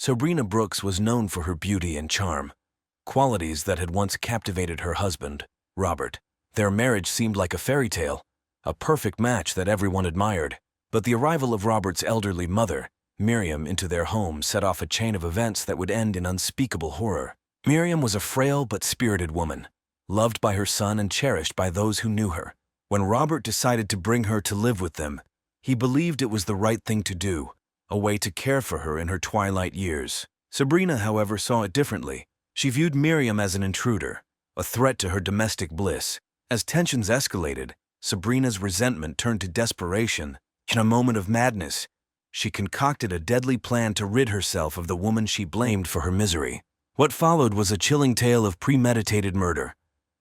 Sabrina Brooks was known for her beauty and charm, qualities that had once captivated her husband, Robert. Their marriage seemed like a fairy tale, a perfect match that everyone admired. But the arrival of Robert's elderly mother, Miriam, into their home set off a chain of events that would end in unspeakable horror. Miriam was a frail but spirited woman, loved by her son and cherished by those who knew her. When Robert decided to bring her to live with them, he believed it was the right thing to do, a way to care for her in her twilight years. Sabrina, however, saw it differently. She viewed Miriam as an intruder, a threat to her domestic bliss. As tensions escalated, Sabrina's resentment turned to desperation. In a moment of madness, she concocted a deadly plan to rid herself of the woman she blamed for her misery. What followed was a chilling tale of premeditated murder,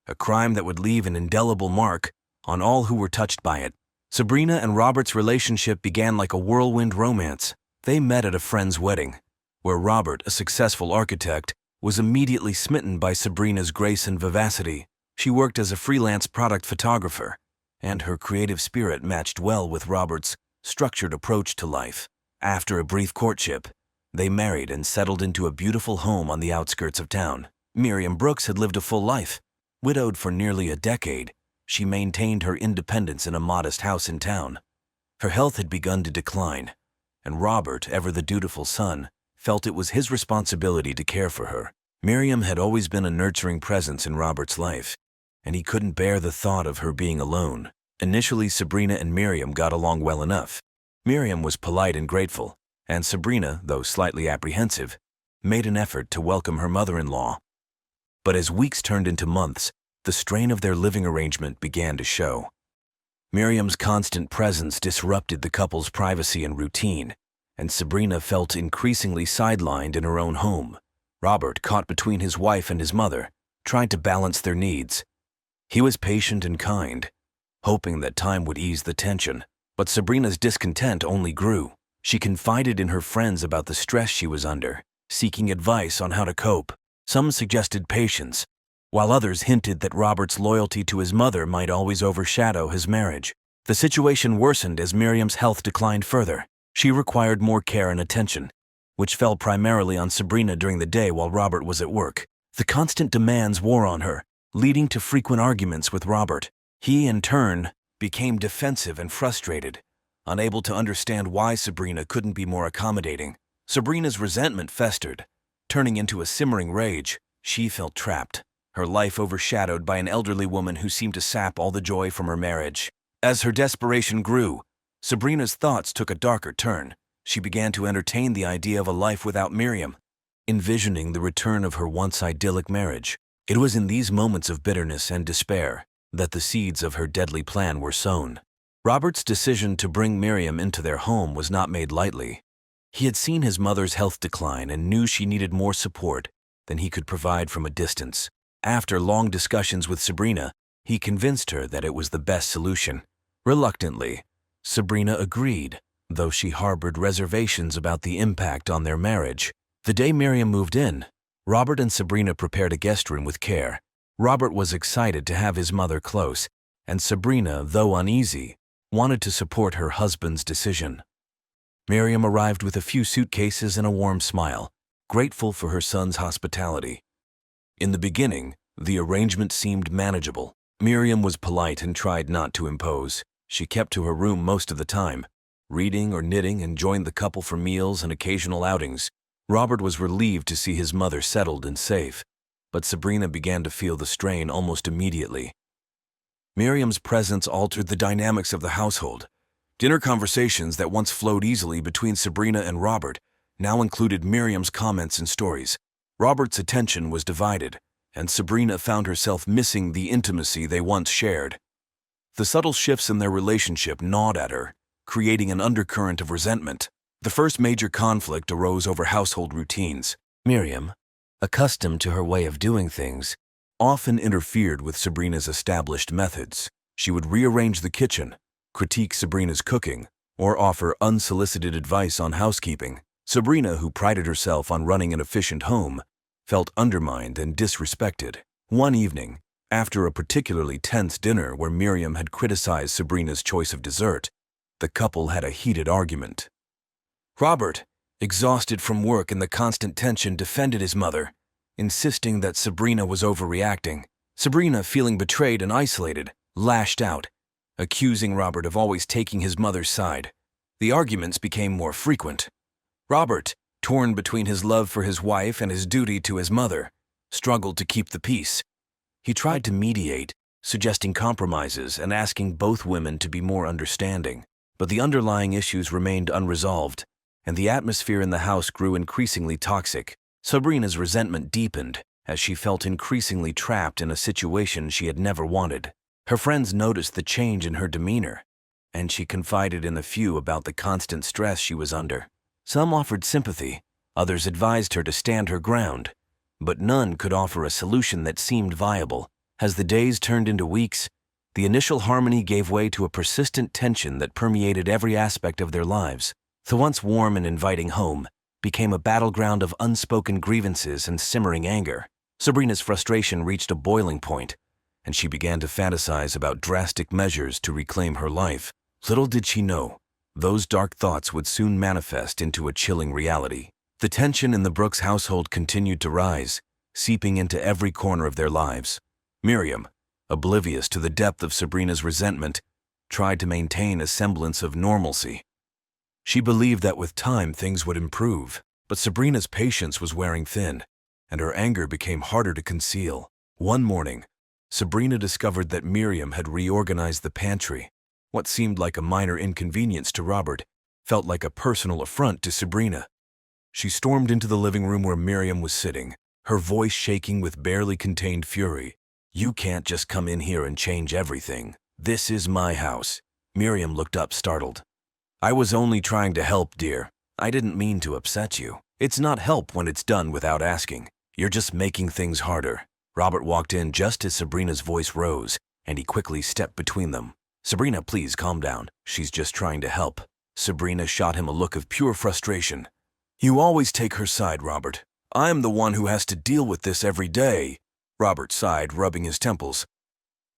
a crime that would leave an indelible mark on all who were touched by it. Sabrina and Robert's relationship began like a whirlwind romance. They met at a friend's wedding, where Robert, a successful architect, was immediately smitten by Sabrina's grace and vivacity. She worked as a freelance product photographer, and her creative spirit matched well with Robert's structured approach to life. After a brief courtship, they married and settled into a beautiful home on the outskirts of town. Miriam Brooks had lived a full life. Widowed for nearly a decade, she maintained her independence in a modest house in town. Her health had begun to decline, and Robert, ever the dutiful son, felt it was his responsibility to care for her. Miriam had always been a nurturing presence in Robert's life, and he couldn't bear the thought of her being alone. Initially, Sabrina and Miriam got along well enough. Miriam was polite and grateful, and Sabrina, though slightly apprehensive, made an effort to welcome her mother-in-law. But as weeks turned into months, the strain of their living arrangement began to show. Miriam's constant presence disrupted the couple's privacy and routine, and Sabrina felt increasingly sidelined in her own home. Robert, caught between his wife and his mother, tried to balance their needs. He was patient and kind, hoping that time would ease the tension. But Sabrina's discontent only grew. She confided in her friends about the stress she was under, seeking advice on how to cope. Some suggested patience, while others hinted that Robert's loyalty to his mother might always overshadow his marriage. The situation worsened as Miriam's health declined further. She required more care and attention, which fell primarily on Sabrina during the day while Robert was at work. The constant demands wore on her, leading to frequent arguments with Robert. He, in turn, became defensive and frustrated, unable to understand why Sabrina couldn't be more accommodating. Sabrina's resentment festered, turning into a simmering rage. She felt trapped, her life overshadowed by an elderly woman who seemed to sap all the joy from her marriage. As her desperation grew, Sabrina's thoughts took a darker turn. She began to entertain the idea of a life without Miriam, envisioning the return of her once idyllic marriage. It was in these moments of bitterness and despair that the seeds of her deadly plan were sown. Robert's decision to bring Miriam into their home was not made lightly. He had seen his mother's health decline and knew she needed more support than he could provide from a distance. After long discussions with Sabrina, he convinced her that it was the best solution. Reluctantly, Sabrina agreed, though she harbored reservations about the impact on their marriage. The day Miriam moved in, Robert and Sabrina prepared a guest room with care. Robert was excited to have his mother close, and Sabrina, though uneasy, wanted to support her husband's decision. Miriam arrived with a few suitcases and a warm smile, grateful for her son's hospitality. In the beginning, the arrangement seemed manageable. Miriam was polite and tried not to impose. She kept to her room most of the time, reading or knitting, and joined the couple for meals and occasional outings. Robert was relieved to see his mother settled and safe, but Sabrina began to feel the strain almost immediately. Miriam's presence altered the dynamics of the household. Dinner conversations that once flowed easily between Sabrina and Robert now included Miriam's comments and stories. Robert's attention was divided, and Sabrina found herself missing the intimacy they once shared. The subtle shifts in their relationship gnawed at her, creating an undercurrent of resentment. The first major conflict arose over household routines. Miriam, accustomed to her way of doing things, often interfered with Sabrina's established methods. She would rearrange the kitchen, critique Sabrina's cooking, or offer unsolicited advice on housekeeping. Sabrina, who prided herself on running an efficient home, felt undermined and disrespected. One evening, after a particularly tense dinner where Miriam had criticized Sabrina's choice of dessert, the couple had a heated argument. "Robert, exhausted from work and the constant tension, defended his mother, insisting that Sabrina was overreacting. Sabrina, feeling betrayed and isolated, lashed out, accusing Robert of always taking his mother's side. The arguments became more frequent. Robert, torn between his love for his wife and his duty to his mother, struggled to keep the peace. He tried to mediate, suggesting compromises and asking both women to be more understanding. But the underlying issues remained unresolved, and the atmosphere in the house grew increasingly toxic. Sabrina's resentment deepened as she felt increasingly trapped in a situation she had never wanted. Her friends noticed the change in her demeanor, and she confided in a few about the constant stress she was under. Some offered sympathy, others advised her to stand her ground, but none could offer a solution that seemed viable. As the days turned into weeks, the initial harmony gave way to a persistent tension that permeated every aspect of their lives. The once warm and inviting home became a battleground of unspoken grievances and simmering anger. Sabrina's frustration reached a boiling point, and she began to fantasize about drastic measures to reclaim her life. Little did she know, those dark thoughts would soon manifest into a chilling reality. The tension in the Brooks household continued to rise, seeping into every corner of their lives. Miriam, oblivious to the depth of Sabrina's resentment, tried to maintain a semblance of normalcy. She believed that with time things would improve, but Sabrina's patience was wearing thin, and her anger became harder to conceal. One morning, Sabrina discovered that Miriam had reorganized the pantry. What seemed like a minor inconvenience to Robert felt like a personal affront to Sabrina. She stormed into the living room where Miriam was sitting, her voice shaking with barely contained fury. "You can't just come in here and change everything. This is my house." Miriam looked up, startled. "I was only trying to help, dear. I didn't mean to upset you. It's not help when it's done without asking. You're just making things harder." Robert walked in just as Sabrina's voice rose, and he quickly stepped between them. "Sabrina, please calm down. She's just trying to help." Sabrina shot him a look of pure frustration. "You always take her side, Robert. I'm the one who has to deal with this every day." Robert sighed, rubbing his temples.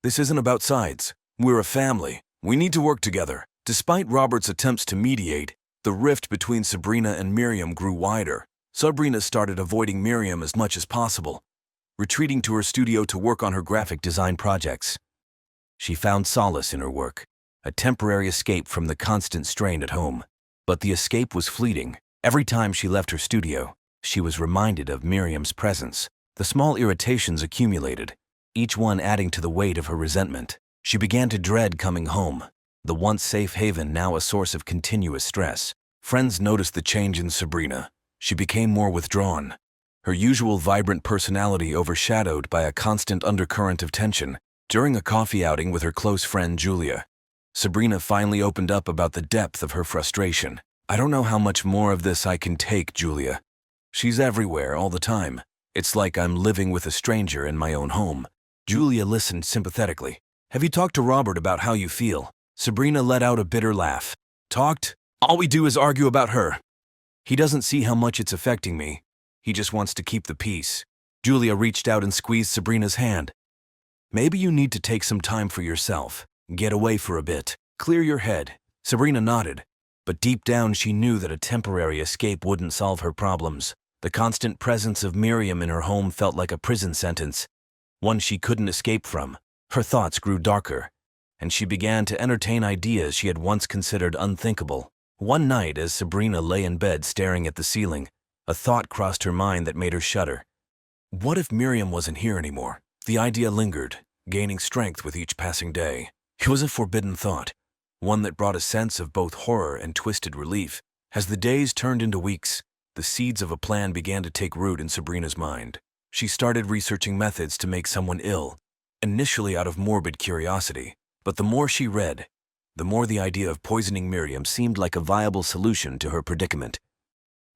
"This isn't about sides. We're a family. We need to work together." Despite Robert's attempts to mediate, the rift between Sabrina and Miriam grew wider. Sabrina started avoiding Miriam as much as possible, retreating to her studio to work on her graphic design projects. She found solace in her work, a temporary escape from the constant strain at home. But the escape was fleeting. Every time she left her studio, she was reminded of Miriam's presence. The small irritations accumulated, each one adding to the weight of her resentment. She began to dread coming home, the once safe haven now a source of continuous stress. Friends noticed the change in Sabrina. She became more withdrawn, her usual vibrant personality overshadowed by a constant undercurrent of tension. During a coffee outing with her close friend Julia, Sabrina finally opened up about the depth of her frustration. "I don't know how much more of this I can take, Julia. She's everywhere all the time. It's like I'm living with a stranger in my own home." Julia listened sympathetically. "Have you talked to Robert about how you feel?" Sabrina let out a bitter laugh. "Talked? All we do is argue about her. He doesn't see how much it's affecting me. He just wants to keep the peace." Julia reached out and squeezed Sabrina's hand. "Maybe you need to take some time for yourself. Get away for a bit. Clear your head." Sabrina nodded, but deep down she knew that a temporary escape wouldn't solve her problems. The constant presence of Miriam in her home felt like a prison sentence, one she couldn't escape from. Her thoughts grew darker, and she began to entertain ideas she had once considered unthinkable. One night, as Sabrina lay in bed staring at the ceiling, a thought crossed her mind that made her shudder. What if Miriam wasn't here anymore? The idea lingered, gaining strength with each passing day. It was a forbidden thought, one that brought a sense of both horror and twisted relief. As the days turned into weeks, the seeds of a plan began to take root in Sabrina's mind. She started researching methods to make someone ill, initially out of morbid curiosity. But the more she read, the more the idea of poisoning Miriam seemed like a viable solution to her predicament.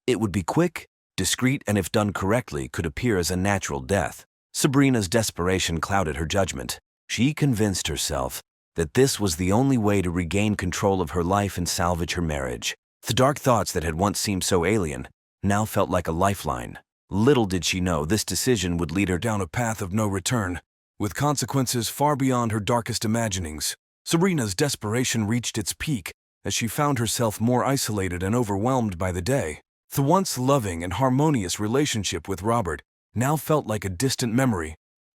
It would be quick, discreet, and if done correctly, could appear as a natural death. Sabrina's desperation clouded her judgment. She convinced herself that this was the only way to regain control of her life and salvage her marriage. The dark thoughts that had once seemed so alien now felt like a lifeline. Little did she know this decision would lead her down a path of no return, with consequences far beyond her darkest imaginings. Sabrina's desperation reached its peak as she found herself more isolated and overwhelmed by the day. The once loving and harmonious relationship with Robert now felt like a distant memory,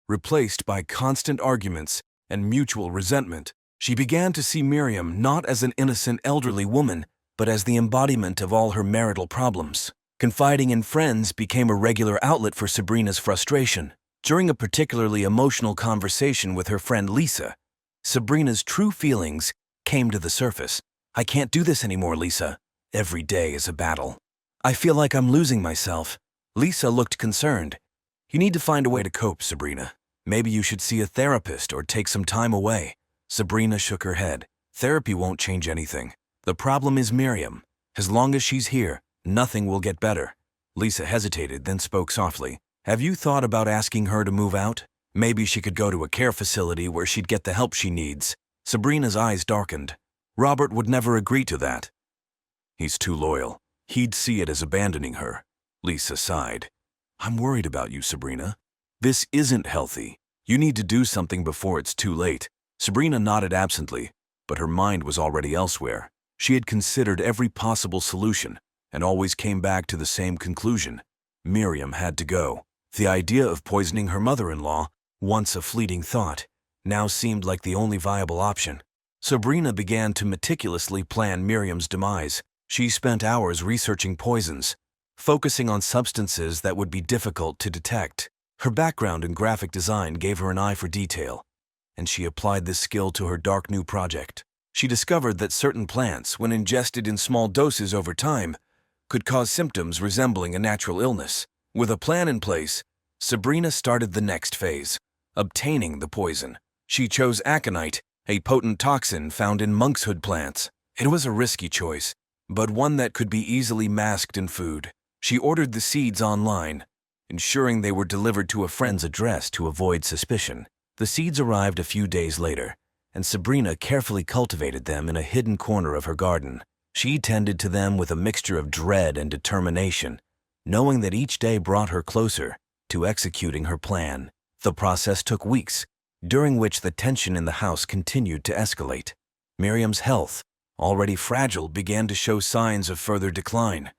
replaced by constant arguments and mutual resentment. She began to see Miriam not as an innocent elderly woman, but as the embodiment of all her marital problems. Confiding in friends became a regular outlet for Sabrina's frustration. During a particularly emotional conversation with her friend Lisa, Sabrina's true feelings came to the surface. "I can't do this anymore, Lisa. Every day is a battle. I feel like I'm losing myself." Lisa looked concerned. "You need to find a way to cope, Sabrina. Maybe you should see a therapist or take some time away." Sabrina shook her head. "Therapy won't change anything. The problem is Miriam. As long as she's here, nothing will get better." Lisa hesitated, then spoke softly. "Have you thought about asking her to move out? Maybe she could go to a care facility where she'd get the help she needs." Sabrina's eyes darkened. "Robert would never agree to that. He's too loyal. He'd see it as abandoning her." Lisa sighed. "I'm worried about you, Sabrina. This isn't healthy. You need to do something before it's too late." Sabrina nodded absently, but her mind was already elsewhere. She had considered every possible solution and always came back to the same conclusion. Miriam had to go. The idea of poisoning her mother-in-law, once a fleeting thought, now seemed like the only viable option. Sabrina began to meticulously plan Miriam's demise. She spent hours researching poisons, focusing on substances that would be difficult to detect. Her background in graphic design gave her an eye for detail, and she applied this skill to her dark new project. She discovered that certain plants, when ingested in small doses over time, could cause symptoms resembling a natural illness. With a plan in place, Sabrina started the next phase, obtaining the poison. She chose aconite, a potent toxin found in monkshood plants. It was a risky choice, but one that could be easily masked in food. She ordered the seeds online, ensuring they were delivered to a friend's address to avoid suspicion. The seeds arrived a few days later, and Sabrina carefully cultivated them in a hidden corner of her garden. She tended to them with a mixture of dread and determination, knowing that each day brought her closer to executing her plan. The process took weeks, during which the tension in the house continued to escalate. Miriam's health, already fragile, began to show signs of further decline.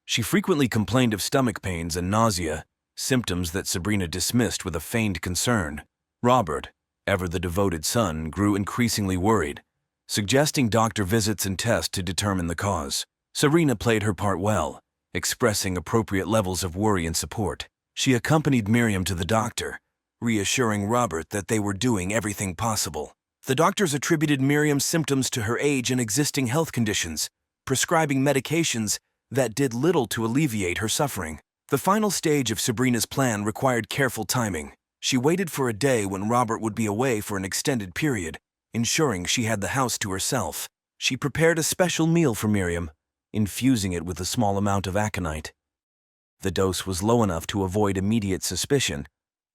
She frequently complained of stomach pains and nausea, symptoms that Sabrina dismissed with a feigned concern. Robert, ever the devoted son, grew increasingly worried, suggesting doctor visits and tests to determine the cause. Sabrina played her part well, expressing appropriate levels of worry and support. She accompanied Miriam to the doctor, reassuring Robert that they were doing everything possible. The doctors attributed Miriam's symptoms to her age and existing health conditions, prescribing medications that did little to alleviate her suffering. The final stage of Sabrina's plan required careful timing. She waited for a day when Robert would be away for an extended period, ensuring she had the house to herself. She prepared a special meal for Miriam, infusing it with a small amount of aconite. The dose was low enough to avoid immediate suspicion,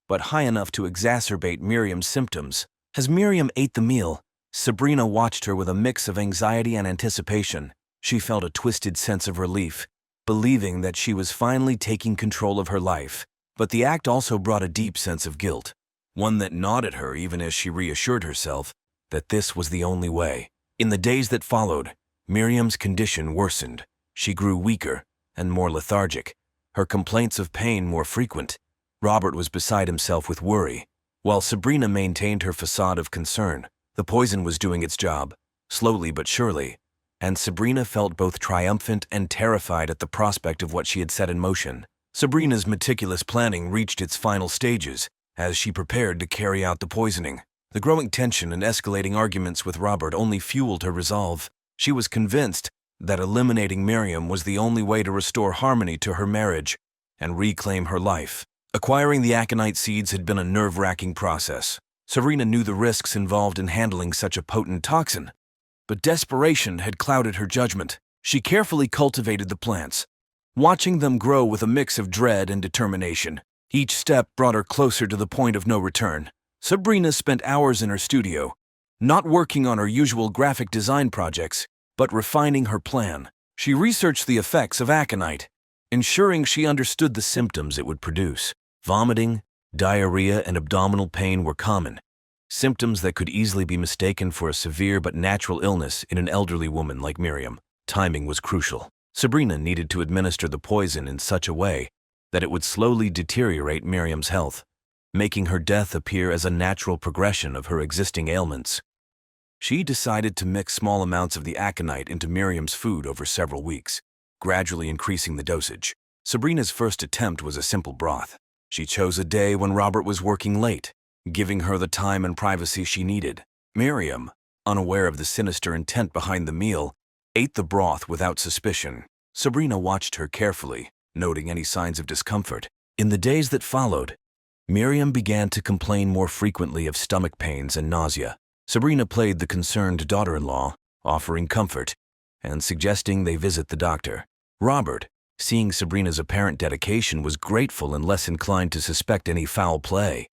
but high enough to exacerbate Miriam's symptoms. As Miriam ate the meal, Sabrina watched her with a mix of anxiety and anticipation. She felt a twisted sense of relief, believing that she was finally taking control of her life. But the act also brought a deep sense of guilt, one that gnawed at her even as she reassured herself that this was the only way. In the days that followed, Miriam's condition worsened. She grew weaker and more lethargic, her complaints of pain more frequent. Robert was beside himself with worry, while Sabrina maintained her facade of concern. The poison was doing its job, slowly but surely, and Sabrina felt both triumphant and terrified at the prospect of what she had set in motion. Sabrina's meticulous planning reached its final stages as she prepared to carry out the poisoning. The growing tension and escalating arguments with Robert only fueled her resolve. She was convinced that eliminating Miriam was the only way to restore harmony to her marriage and reclaim her life. Acquiring the aconite seeds had been a nerve-wracking process. Sabrina knew the risks involved in handling such a potent toxin, but desperation had clouded her judgment. She carefully cultivated the plants, watching them grow with a mix of dread and determination. Each step brought her closer to the point of no return. Sabrina spent hours in her studio, not working on her usual graphic design projects, but refining her plan. She researched the effects of aconite, ensuring she understood the symptoms it would produce. Vomiting, diarrhea, and abdominal pain were common, symptoms that could easily be mistaken for a severe but natural illness in an elderly woman like Miriam. Timing was crucial. Sabrina needed to administer the poison in such a way that it would slowly deteriorate Miriam's health, making her death appear as a natural progression of her existing ailments. She decided to mix small amounts of the aconite into Miriam's food over several weeks, gradually increasing the dosage. Sabrina's first attempt was a simple broth. She chose a day when Robert was working late, giving her the time and privacy she needed. Miriam, unaware of the sinister intent behind the meal, ate the broth without suspicion. Sabrina watched her carefully, noting any signs of discomfort. In the days that followed, Miriam began to complain more frequently of stomach pains and nausea. Sabrina played the concerned daughter-in-law, offering comfort and suggesting they visit the doctor. Robert, seeing Sabrina's apparent dedication, was grateful and less inclined to suspect any foul play.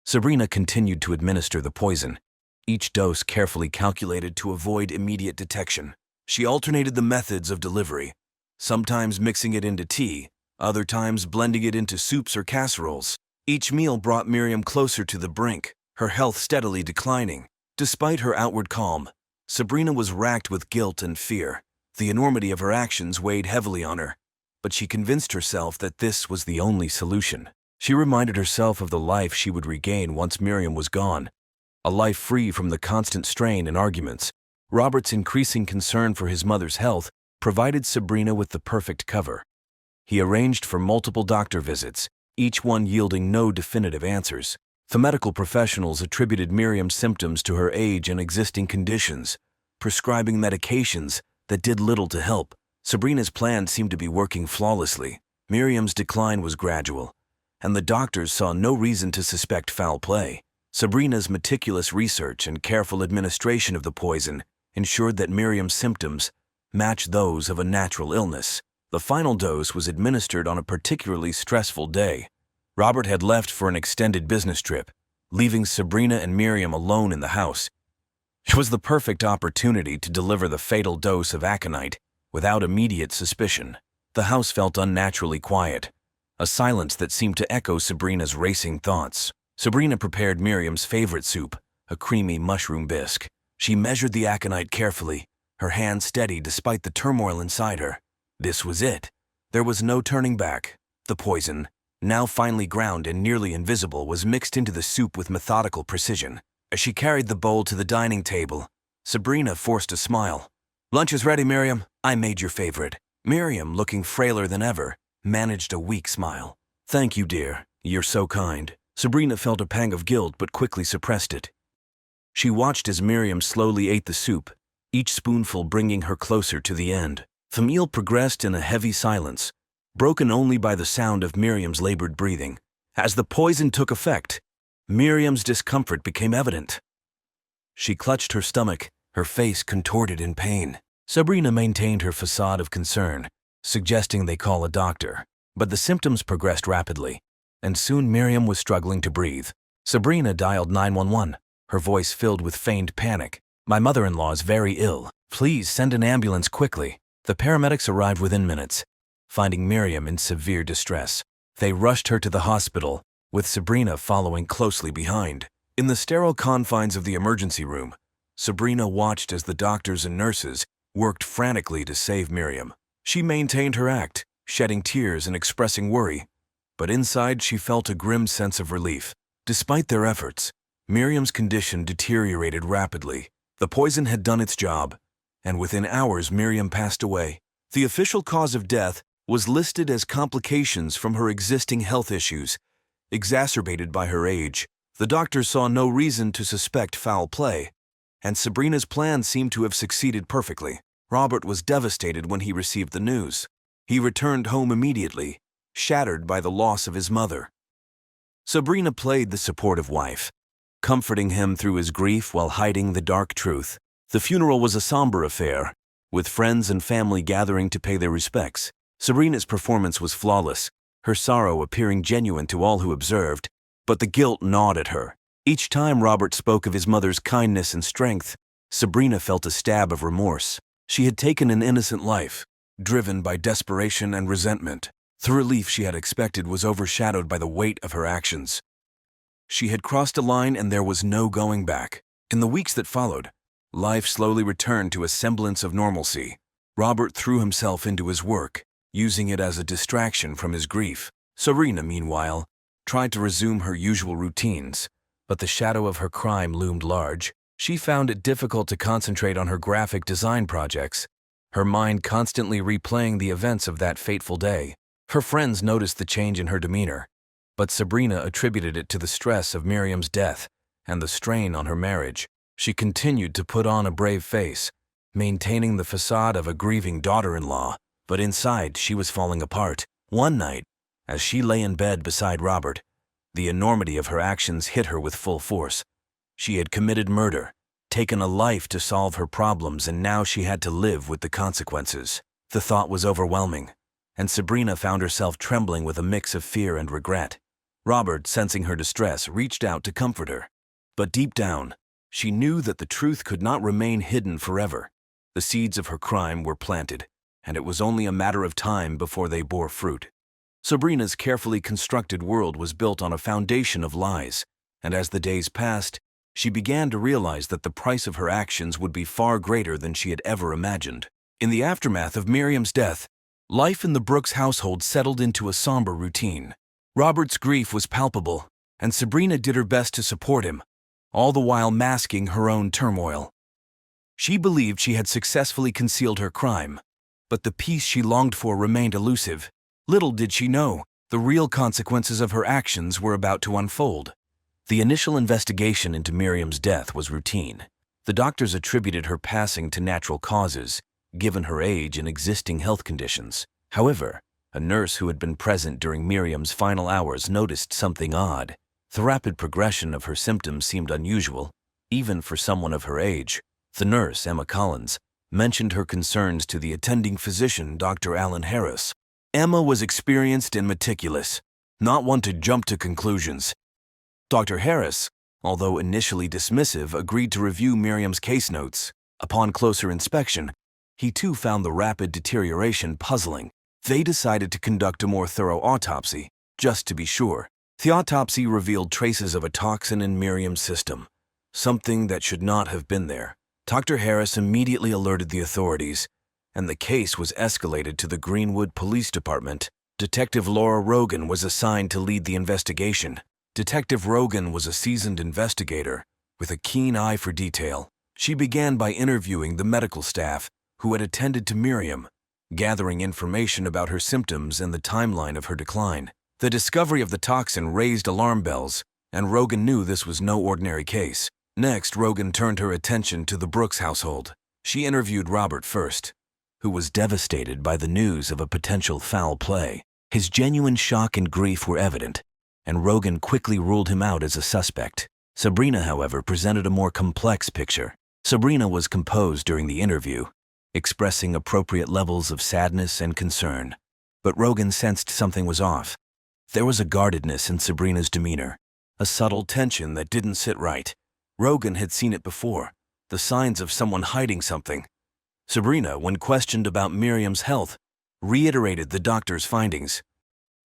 Sabrina continued to administer the poison, each dose carefully calculated to avoid immediate detection. She alternated the methods of delivery, sometimes mixing it into tea, other times blending it into soups or casseroles. Each meal brought Miriam closer to the brink, her health steadily declining. Despite her outward calm, Sabrina was racked with guilt and fear. The enormity of her actions weighed heavily on her, but she convinced herself that this was the only solution. She reminded herself of the life she would regain once Miriam was gone, a life free from the constant strain and arguments. Robert's increasing concern for his mother's health provided Sabrina with the perfect cover. He arranged for multiple doctor visits, each one yielding no definitive answers. The medical professionals attributed Miriam's symptoms to her age and existing conditions, prescribing medications that did little to help. Sabrina's plan seemed to be working flawlessly. Miriam's decline was gradual, and the doctors saw no reason to suspect foul play. Sabrina's meticulous research and careful administration of the poison ensured that Miriam's symptoms matched those of a natural illness. The final dose was administered on a particularly stressful day. Robert had left for an extended business trip, leaving Sabrina and Miriam alone in the house. It was the perfect opportunity to deliver the fatal dose of aconite without immediate suspicion. The house felt unnaturally quiet, a silence that seemed to echo Sabrina's racing thoughts. Sabrina prepared Miriam's favorite soup, a creamy mushroom bisque. She measured the aconite carefully, her hand steady despite the turmoil inside her. This was it. There was no turning back. The poison, now finely ground and nearly invisible, was mixed into the soup with methodical precision. As she carried the bowl to the dining table, Sabrina forced a smile. "Lunch is ready, Miriam. I made your favorite." Miriam, looking frailer than ever, managed a weak smile. "Thank you, dear. You're so kind." Sabrina felt a pang of guilt but quickly suppressed it. She watched as Miriam slowly ate the soup, each spoonful bringing her closer to the end. The meal progressed in a heavy silence, broken only by the sound of Miriam's labored breathing. As the poison took effect, Miriam's discomfort became evident. She clutched her stomach, her face contorted in pain. Sabrina maintained her facade of concern, suggesting they call a doctor. But the symptoms progressed rapidly, and soon Miriam was struggling to breathe. Sabrina dialed 911, her voice filled with feigned panic. "My mother-in-law is very ill. Please send an ambulance quickly." The paramedics arrived within minutes, finding Miriam in severe distress. They rushed her to the hospital, with Sabrina following closely behind. In the sterile confines of the emergency room, Sabrina watched as the doctors and nurses worked frantically to save Miriam. She maintained her act, shedding tears and expressing worry, but inside she felt a grim sense of relief. Despite their efforts, Miriam's condition deteriorated rapidly. The poison had done its job, and within hours Miriam passed away. The official cause of death was listed as complications from her existing health issues, exacerbated by her age. The doctors saw no reason to suspect foul play, and Sabrina's plan seemed to have succeeded perfectly. Robert was devastated when he received the news. He returned home immediately, shattered by the loss of his mother. Sabrina played the supportive wife, comforting him through his grief while hiding the dark truth. The funeral was a somber affair, with friends and family gathering to pay their respects. Sabrina's performance was flawless, her sorrow appearing genuine to all who observed, but the guilt gnawed at her. Each time Robert spoke of his mother's kindness and strength, Sabrina felt a stab of remorse. She had taken an innocent life, driven by desperation and resentment. The relief she had expected was overshadowed by the weight of her actions. She had crossed a line and there was no going back. In the weeks that followed, life slowly returned to a semblance of normalcy. Robert threw himself into his work, using it as a distraction from his grief. Sabrina, meanwhile, tried to resume her usual routines, but the shadow of her crime loomed large. She found it difficult to concentrate on her graphic design projects, her mind constantly replaying the events of that fateful day. Her friends noticed the change in her demeanor, but Sabrina attributed it to the stress of Miriam's death and the strain on her marriage. She continued to put on a brave face, maintaining the facade of a grieving daughter-in-law, but inside she was falling apart. One night, as she lay in bed beside Robert, the enormity of her actions hit her with full force. She had committed murder, taken a life to solve her problems, and now she had to live with the consequences. The thought was overwhelming, and Sabrina found herself trembling with a mix of fear and regret. Robert, sensing her distress, reached out to comfort her. But deep down, she knew that the truth could not remain hidden forever. The seeds of her crime were planted, and it was only a matter of time before they bore fruit. Sabrina's carefully constructed world was built on a foundation of lies, and as the days passed, she began to realize that the price of her actions would be far greater than she had ever imagined. In the aftermath of Miriam's death, life in the Brooks household settled into a somber routine. Robert's grief was palpable, and Sabrina did her best to support him, all the while masking her own turmoil. She believed she had successfully concealed her crime, but the peace she longed for remained elusive. Little did she know, the real consequences of her actions were about to unfold. The initial investigation into Miriam's death was routine. The doctors attributed her passing to natural causes, given her age and existing health conditions. However, a nurse who had been present during Miriam's final hours noticed something odd. The rapid progression of her symptoms seemed unusual, even for someone of her age. The nurse, Emma Collins, mentioned her concerns to the attending physician, Dr. Alan Harris. Emma was experienced and meticulous, not one to jump to conclusions. Dr. Harris, although initially dismissive, agreed to review Miriam's case notes. Upon closer inspection, he too found the rapid deterioration puzzling. They decided to conduct a more thorough autopsy, just to be sure. The autopsy revealed traces of a toxin in Miriam's system, something that should not have been there. Dr. Harris immediately alerted the authorities, and the case was escalated to the Greenwood Police Department. Detective Laura Rogan was assigned to lead the investigation. Detective Rogan was a seasoned investigator with a keen eye for detail. She began by interviewing the medical staff who had attended to Miriam, gathering information about her symptoms and the timeline of her decline. The discovery of the toxin raised alarm bells, and Rogan knew this was no ordinary case. Next, Rogan turned her attention to the Brooks household. She interviewed Robert first, who was devastated by the news of a potential foul play. His genuine shock and grief were evident, and Rogan quickly ruled him out as a suspect. Sabrina, however, presented a more complex picture. Sabrina was composed during the interview, expressing appropriate levels of sadness and concern. But Rogan sensed something was off. There was a guardedness in Sabrina's demeanor, a subtle tension that didn't sit right. Rogan had seen it before, the signs of someone hiding something. Sabrina, when questioned about Miriam's health, reiterated the doctor's findings.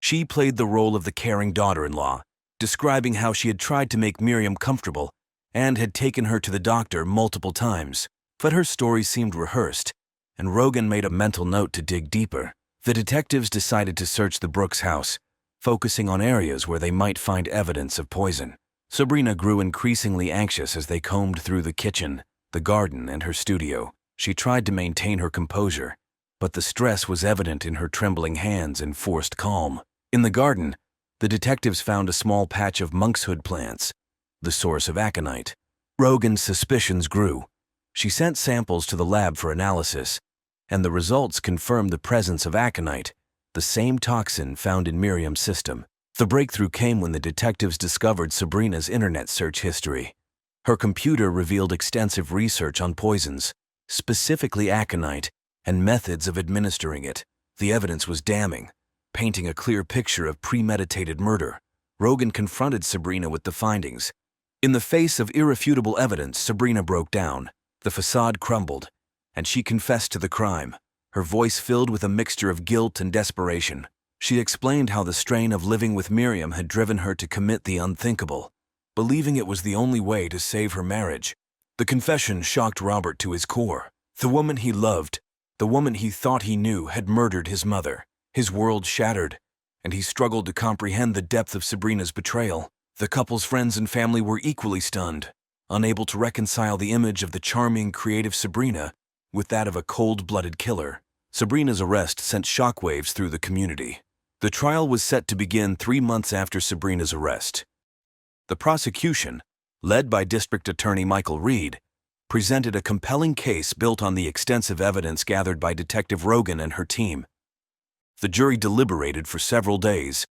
She played the role of the caring daughter-in-law, describing how she had tried to make Miriam comfortable and had taken her to the doctor multiple times. But her story seemed rehearsed, and Rogan made a mental note to dig deeper. The detectives decided to search the Brooks house, focusing on areas where they might find evidence of poison. Sabrina grew increasingly anxious as they combed through the kitchen, the garden, and her studio. She tried to maintain her composure, but the stress was evident in her trembling hands and forced calm. In the garden, the detectives found a small patch of monkshood plants, the source of aconite. Rogan's suspicions grew. She sent samples to the lab for analysis, and the results confirmed the presence of aconite, the same toxin found in Miriam's system. The breakthrough came when the detectives discovered Sabrina's internet search history. Her computer revealed extensive research on poisons, specifically aconite, and methods of administering it. The evidence was damning, painting a clear picture of premeditated murder. Rogan confronted Sabrina with the findings. In the face of irrefutable evidence, Sabrina broke down. The facade crumbled, and she confessed to the crime, her voice filled with a mixture of guilt and desperation. She explained how the strain of living with Miriam had driven her to commit the unthinkable, believing it was the only way to save her marriage. The confession shocked Robert to his core. The woman he loved, The woman he thought he knew had murdered his mother. His world shattered, and he struggled to comprehend the depth of Sabrina's betrayal. The couple's friends and family were equally stunned, unable to reconcile the image of the charming, creative Sabrina with that of a cold-blooded killer. Sabrina's arrest sent shockwaves through the community. The trial was set to begin 3 months after Sabrina's arrest. The prosecution, led by District Attorney Michael Reed, presented a compelling case built on the extensive evidence gathered by Detective Rogan and her team. The jury deliberated for several days,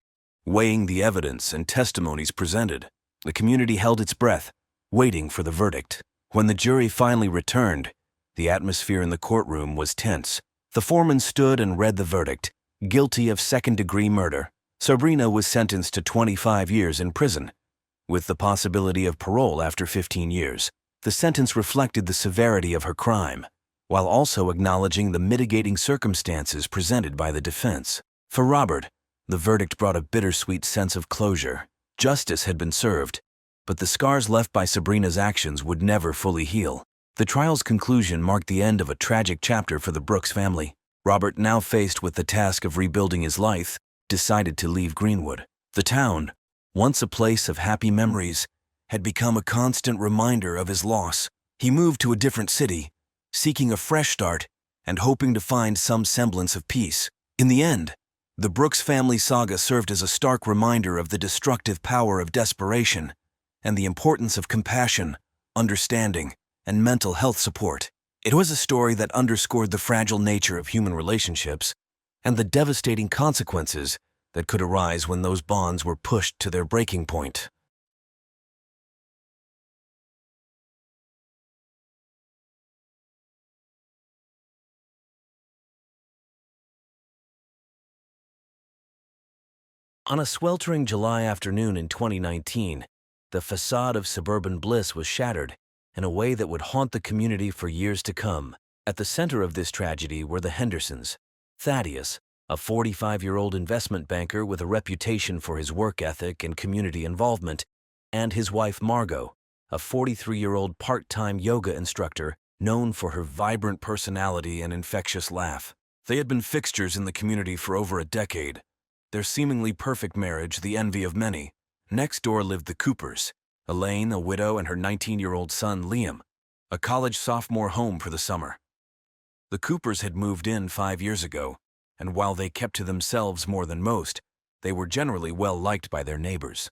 weighing the evidence and testimonies presented. The community held its breath, waiting for the verdict. When the jury finally returned, the atmosphere in the courtroom was tense. The foreman stood and read the verdict. Guilty of second-degree murder, Sabrina was sentenced to 25 years in prison, with the possibility of parole after 15 years. The sentence reflected the severity of her crime, while also acknowledging the mitigating circumstances presented by the defense. For Robert, the verdict brought a bittersweet sense of closure. Justice had been served, but the scars left by Sabrina's actions would never fully heal. The trial's conclusion marked the end of a tragic chapter for the Brooks family. Robert, now faced with the task of rebuilding his life, decided to leave Greenwood. The town, once a place of happy memories, had become a constant reminder of his loss. He moved to a different city, seeking a fresh start and hoping to find some semblance of peace. In the end, the Brooks family saga served as a stark reminder of the destructive power of desperation and the importance of compassion, understanding, and mental health support. It was a story that underscored the fragile nature of human relationships and the devastating consequences that could arise when those bonds were pushed to their breaking point. On a sweltering July afternoon in 2019, the facade of suburban bliss was shattered in a way that would haunt the community for years to come. At the center of this tragedy were the Hendersons. Thaddeus, a 45-year-old investment banker with a reputation for his work ethic and community involvement, and his wife Margot, a 43-year-old part-time yoga instructor known for her vibrant personality and infectious laugh. They had been fixtures in the community for over a decade, their seemingly perfect marriage the envy of many. Next door lived the Coopers, Elaine, a widow, and her 19-year-old son Liam, a college sophomore home for the summer. The Coopers had moved in 5 years ago, and while they kept to themselves more than most, they were generally well liked by their neighbors.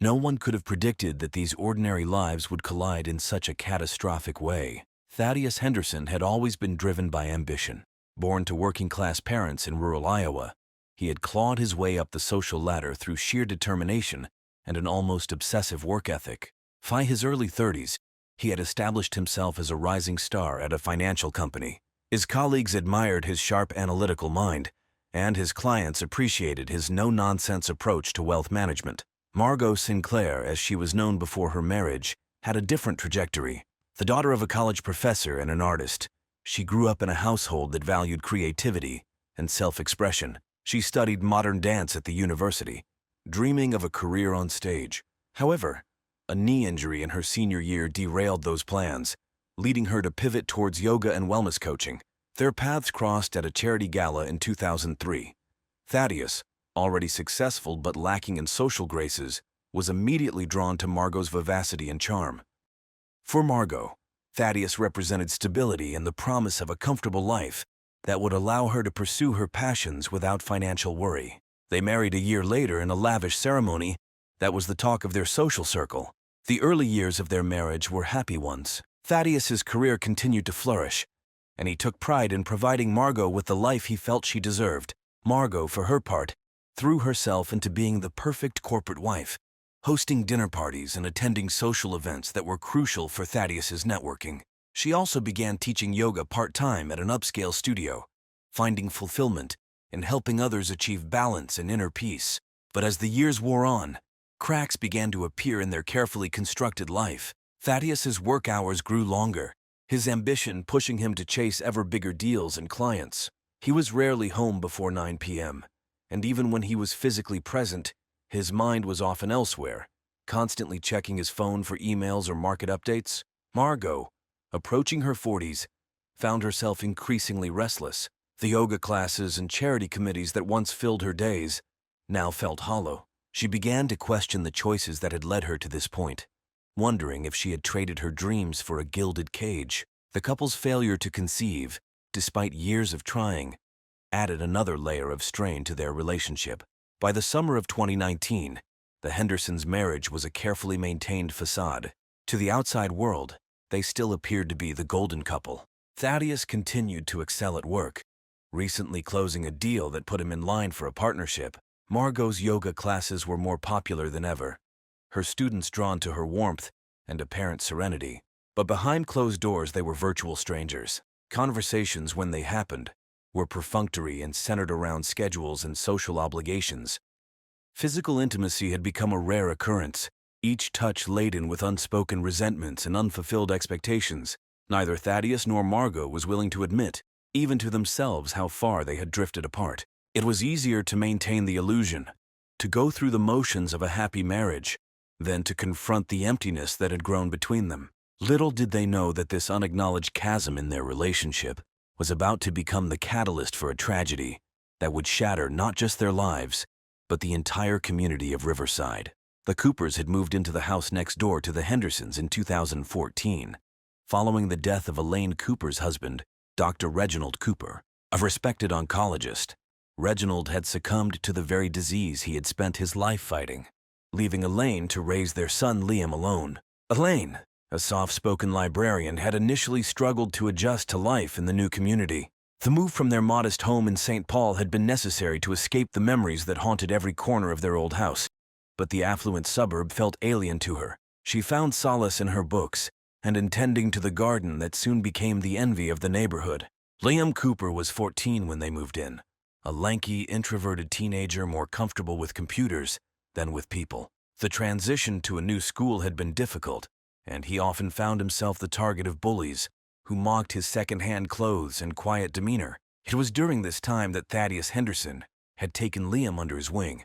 No one could have predicted that these ordinary lives would collide in such a catastrophic way. Thaddeus Henderson had always been driven by ambition. Born to working-class parents in rural Iowa, he had clawed his way up the social ladder through sheer determination and an almost obsessive work ethic. By his early 30s, he had established himself as a rising star at a financial company. His colleagues admired his sharp analytical mind, and his clients appreciated his no-nonsense approach to wealth management. Margot Sinclair, as she was known before her marriage, had a different trajectory. The daughter of a college professor and an artist, she grew up in a household that valued creativity and self-expression. She studied modern dance at the university, dreaming of a career on stage. However, a knee injury in her senior year derailed those plans, leading her to pivot towards yoga and wellness coaching. Their paths crossed at a charity gala in 2003. Thaddeus, already successful but lacking in social graces, was immediately drawn to Margot's vivacity and charm. For Margot, Thaddeus represented stability and the promise of a comfortable life that would allow her to pursue her passions without financial worry. They married a year later in a lavish ceremony that was the talk of their social circle. The early years of their marriage were happy ones. Thaddeus's career continued to flourish, and he took pride in providing Margot with the life he felt she deserved. Margot, for her part, threw herself into being the perfect corporate wife, hosting dinner parties and attending social events that were crucial for Thaddeus's networking. She also began teaching yoga part-time at an upscale studio, finding fulfillment in helping others achieve balance and inner peace. But as the years wore on, cracks began to appear in their carefully constructed life. Thaddeus's work hours grew longer, his ambition pushing him to chase ever bigger deals and clients. He was rarely home before 9 p.m., and even when he was physically present, his mind was often elsewhere, constantly checking his phone for emails or market updates. Margot, approaching her 40s, found herself increasingly restless. The yoga classes and charity committees that once filled her days now felt hollow. She began to question the choices that had led her to this point, wondering if she had traded her dreams for a gilded cage. The couple's failure to conceive, despite years of trying, added another layer of strain to their relationship. By the summer of 2019, the Hendersons' marriage was a carefully maintained facade. To the outside world, they still appeared to be the golden couple. Thaddeus continued to excel at work, recently closing a deal that put him in line for a partnership. Margot's yoga classes were more popular than ever, her students drawn to her warmth and apparent serenity. But behind closed doors, they were virtual strangers. Conversations, when they happened, were perfunctory and centered around schedules and social obligations. Physical intimacy had become a rare occurrence, each touch laden with unspoken resentments and unfulfilled expectations. Neither Thaddeus nor Margot was willing to admit, even to themselves, how far they had drifted apart. It was easier to maintain the illusion, to go through the motions of a happy marriage, than to confront the emptiness that had grown between them. Little did they know that this unacknowledged chasm in their relationship was about to become the catalyst for a tragedy that would shatter not just their lives, but the entire community of Riverside. The Coopers had moved into the house next door to the Hendersons in 2014, following the death of Elaine Cooper's husband, Dr. Reginald Cooper, a respected oncologist. Reginald had succumbed to the very disease he had spent his life fighting, leaving Elaine to raise their son Liam alone. Elaine, a soft-spoken librarian, had initially struggled to adjust to life in the new community. The move from their modest home in St. Paul had been necessary to escape the memories that haunted every corner of their old house. But the affluent suburb felt alien to her. She found solace in her books and in tending to the garden that soon became the envy of the neighborhood. Liam Cooper was 14 when they moved in, a lanky, introverted teenager more comfortable with computers than with people. The transition to a new school had been difficult, and he often found himself the target of bullies who mocked his second-hand clothes and quiet demeanor. It was during this time that Thaddeus Henderson had taken Liam under his wing,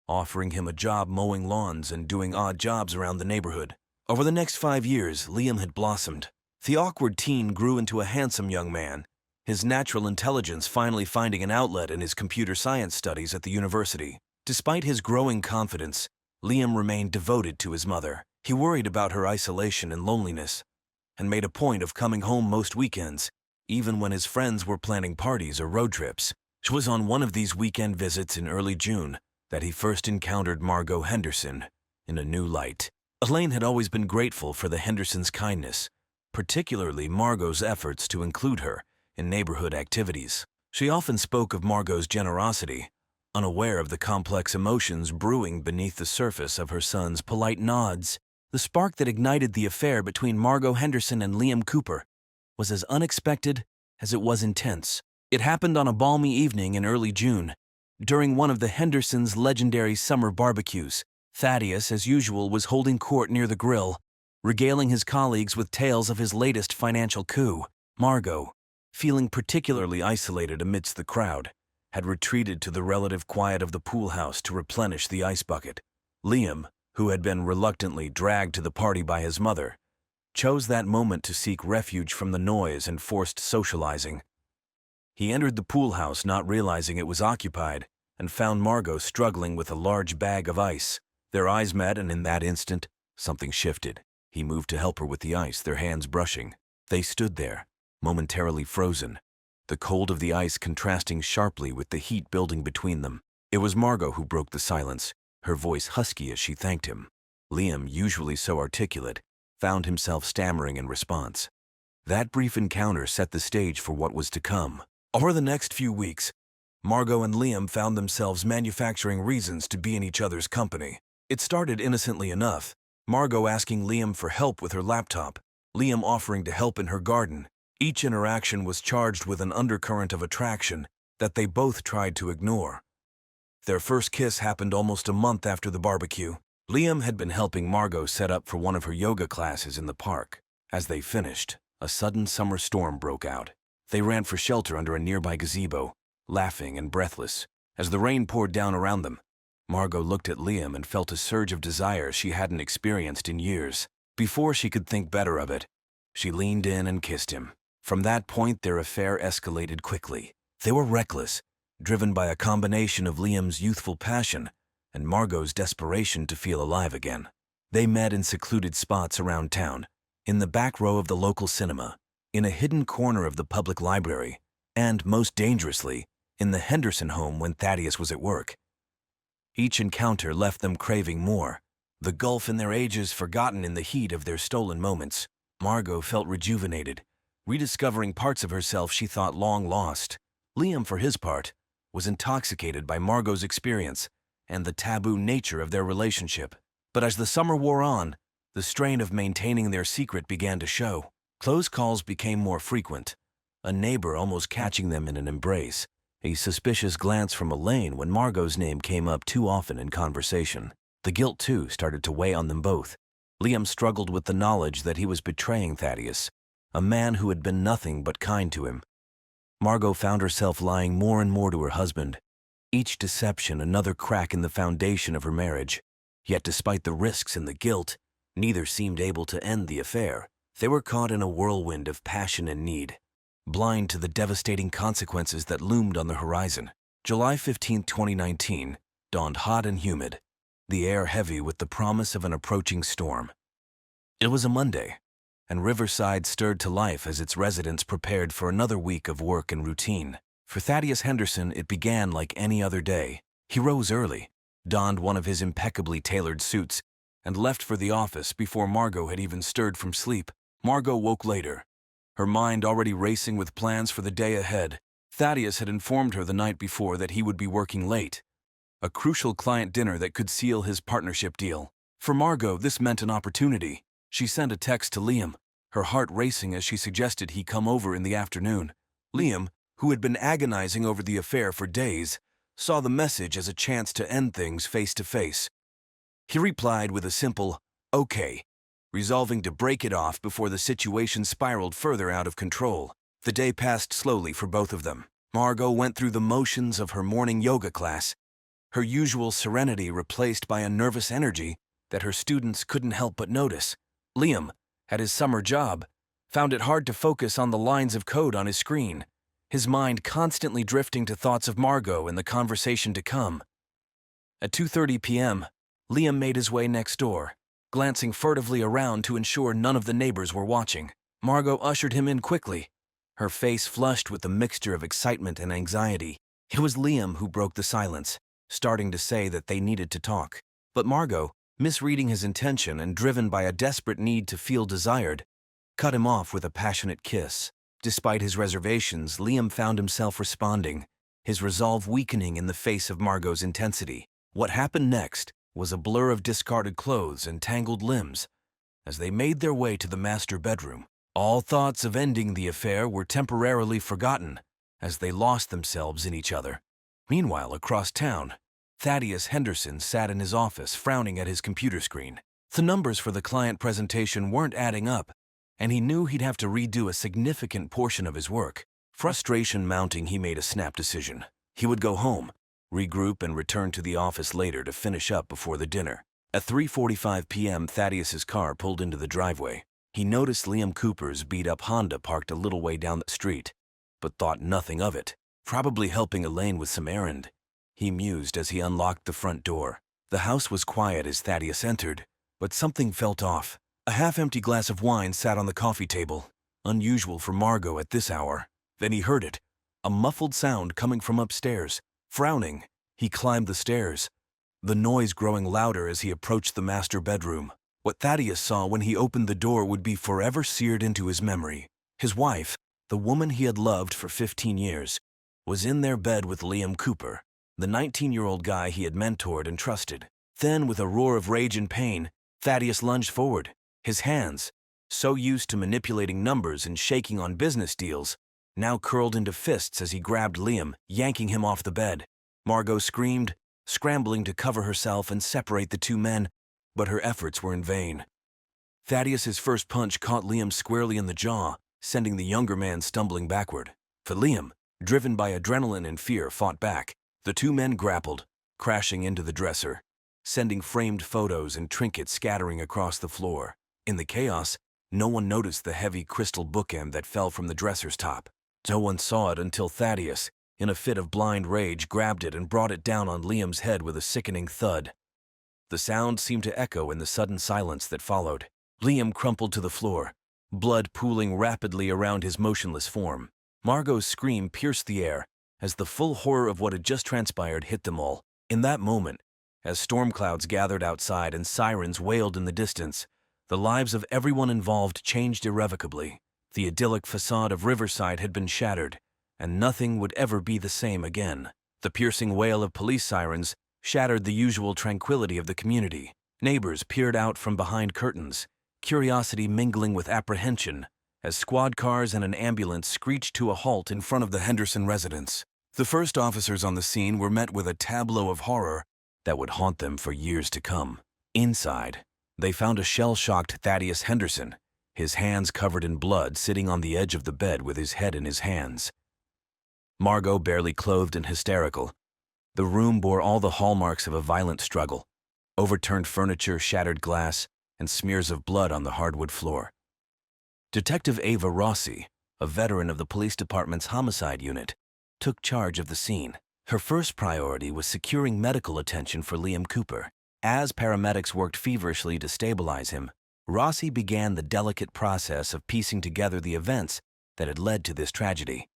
offering him a job mowing lawns and doing odd jobs around the neighborhood. Over the next 5 years, Liam had blossomed. The awkward teen grew into a handsome young man, his natural intelligence finally finding an outlet in his computer science studies at the university. Despite his growing confidence, Liam remained devoted to his mother. He worried about her isolation and loneliness, and made a point of coming home most weekends, even when his friends were planning parties or road trips. It was on one of these weekend visits in early June that he first encountered Margot Henderson in a new light. Elaine had always been grateful for the Hendersons' kindness, particularly Margot's efforts to include her in neighborhood activities. She often spoke of Margot's generosity, unaware of the complex emotions brewing beneath the surface of her son's polite nods. The spark that ignited the affair between Margot Henderson and Liam Cooper was as unexpected as it was intense. It happened on a balmy evening in early June, during one of the Hendersons' legendary summer barbecues. Thaddeus, as usual, was holding court near the grill, regaling his colleagues with tales of his latest financial coup. Margot, feeling particularly isolated amidst the crowd, had retreated to the relative quiet of the pool house to replenish the ice bucket. Liam, who had been reluctantly dragged to the party by his mother, chose that moment to seek refuge from the noise and forced socializing. He entered the pool house not realizing it was occupied, and found Margot struggling with a large bag of ice. Their eyes met, and in that instant, something shifted. He moved to help her with the ice, their hands brushing. They stood there, momentarily frozen, the cold of the ice contrasting sharply with the heat building between them. It was Margot who broke the silence, her voice husky as she thanked him. Liam, usually so articulate, found himself stammering in response. That brief encounter set the stage for what was to come. Over the next few weeks, Margot and Liam found themselves manufacturing reasons to be in each other's company. It started innocently enough, Margot asking Liam for help with her laptop, Liam offering to help in her garden. Each interaction was charged with an undercurrent of attraction that they both tried to ignore. Their first kiss happened almost a month after the barbecue. Liam had been helping Margot set up for one of her yoga classes in the park. As they finished, a sudden summer storm broke out. They ran for shelter under a nearby gazebo, laughing and breathless. As the rain poured down around them, Margot looked at Liam and felt a surge of desire she hadn't experienced in years. Before she could think better of it, she leaned in and kissed him. From that point, their affair escalated quickly. They were reckless, driven by a combination of Liam's youthful passion and Margot's desperation to feel alive again. They met in secluded spots around town, in the back row of the local cinema, in a hidden corner of the public library, and, most dangerously, in the Henderson home when Thaddeus was at work. Each encounter left them craving more, the gulf in their ages forgotten in the heat of their stolen moments. Margot felt rejuvenated, rediscovering parts of herself she thought long lost. Liam, for his part, was intoxicated by Margot's experience and the taboo nature of their relationship. But as the summer wore on, the strain of maintaining their secret began to show. Close calls became more frequent, a neighbor almost catching them in an embrace, a suspicious glance from Elaine when Margot's name came up too often in conversation. The guilt, too, started to weigh on them both. Liam struggled with the knowledge that he was betraying Thaddeus, a man who had been nothing but kind to him. Margot found herself lying more and more to her husband, each deception another crack in the foundation of her marriage. Yet despite the risks and the guilt, neither seemed able to end the affair. They were caught in a whirlwind of passion and need, blind to the devastating consequences that loomed on the horizon. July 15, 2019, dawned hot and humid, the air heavy with the promise of an approaching storm. It was a Monday, and Riverside stirred to life as its residents prepared for another week of work and routine. For Thaddeus Henderson, it began like any other day. He rose early, donned one of his impeccably tailored suits, and left for the office before Margot had even stirred from sleep. Margot woke later, her mind already racing with plans for the day ahead. Thaddeus had informed her the night before that he would be working late, a crucial client dinner that could seal his partnership deal. For Margot, this meant an opportunity. She sent a text to Liam, her heart racing as she suggested he come over in the afternoon. Liam, who had been agonizing over the affair for days, saw the message as a chance to end things face to face. He replied with a simple, "Okay," resolving to break it off before the situation spiraled further out of control. The day passed slowly for both of them. Margot went through the motions of her morning yoga class, her usual serenity replaced by a nervous energy that her students couldn't help but notice. Liam, at his summer job, found it hard to focus on the lines of code on his screen, his mind constantly drifting to thoughts of Margot and the conversation to come. At 2:30 p.m., Liam made his way next door, glancing furtively around to ensure none of the neighbors were watching. Margot ushered him in quickly, her face flushed with a mixture of excitement and anxiety. It was Liam who broke the silence, starting to say that they needed to talk. But Margot, misreading his intention and driven by a desperate need to feel desired, cut him off with a passionate kiss. Despite his reservations, Liam found himself responding, his resolve weakening in the face of Margot's intensity. What happened next was a blur of discarded clothes and tangled limbs. As they made their way to the master bedroom, all thoughts of ending the affair were temporarily forgotten as they lost themselves in each other. Meanwhile, across town, Thaddeus Henderson sat in his office frowning at his computer screen. The numbers for the client presentation weren't adding up, and he knew he'd have to redo a significant portion of his work. Frustration mounting, he made a snap decision. He would go home, regroup, and return to the office later to finish up before the dinner. At 3:45 p.m., Thaddeus's car pulled into the driveway. He noticed Liam Cooper's beat-up Honda parked a little way down the street, but thought nothing of it. Probably helping Elaine with some errand, he mused as he unlocked the front door. The house was quiet as Thaddeus entered, but something felt off. A half-empty glass of wine sat on the coffee table, unusual for Margot at this hour. Then he heard it, a muffled sound coming from upstairs. Frowning, he climbed the stairs, the noise growing louder as he approached the master bedroom. What Thaddeus saw when he opened the door would be forever seared into his memory. His wife, the woman he had loved for 15 years, was in their bed with Liam Cooper, the 19-year-old guy he had mentored and trusted. Then, with a roar of rage and pain, Thaddeus lunged forward, his hands, so used to manipulating numbers and shaking on business deals, now curled into fists as he grabbed Liam, yanking him off the bed. Margot screamed, scrambling to cover herself and separate the two men, but her efforts were in vain. Thaddeus's first punch caught Liam squarely in the jaw, sending the younger man stumbling backward. For Liam, driven by adrenaline and fear, fought back. The two men grappled, crashing into the dresser, sending framed photos and trinkets scattering across the floor. In the chaos, No one noticed the heavy crystal bookend that fell from the dresser's top. No one saw it until Thaddeus, in a fit of blind rage, grabbed it and brought it down on Liam's head with a sickening thud. The sound seemed to echo in the sudden silence that followed. Liam crumpled to the floor, blood pooling rapidly around his motionless form. Margot's scream pierced the air as the full horror of what had just transpired hit them all. In that moment, as storm clouds gathered outside and sirens wailed in the distance, the lives of everyone involved changed irrevocably. The idyllic facade of Riverside had been shattered, and nothing would ever be the same again. The piercing wail of police sirens shattered the usual tranquility of the community. Neighbors peered out from behind curtains, curiosity mingling with apprehension, as squad cars and an ambulance screeched to a halt in front of the Henderson residence. The first officers on the scene were met with a tableau of horror that would haunt them for years to come. Inside, they found a shell-shocked Thaddeus Henderson, his hands covered in blood, sitting on the edge of the bed with his head in his hands. Margot barely clothed and hysterical. The room bore all the hallmarks of a violent struggle: overturned furniture, shattered glass, and smears of blood on the hardwood floor. Detective Ava Rossi, a veteran of the police department's homicide unit, took charge of the scene. Her first priority was securing medical attention for Liam Cooper. As paramedics worked feverishly to stabilize him, Rossi began the delicate process of piecing together the events that had led to this tragedy.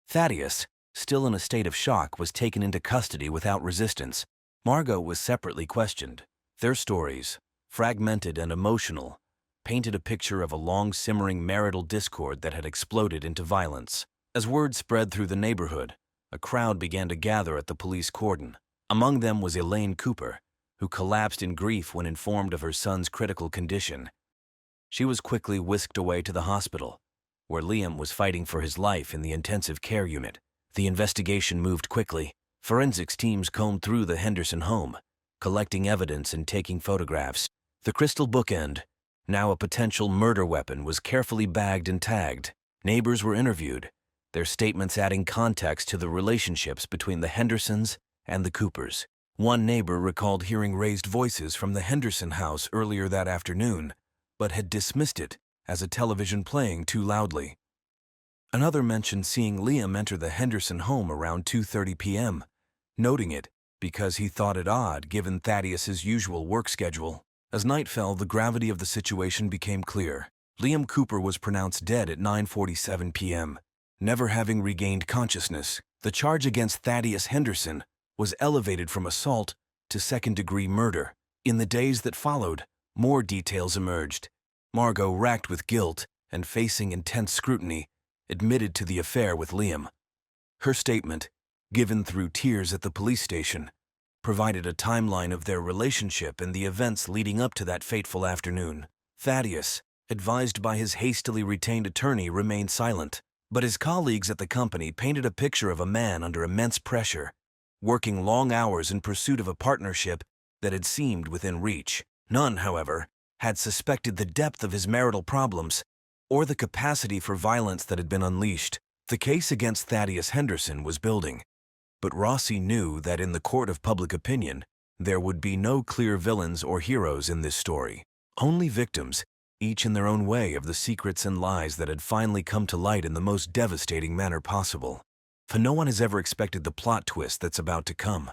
Thaddeus, still in a state of shock, was taken into custody without resistance. Margot was separately questioned. Their stories, fragmented and emotional, painted a picture of a long simmering marital discord that had exploded into violence. As word spread through the neighborhood, a crowd began to gather at the police cordon. Among them was Elaine Cooper, who collapsed in grief when informed of her son's critical condition. She was quickly whisked away to the hospital, where Liam was fighting for his life in the intensive care unit. The investigation moved quickly. Forensics teams combed through the Henderson home, collecting evidence and taking photographs. The crystal bookend, now a potential murder weapon, was carefully bagged and tagged. Neighbors were interviewed, their statements adding context to the relationships between the Hendersons and the Coopers. One neighbor recalled hearing raised voices from the Henderson house earlier that afternoon, but had dismissed it as a television playing too loudly. Another mentioned seeing Liam enter the Henderson home around 2:30 p.m., noting it because he thought it odd given Thaddeus's usual work schedule. As night fell, the gravity of the situation became clear. Liam Cooper was pronounced dead at 9:47 p.m., never having regained consciousness. The charge against Thaddeus Henderson was elevated from assault to second-degree murder. In the days that followed, more details emerged. Margot, racked with guilt and facing intense scrutiny, admitted to the affair with Liam. Her statement, given through tears at the police station, provided a timeline of their relationship and the events leading up to that fateful afternoon. Thaddeus, advised by his hastily retained attorney, remained silent, but his colleagues at the company painted a picture of a man under immense pressure, working long hours in pursuit of a partnership that had seemed within reach. None, however, had suspected the depth of his marital problems or the capacity for violence that had been unleashed. The case against Thaddeus Henderson was building, but Rossi knew that in the court of public opinion, there would be no clear villains or heroes in this story. Only victims, each in their own way, of the secrets and lies that had finally come to light in the most devastating manner possible. For no one has ever expected the plot twist that's about to come.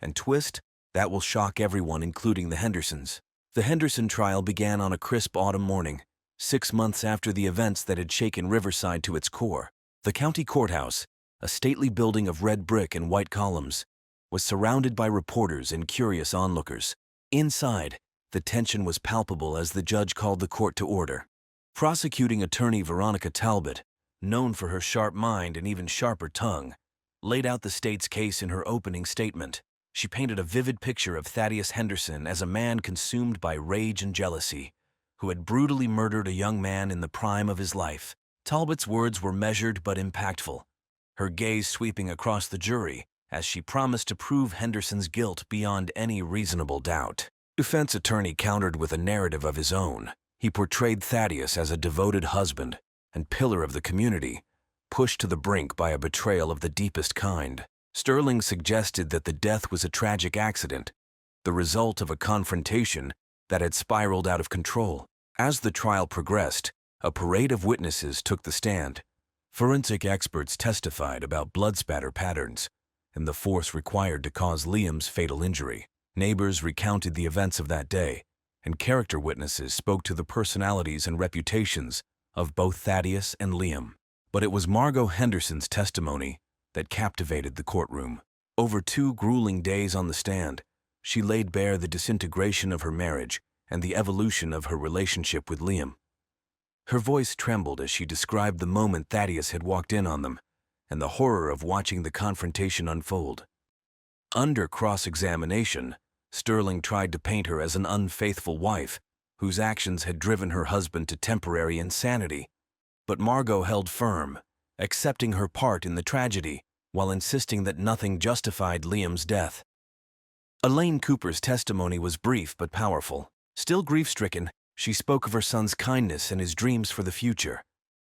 And twist that will shock everyone, including the Hendersons. The Henderson trial began on a crisp autumn morning, 6 months after the events that had shaken Riverside to its core. The county courthouse, a stately building of red brick and white columns, was surrounded by reporters and curious onlookers. Inside, the tension was palpable as the judge called the court to order. Prosecuting attorney Veronica Talbot, known for her sharp mind and even sharper tongue, laid out the state's case in her opening statement. She painted a vivid picture of Thaddeus Henderson as a man consumed by rage and jealousy, who had brutally murdered a young man in the prime of his life. Talbot's words were measured but impactful, her gaze sweeping across the jury as she promised to prove Henderson's guilt beyond any reasonable doubt. Defense attorney countered with a narrative of his own. He portrayed Thaddeus as a devoted husband and pillar of the community, pushed to the brink by a betrayal of the deepest kind. Sterling suggested that the death was a tragic accident, the result of a confrontation that had spiraled out of control. As the trial progressed, a parade of witnesses took the stand. Forensic experts testified about blood spatter patterns and the force required to cause Liam's fatal injury. Neighbors recounted the events of that day, and character witnesses spoke to the personalities and reputations of both Thaddeus and Liam. But it was Margot Henderson's testimony that captivated the courtroom. Over 2 grueling days on the stand, she laid bare the disintegration of her marriage and the evolution of her relationship with Liam. Her voice trembled as she described the moment Thaddeus had walked in on them and the horror of watching the confrontation unfold. Under cross-examination, Sterling tried to paint her as an unfaithful wife whose actions had driven her husband to temporary insanity. But Margot held firm, accepting her part in the tragedy while insisting that nothing justified Liam's death. Elaine Cooper's testimony was brief but powerful. Still grief-stricken, she spoke of her son's kindness and his dreams for the future,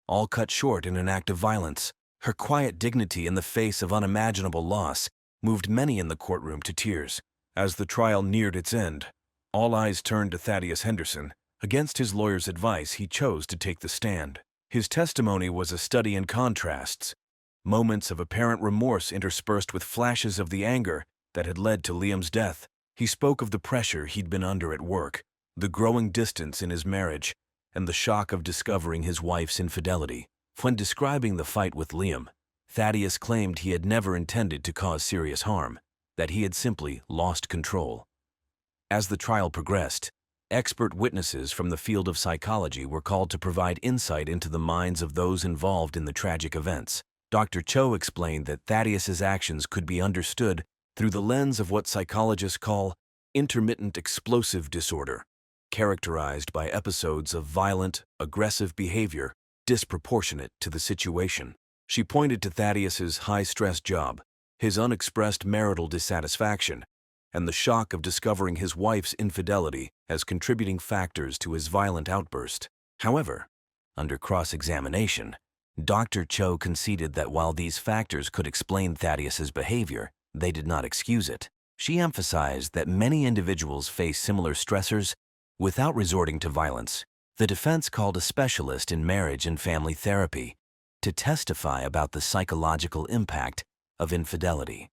all cut short in an act of violence. Her quiet dignity in the face of unimaginable loss moved many in the courtroom to tears. As the trial neared its end, all eyes turned to Thaddeus Henderson. Against his lawyer's advice, he chose to take the stand. His testimony was a study in contrasts, moments of apparent remorse interspersed with flashes of the anger that had led to Liam's death. He spoke of the pressure he'd been under at work, the growing distance in his marriage, and the shock of discovering his wife's infidelity. When describing the fight with Liam, Thaddeus claimed he had never intended to cause serious harm, that he had simply lost control. As the trial progressed, expert witnesses from the field of psychology were called to provide insight into the minds of those involved in the tragic events. Dr. Cho explained that Thaddeus's actions could be understood through the lens of what psychologists call intermittent explosive disorder, characterized by episodes of violent, aggressive behavior disproportionate to the situation. She pointed to Thaddeus's high-stress job, his unexpressed marital dissatisfaction, and the shock of discovering his wife's infidelity as contributing factors to his violent outburst. However, under cross-examination, Dr. Cho conceded that while these factors could explain Thaddeus's behavior, they did not excuse it. She emphasized that many individuals face similar stressors without resorting to violence. The defense called a specialist in marriage and family therapy to testify about the psychological impact of infidelity.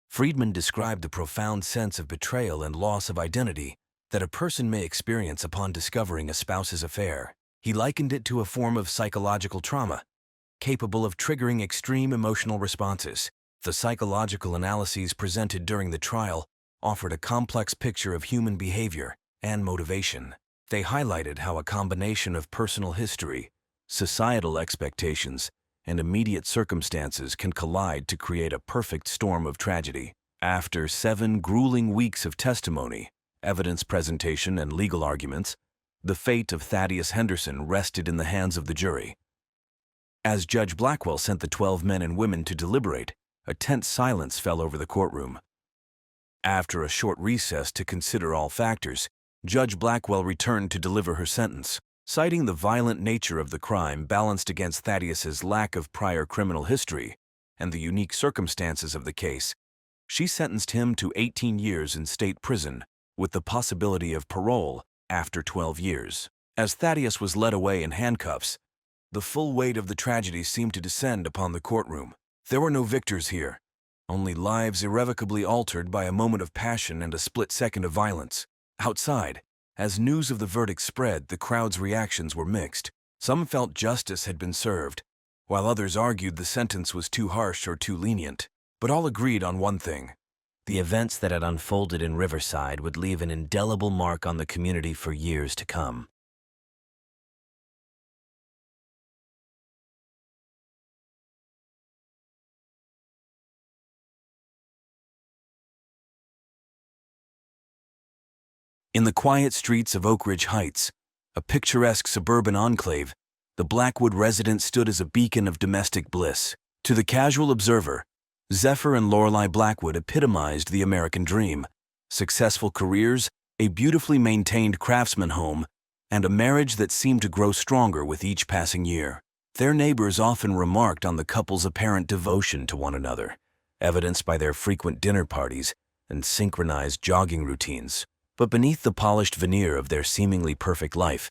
Friedman described the profound sense of betrayal and loss of identity that a person may experience upon discovering a spouse's affair. He likened it to a form of psychological trauma, capable of triggering extreme emotional responses. The psychological analyses presented during the trial offered a complex picture of human behavior and motivation. They highlighted how a combination of personal history, societal expectations, and immediate circumstances can collide to create a perfect storm of tragedy. After 7 grueling weeks of testimony, evidence presentation, and legal arguments, the fate of Thaddeus Henderson rested in the hands of the jury. As Judge Blackwell sent the 12 men and women to deliberate, a tense silence fell over the courtroom. After a short recess to consider all factors, Judge Blackwell returned to deliver her sentence. Citing the violent nature of the crime balanced against Thaddeus's lack of prior criminal history and the unique circumstances of the case, she sentenced him to 18 years in state prison with the possibility of parole after 12 years. As Thaddeus was led away in handcuffs, the full weight of the tragedy seemed to descend upon the courtroom. There were no victors here, only lives irrevocably altered by a moment of passion and a split second of violence. Outside, as news of the verdict spread, the crowd's reactions were mixed. Some felt justice had been served, while others argued the sentence was too harsh or too lenient. But all agreed on one thing: the events that had unfolded in Riverside would leave an indelible mark on the community for years to come. In the quiet streets of Oak Ridge Heights, a picturesque suburban enclave, the Blackwood residence stood as a beacon of domestic bliss. To the casual observer, Zephyr and Lorelei Blackwood epitomized the American dream: successful careers, a beautifully maintained craftsman home, and a marriage that seemed to grow stronger with each passing year. Their neighbors often remarked on the couple's apparent devotion to one another, evidenced by their frequent dinner parties and synchronized jogging routines. But beneath the polished veneer of their seemingly perfect life,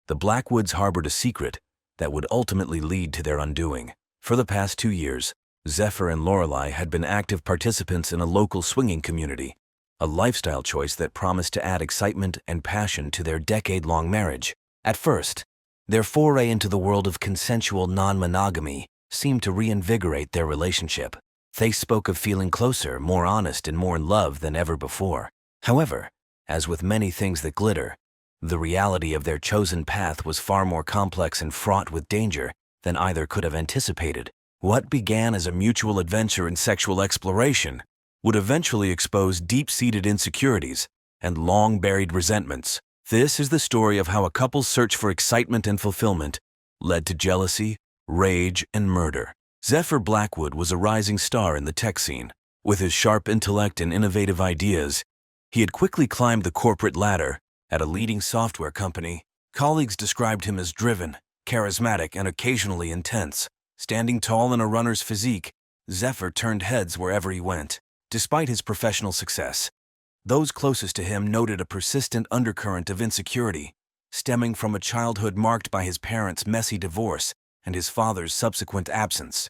The Blackwoods harbored a secret that would ultimately lead to their undoing. For the past 2 years, Zephyr and Lorelei had been active participants in a local swinging community, a lifestyle choice that promised to add excitement and passion to their decade-long marriage. At first, their foray into the world of consensual non-monogamy seemed to reinvigorate their relationship. They spoke of feeling closer, more honest, and more in love than ever before. However, as with many things that glitter, the reality of their chosen path was far more complex and fraught with danger than either could have anticipated. What began as a mutual adventure in sexual exploration would eventually expose deep-seated insecurities and long-buried resentments. This is the story of how a couple's search for excitement and fulfillment led to jealousy, rage, and murder. Zephyr Blackwood was a rising star in the tech scene. With his sharp intellect and innovative ideas, he had quickly climbed the corporate ladder at a leading software company. Colleagues described him as driven, charismatic, and occasionally intense. Standing tall in a runner's physique, Zephyr turned heads wherever he went. Despite his professional success, those closest to him noted a persistent undercurrent of insecurity, stemming from a childhood marked by his parents' messy divorce and his father's subsequent absence.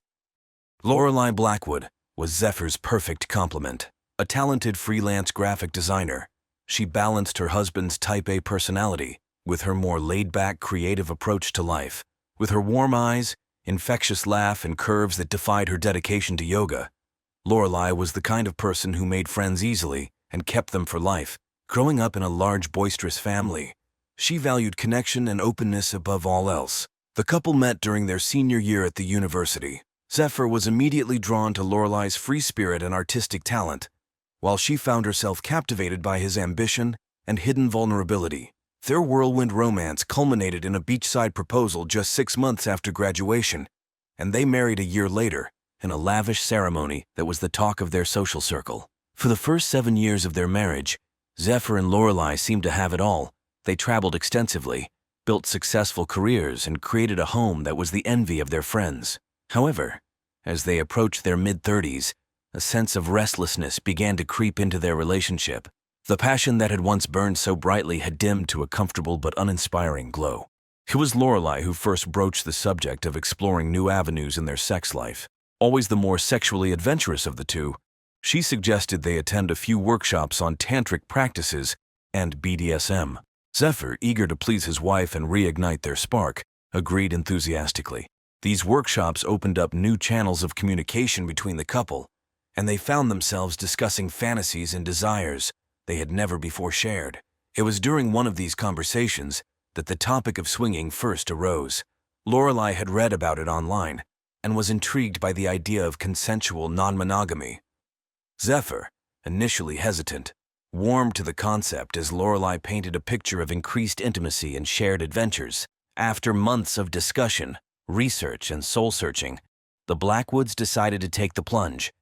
Lorelei Blackwood was Zephyr's perfect complement. A talented freelance graphic designer, she balanced her husband's Type A personality with her more laid-back, creative approach to life. With her warm eyes, infectious laugh, and curves that defied her dedication to yoga, Lorelei was the kind of person who made friends easily and kept them for life. Growing up in a large, boisterous family, she valued connection and openness above all else. The couple met during their senior year at the university. Zephyr was immediately drawn to Lorelei's free spirit and artistic talent, while she found herself captivated by his ambition and hidden vulnerability. Their whirlwind romance culminated in a beachside proposal just 6 months after graduation, and they married a year later in a lavish ceremony that was the talk of their social circle. For the first 7 years of their marriage, Zephyr and Lorelei seemed to have it all. They traveled extensively, built successful careers, and created a home that was the envy of their friends. However, as they approached their mid-30s, a sense of restlessness began to creep into their relationship. The passion that had once burned so brightly had dimmed to a comfortable but uninspiring glow. It was Lorelei who first broached the subject of exploring new avenues in their sex life. Always the more sexually adventurous of the two, she suggested they attend a few workshops on tantric practices and BDSM. Zephyr, eager to please his wife and reignite their spark, agreed enthusiastically. These workshops opened up new channels of communication between the couple, and they found themselves discussing fantasies and desires they had never before shared. It was during one of these conversations that the topic of swinging first arose. Lorelei had read about it online and was intrigued by the idea of consensual non-monogamy. Zephyr, initially hesitant, warmed to the concept as Lorelei painted a picture of increased intimacy and shared adventures. After months of discussion, research, and soul-searching, the Blackwoods decided to take the plunge.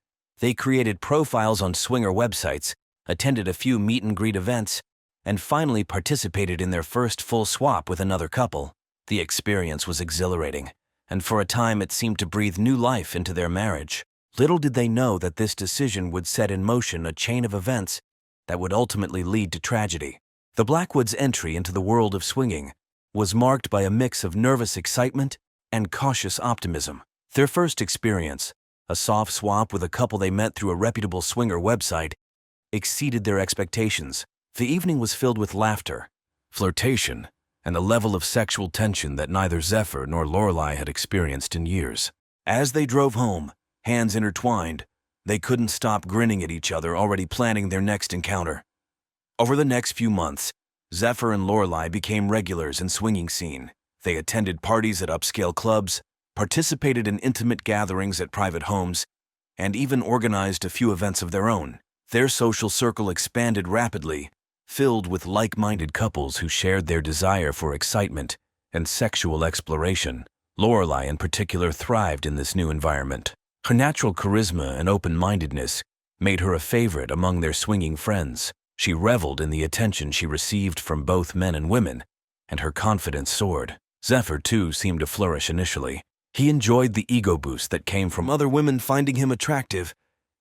They created profiles on swinger websites, attended a few meet-and-greet events, and finally participated in their first full swap with another couple. The experience was exhilarating, and for a time it seemed to breathe new life into their marriage. Little did they know that this decision would set in motion a chain of events that would ultimately lead to tragedy. The Blackwoods' entry into the world of swinging was marked by a mix of nervous excitement and cautious optimism. Their first experience, a soft swap with a couple they met through a reputable swinger website, exceeded their expectations. The evening was filled with laughter, flirtation, and a level of sexual tension that neither Zephyr nor Lorelei had experienced in years. As they drove home, hands intertwined, they couldn't stop grinning at each other, already planning their next encounter. Over the next few months, Zephyr and Lorelei became regulars in swinging scene. They attended parties at upscale clubs, participated in intimate gatherings at private homes, and even organized a few events of their own. Their social circle expanded rapidly, filled with like-minded couples who shared their desire for excitement and sexual exploration. Lorelei, in particular, thrived in this new environment. Her natural charisma and open-mindedness made her a favorite among their swinging friends. She reveled in the attention she received from both men and women, and her confidence soared. Zephyr, too, seemed to flourish initially. He enjoyed the ego boost that came from other women finding him attractive,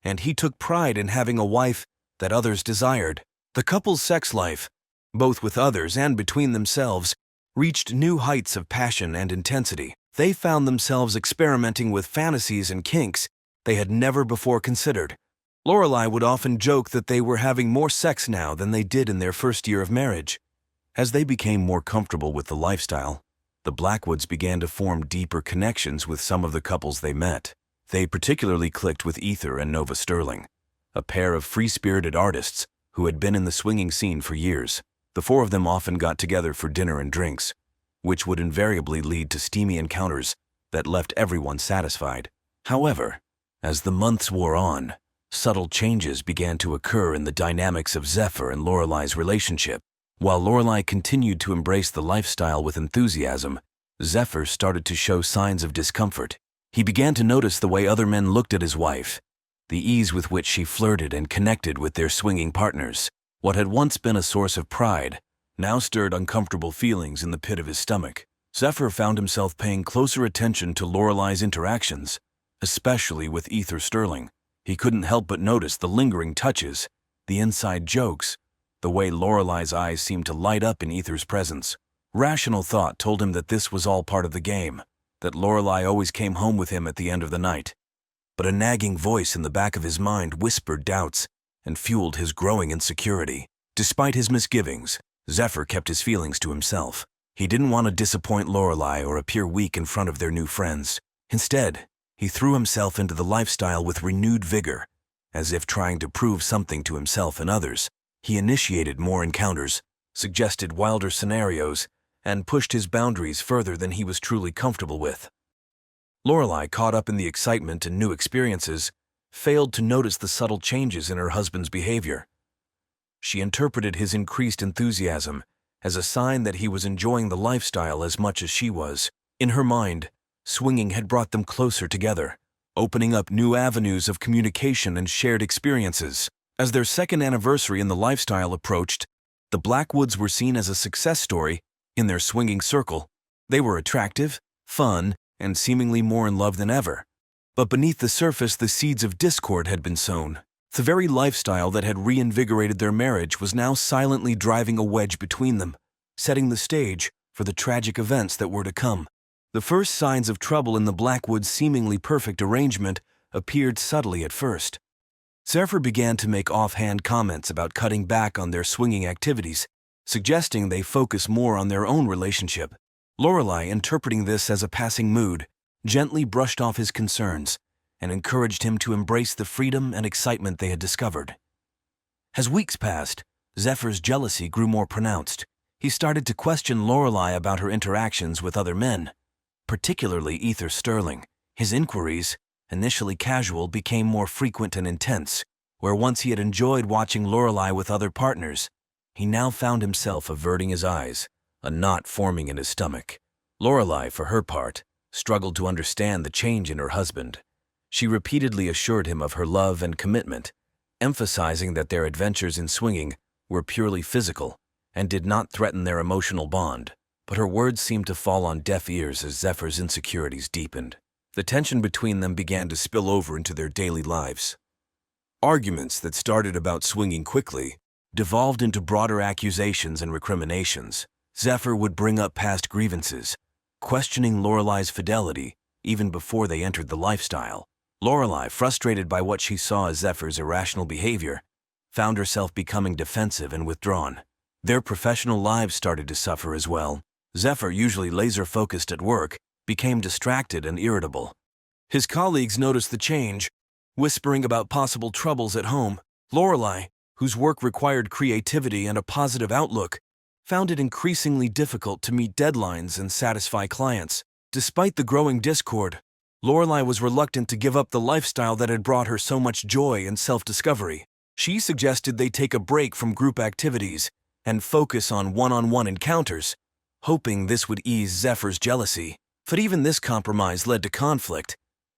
and he took pride in having a wife that others desired. The couple's sex life, both with others and between themselves, reached new heights of passion and intensity. They found themselves experimenting with fantasies and kinks they had never before considered. Lorelai would often joke that they were having more sex now than they did in their first year of marriage. As they became more comfortable with the lifestyle, the Blackwoods began to form deeper connections with some of the couples they met. They particularly clicked with Ether and Nova Sterling, a pair of free-spirited artists who had been in the swinging scene for years. The four of them often got together for dinner and drinks, which would invariably lead to steamy encounters that left everyone satisfied. However, as the months wore on, subtle changes began to occur in the dynamics of Zephyr and Lorelai's relationship. While Lorelai continued to embrace the lifestyle with enthusiasm, Zephyr started to show signs of discomfort. He began to notice the way other men looked at his wife, the ease with which she flirted and connected with their swinging partners. What had once been a source of pride now stirred uncomfortable feelings in the pit of his stomach. Zephyr found himself paying closer attention to Lorelai's interactions, especially with Ether Sterling. He couldn't help but notice the lingering touches, the inside jokes, the way Lorelai's eyes seemed to light up in Ether's presence. Rational thought told him that this was all part of the game, that Lorelai always came home with him at the end of the night. But a nagging voice in the back of his mind whispered doubts and fueled his growing insecurity. Despite his misgivings, Zephyr kept his feelings to himself. He didn't want to disappoint Lorelai or appear weak in front of their new friends. Instead, he threw himself into the lifestyle with renewed vigor, as if trying to prove something to himself and others. He initiated more encounters, suggested wilder scenarios, and pushed his boundaries further than he was truly comfortable with. Lorelai, caught up in the excitement and new experiences, failed to notice the subtle changes in her husband's behavior. She interpreted his increased enthusiasm as a sign that he was enjoying the lifestyle as much as she was. In her mind, swinging had brought them closer together, opening up new avenues of communication and shared experiences. As their second anniversary in the lifestyle approached, the Blackwoods were seen as a success story in their swinging circle. They were attractive, fun, and seemingly more in love than ever. But beneath the surface, the seeds of discord had been sown. The very lifestyle that had reinvigorated their marriage was now silently driving a wedge between them, setting the stage for the tragic events that were to come. The first signs of trouble in the Blackwoods' seemingly perfect arrangement appeared subtly at first. Zephyr began to make offhand comments about cutting back on their swinging activities, suggesting they focus more on their own relationship. Lorelai, interpreting this as a passing mood, gently brushed off his concerns and encouraged him to embrace the freedom and excitement they had discovered. As weeks passed, Zephyr's jealousy grew more pronounced. He started to question Lorelai about her interactions with other men, particularly Ether Sterling. His inquiries, initially casual, became more frequent and intense. Where once he had enjoyed watching Lorelai with other partners, he now found himself averting his eyes, a knot forming in his stomach. Lorelai, for her part, struggled to understand the change in her husband. She repeatedly assured him of her love and commitment, emphasizing that their adventures in swinging were purely physical and did not threaten their emotional bond. But her words seemed to fall on deaf ears as Zephyr's insecurities deepened. The tension between them began to spill over into their daily lives. Arguments that started about swinging quickly devolved into broader accusations and recriminations. Zephyr would bring up past grievances, questioning Lorelai's fidelity even before they entered the lifestyle. Lorelai, frustrated by what she saw as Zephyr's irrational behavior, found herself becoming defensive and withdrawn. Their professional lives started to suffer as well. Zephyr, usually laser-focused at work, became distracted and irritable. His colleagues noticed the change, whispering about possible troubles at home. Lorelai, whose work required creativity and a positive outlook, found it increasingly difficult to meet deadlines and satisfy clients. Despite the growing discord, Lorelai was reluctant to give up the lifestyle that had brought her so much joy and self-discovery. She suggested they take a break from group activities and focus on one-on-one encounters, hoping this would ease Zephyr's jealousy. But even this compromise led to conflict,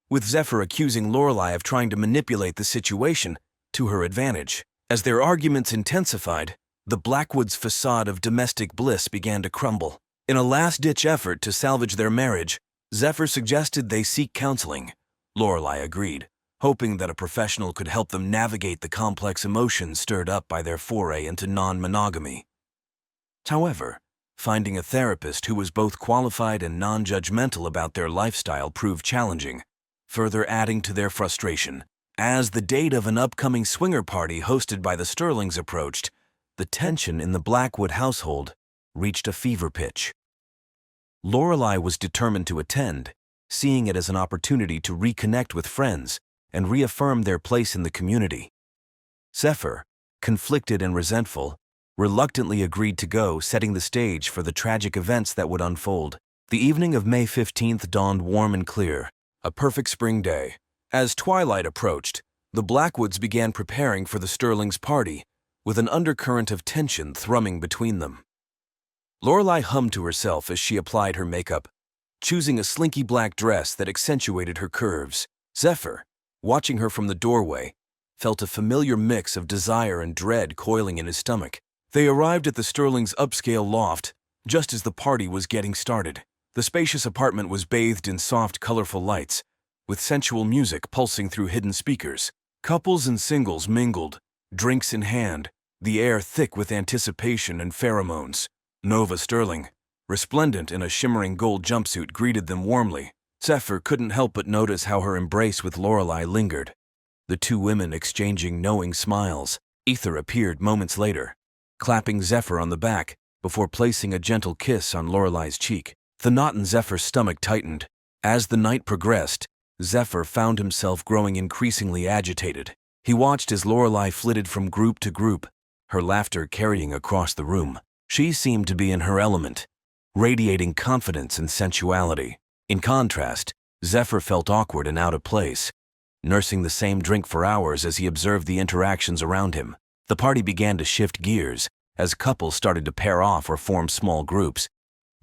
with Zephyr accusing Lorelai of trying to manipulate the situation to her advantage. As their arguments intensified, the Blackwoods' facade of domestic bliss began to crumble. In a last-ditch effort to salvage their marriage, Zephyr suggested they seek counseling. Lorelai agreed, hoping that a professional could help them navigate the complex emotions stirred up by their foray into non-monogamy. However, Finding a therapist who was both qualified and non-judgmental about their lifestyle proved challenging, further adding to their frustration. As the date of an upcoming swinger party hosted by the Sterlings approached, the tension in the Blackwood household reached a fever pitch. Lorelai was determined to attend, seeing it as an opportunity to reconnect with friends and reaffirm their place in the community. Zephyr, conflicted and resentful, reluctantly agreed to go, setting the stage for the tragic events that would unfold. The evening of May 15th dawned warm and clear, a perfect spring day. As twilight approached, the Blackwoods began preparing for the Sterlings' party, with an undercurrent of tension thrumming between them. Lorelai hummed to herself as she applied her makeup, choosing a slinky black dress that accentuated her curves. Zephyr, watching her from the doorway, felt a familiar mix of desire and dread coiling in his stomach. They arrived at the Sterlings' upscale loft just as the party was getting started. The spacious apartment was bathed in soft, colorful lights, with sensual music pulsing through hidden speakers. Couples and singles mingled, drinks in hand, the air thick with anticipation and pheromones. Nova Sterling, resplendent in a shimmering gold jumpsuit, greeted them warmly. Zephyr couldn't help but notice how her embrace with Lorelai lingered, the two women exchanging knowing smiles. Ether appeared moments later, clapping Zephyr on the back before placing a gentle kiss on Lorelai's cheek. The knot in Zephyr's stomach tightened. As the night progressed, Zephyr found himself growing increasingly agitated. He watched as Lorelai flitted from group to group, her laughter carrying across the room. She seemed to be in her element, radiating confidence and sensuality. In contrast, Zephyr felt awkward and out of place, nursing the same drink for hours as he observed the interactions around him. The party began to shift gears as couples started to pair off or form small groups,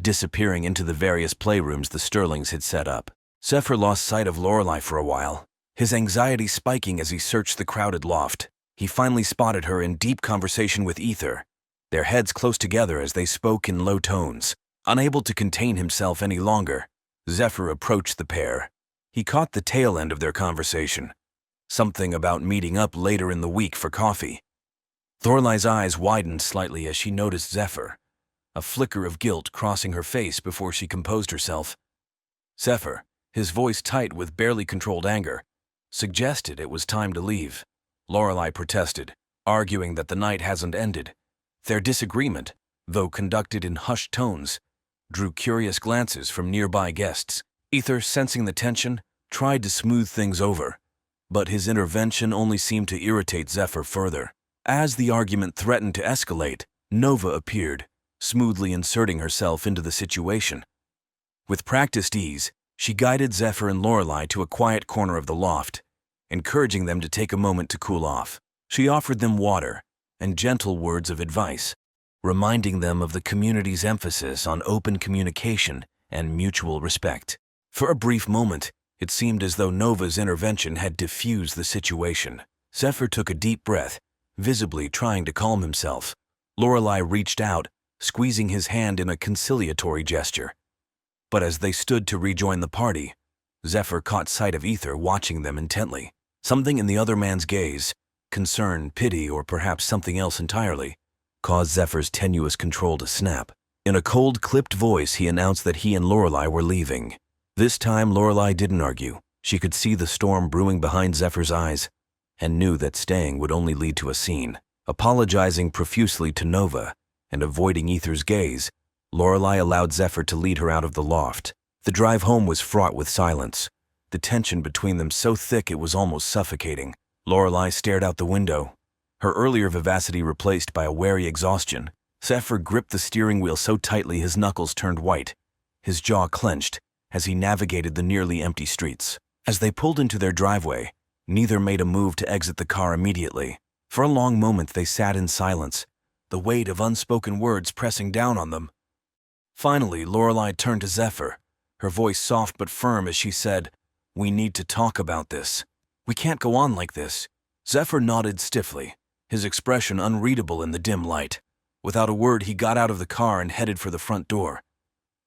disappearing into the various playrooms the Sterlings had set up. Zephyr lost sight of Lorelai for a while, his anxiety spiking as he searched the crowded loft. He finally spotted her in deep conversation with Ether, their heads close together as they spoke in low tones. Unable to contain himself any longer, Zephyr approached the pair. He caught the tail end of their conversation, something about meeting up later in the week for coffee. Lorelai's eyes widened slightly as she noticed Zephyr, a flicker of guilt crossing her face before she composed herself. Zephyr, his voice tight with barely controlled anger, suggested it was time to leave. Lorelai protested, arguing that the night hasn't ended. Their disagreement, though conducted in hushed tones, drew curious glances from nearby guests. Ether, sensing the tension, tried to smooth things over, but his intervention only seemed to irritate Zephyr further. As the argument threatened to escalate, Nova appeared, smoothly inserting herself into the situation. With practiced ease, she guided Zephyr and Lorelai to a quiet corner of the loft, encouraging them to take a moment to cool off. She offered them water and gentle words of advice, reminding them of the community's emphasis on open communication and mutual respect. For a brief moment, it seemed as though Nova's intervention had diffused the situation. Zephyr took a deep breath, visibly trying to calm himself. Lorelai reached out, squeezing his hand in a conciliatory gesture. But as they stood to rejoin the party, Zephyr caught sight of Ether watching them intently. Something in the other man's gaze, concern, pity, or perhaps something else entirely, caused Zephyr's tenuous control to snap. In a cold, clipped voice, he announced that he and Lorelai were leaving. This time, Lorelai didn't argue. She could see the storm brewing behind Zephyr's eyes and knew that staying would only lead to a scene. Apologizing profusely to Nova and avoiding Ether's gaze, Lorelai allowed Zephyr to lead her out of the loft. The drive home was fraught with silence, the tension between them so thick it was almost suffocating. Lorelai stared out the window, her earlier vivacity replaced by a wary exhaustion. Zephyr gripped the steering wheel so tightly his knuckles turned white, his jaw clenched as he navigated the nearly empty streets. As they pulled into their driveway, neither made a move to exit the car immediately. For a long moment they sat in silence, the weight of unspoken words pressing down on them. Finally, Lorelai turned to Zephyr, her voice soft but firm as she said, "We need to talk about this. We can't go on like this." Zephyr nodded stiffly, his expression unreadable in the dim light. Without a word, he got out of the car and headed for the front door.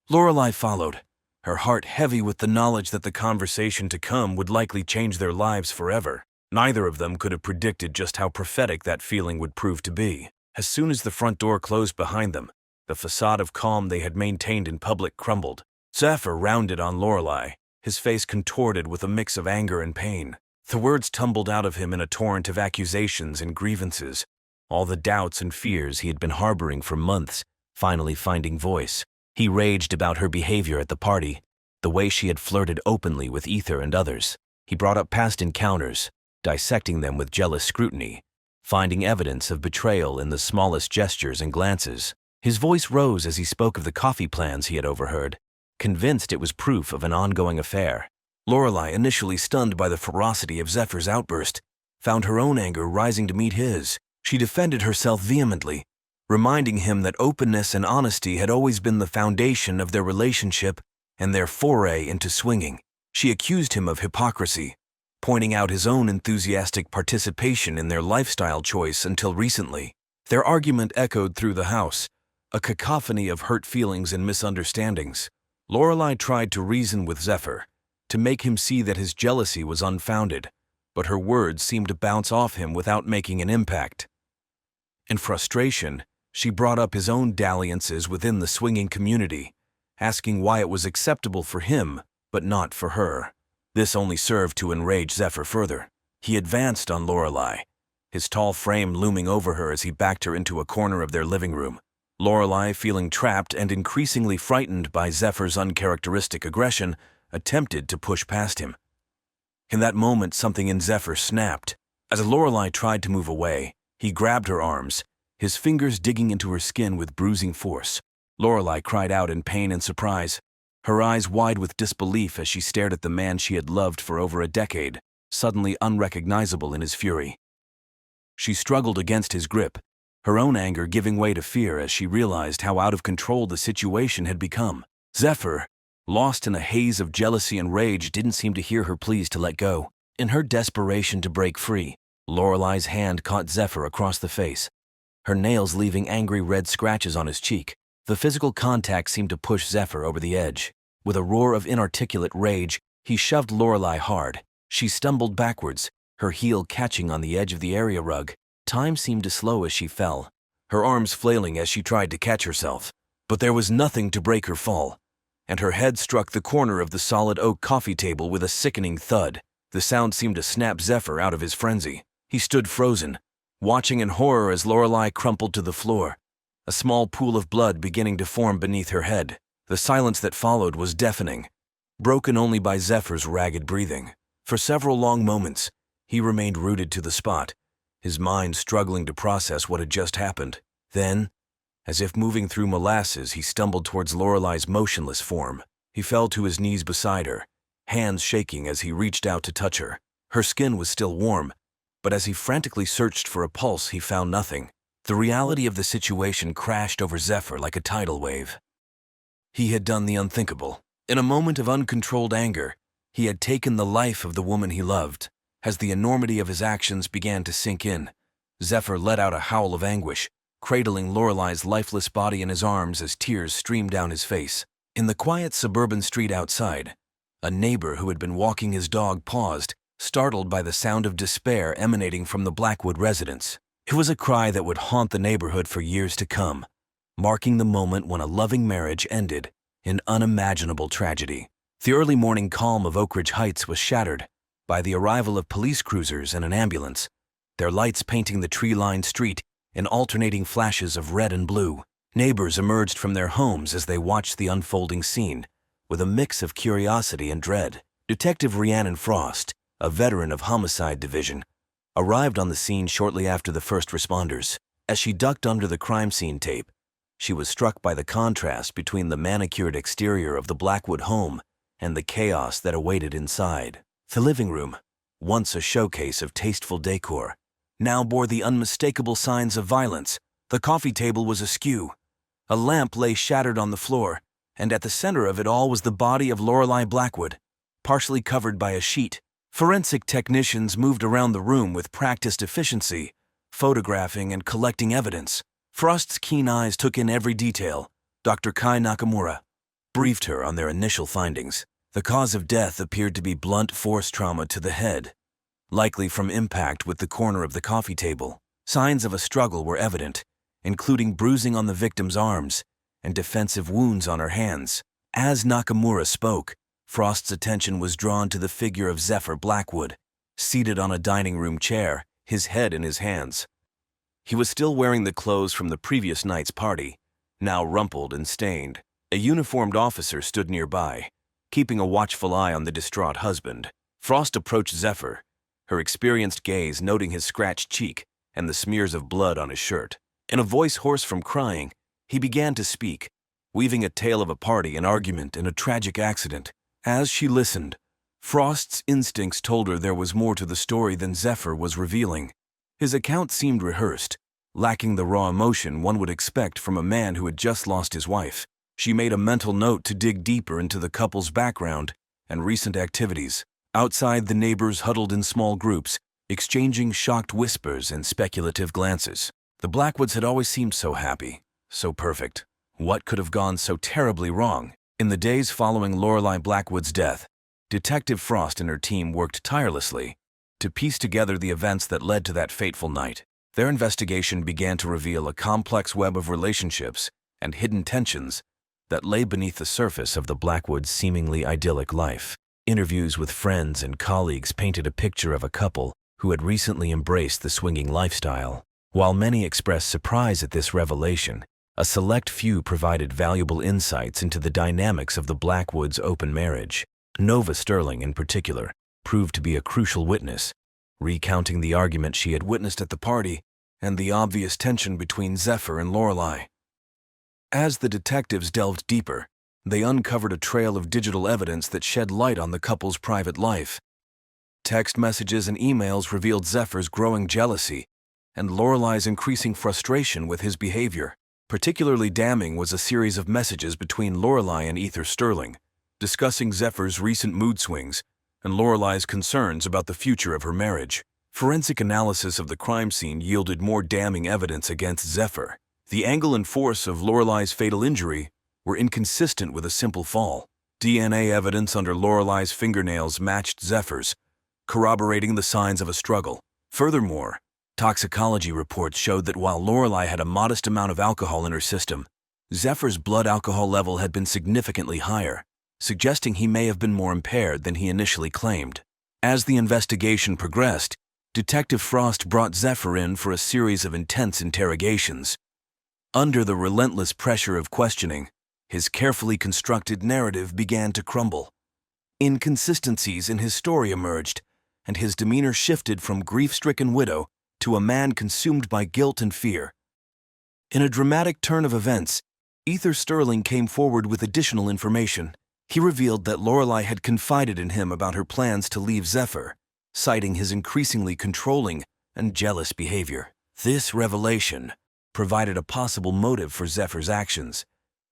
Lorelai followed, her heart heavy with the knowledge that the conversation to come would likely change their lives forever. Neither of them could have predicted just how prophetic that feeling would prove to be. As soon as the front door closed behind them, The facade of calm they had maintained in public crumbled. Zephyr rounded on Lorelei, his face contorted with a mix of anger and pain. The words tumbled out of him in a torrent of accusations and grievances, all the doubts and fears he had been harboring for months finally finding voice. He raged about her behavior at the party, the way she had flirted openly with Ether and others. He brought up past encounters, dissecting them with jealous scrutiny, finding evidence of betrayal in the smallest gestures and glances. His voice rose as he spoke of the coffee plans he had overheard, convinced it was proof of an ongoing affair. Lorelei, initially stunned by the ferocity of Zephyr's outburst, found her own anger rising to meet his. She defended herself vehemently, reminding him that openness and honesty had always been the foundation of their relationship and their foray into swinging. She accused him of hypocrisy, pointing out his own enthusiastic participation in their lifestyle choice until recently. Their argument echoed through the house, a cacophony of hurt feelings and misunderstandings. Lorelei tried to reason with Zephyr, to make him see that his jealousy was unfounded, but her words seemed to bounce off him without making an impact. In frustration, she brought up his own dalliances within the swinging community, asking why it was acceptable for him, but not for her. This only served to enrage Zephyr further. He advanced on Lorelei, his tall frame looming over her as he backed her into a corner of their living room. Lorelei, feeling trapped and increasingly frightened by Zephyr's uncharacteristic aggression, attempted to push past him. In that moment, something in Zephyr snapped. As Lorelei tried to move away, he grabbed her arms, his fingers digging into her skin with bruising force. Lorelei cried out in pain and surprise, her eyes wide with disbelief as she stared at the man she had loved for over a decade, suddenly unrecognizable in his fury. She struggled against his grip, her own anger giving way to fear as she realized how out of control the situation had become. Zephyr, lost in a haze of jealousy and rage, didn't seem to hear her pleas to let go. In her desperation to break free, Lorelei's hand caught Zephyr across the face, her nails leaving angry red scratches on his cheek. The physical contact seemed to push Zephyr over the edge. With a roar of inarticulate rage, he shoved Lorelei hard. She stumbled backwards, her heel catching on the edge of the area rug. Time seemed to slow as she fell, her arms flailing as she tried to catch herself. But there was nothing to break her fall, and her head struck the corner of the solid oak coffee table with a sickening thud. The sound seemed to snap Zephyr out of his frenzy. He stood frozen, watching in horror as Lorelei crumpled to the floor, a small pool of blood beginning to form beneath her head. The silence that followed was deafening, broken only by Zephyr's ragged breathing. For several long moments, he remained rooted to the spot, his mind struggling to process what had just happened. Then, as if moving through molasses, he stumbled towards Lorelei's motionless form. He fell to his knees beside her, hands shaking as he reached out to touch her. Her skin was still warm, but as he frantically searched for a pulse, he found nothing. The reality of the situation crashed over Zephyr like a tidal wave. He had done the unthinkable. In a moment of uncontrolled anger, he had taken the life of the woman he loved. As the enormity of his actions began to sink in, Zephyr let out a howl of anguish, cradling Lorelei's lifeless body in his arms as tears streamed down his face. In the quiet suburban street outside, a neighbor who had been walking his dog paused, startled by the sound of despair emanating from the Blackwood residence. It was a cry that would haunt the neighborhood for years to come, marking the moment when a loving marriage ended in unimaginable tragedy. The early morning calm of Oak Ridge Heights was shattered by the arrival of police cruisers and an ambulance, their lights painting the tree-lined street in alternating flashes of red and blue. Neighbors emerged from their homes as they watched the unfolding scene, with a mix of curiosity and dread. Detective Rhiannon Frost, a veteran of Homicide Division, arrived on the scene shortly after the first responders. As she ducked under the crime scene tape, she was struck by the contrast between the manicured exterior of the Blackwood home and the chaos that awaited inside. The living room, once a showcase of tasteful decor, now bore the unmistakable signs of violence. The coffee table was askew. A lamp lay shattered on the floor, and at the center of it all was the body of Lorelei Blackwood, partially covered by a sheet. Forensic technicians moved around the room with practiced efficiency, photographing and collecting evidence. Frost's keen eyes took in every detail. Dr. Kai Nakamura briefed her on their initial findings. The cause of death appeared to be blunt force trauma to the head, likely from impact with the corner of the coffee table. Signs of a struggle were evident, including bruising on the victim's arms and defensive wounds on her hands. As Nakamura spoke, Frost's attention was drawn to the figure of Zephyr Blackwood, seated on a dining room chair, his head in his hands. He was still wearing the clothes from the previous night's party, now rumpled and stained. A uniformed officer stood nearby, keeping a watchful eye on the distraught husband. Frost approached Zephyr, her experienced gaze noting his scratched cheek and the smears of blood on his shirt. In a voice hoarse from crying, he began to speak, weaving a tale of a party, an argument, and a tragic accident. As she listened, Frost's instincts told her there was more to the story than Zephyr was revealing. His account seemed rehearsed, lacking the raw emotion one would expect from a man who had just lost his wife. She made a mental note to dig deeper into the couple's background and recent activities. Outside, the neighbors huddled in small groups, exchanging shocked whispers and speculative glances. The Blackwoods had always seemed so happy, so perfect. What could have gone so terribly wrong? In the days following Lorelei Blackwood's death, Detective Frost and her team worked tirelessly to piece together the events that led to that fateful night. Their investigation began to reveal a complex web of relationships and hidden tensions that lay beneath the surface of the Blackwoods' seemingly idyllic life. Interviews with friends and colleagues painted a picture of a couple who had recently embraced the swinging lifestyle. While many expressed surprise at this revelation, a select few provided valuable insights into the dynamics of the Blackwoods' open marriage. Nova Sterling, in particular, proved to be a crucial witness, recounting the argument she had witnessed at the party and the obvious tension between Zephyr and Lorelei. As the detectives delved deeper, they uncovered a trail of digital evidence that shed light on the couple's private life. Text messages and emails revealed Zephyr's growing jealousy and Lorelei's increasing frustration with his behavior. Particularly damning was a series of messages between Lorelei and Ether Sterling, discussing Zephyr's recent mood swings and Lorelei's concerns about the future of her marriage. Forensic analysis of the crime scene yielded more damning evidence against Zephyr. The angle and force of Lorelei's fatal injury were inconsistent with a simple fall. DNA evidence under Lorelei's fingernails matched Zephyr's, corroborating the signs of a struggle. Furthermore, toxicology reports showed that while Lorelei had a modest amount of alcohol in her system, Zephyr's blood alcohol level had been significantly higher, suggesting he may have been more impaired than he initially claimed. As the investigation progressed, Detective Frost brought Zephyr in for a series of intense interrogations. Under the relentless pressure of questioning, his carefully constructed narrative began to crumble. Inconsistencies in his story emerged, and his demeanor shifted from grief-stricken widow to a man consumed by guilt and fear. In a dramatic turn of events, Ether Sterling came forward with additional information. He revealed that Lorelei had confided in him about her plans to leave Zephyr, citing his increasingly controlling and jealous behavior. This revelation provided a possible motive for Zephyr's actions,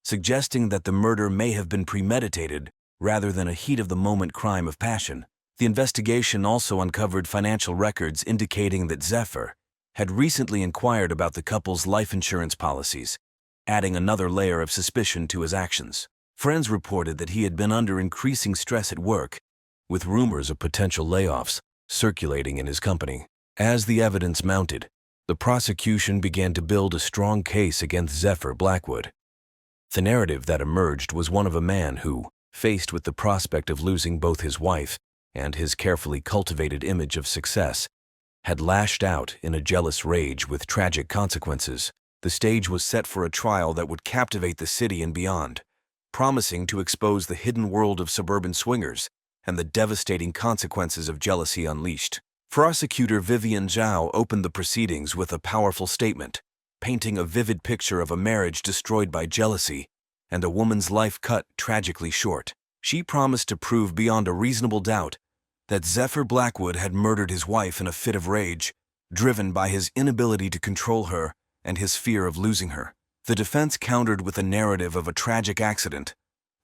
suggesting that the murder may have been premeditated rather than a heat-of-the-moment crime of passion. The investigation also uncovered financial records indicating that Zephyr had recently inquired about the couple's life insurance policies, adding another layer of suspicion to his actions. Friends reported that he had been under increasing stress at work, with rumors of potential layoffs circulating in his company. As the evidence mounted, the prosecution began to build a strong case against Zephyr Blackwood. The narrative that emerged was one of a man who, faced with the prospect of losing both his wife and his carefully cultivated image of success, had lashed out in a jealous rage with tragic consequences. The stage was set for a trial that would captivate the city and beyond, promising to expose the hidden world of suburban swingers and the devastating consequences of jealousy unleashed. Prosecutor Vivian Zhao opened the proceedings with a powerful statement, painting a vivid picture of a marriage destroyed by jealousy and a woman's life cut tragically short. She promised to prove beyond a reasonable doubt that Zephyr Blackwood had murdered his wife in a fit of rage, driven by his inability to control her and his fear of losing her. The defense countered with a narrative of a tragic accident,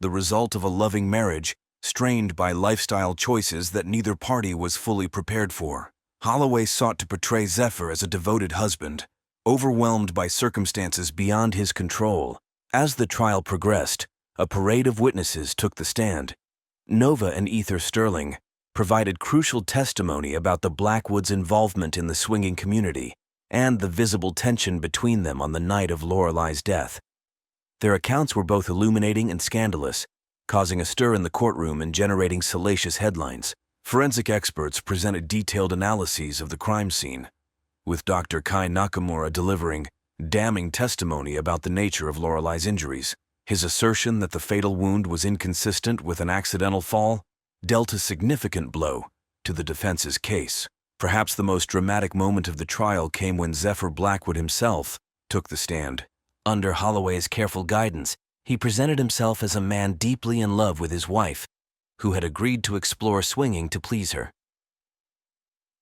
the result of a loving marriage strained by lifestyle choices that neither party was fully prepared for. Holloway sought to portray Zephyr as a devoted husband, overwhelmed by circumstances beyond his control. As the trial progressed, a parade of witnesses took the stand. Nova and Ether Sterling provided crucial testimony about the Blackwoods' involvement in the swinging community and the visible tension between them on the night of Lorelei's death. Their accounts were both illuminating and scandalous, causing a stir in the courtroom and generating salacious headlines. Forensic experts presented detailed analyses of the crime scene, with Dr. Kai Nakamura delivering damning testimony about the nature of Lorelei's injuries. His assertion that the fatal wound was inconsistent with an accidental fall dealt a significant blow to the defense's case. Perhaps the most dramatic moment of the trial came when Zephyr Blackwood himself took the stand. Under Holloway's careful guidance, he presented himself as a man deeply in love with his wife, who had agreed to explore swinging to please her.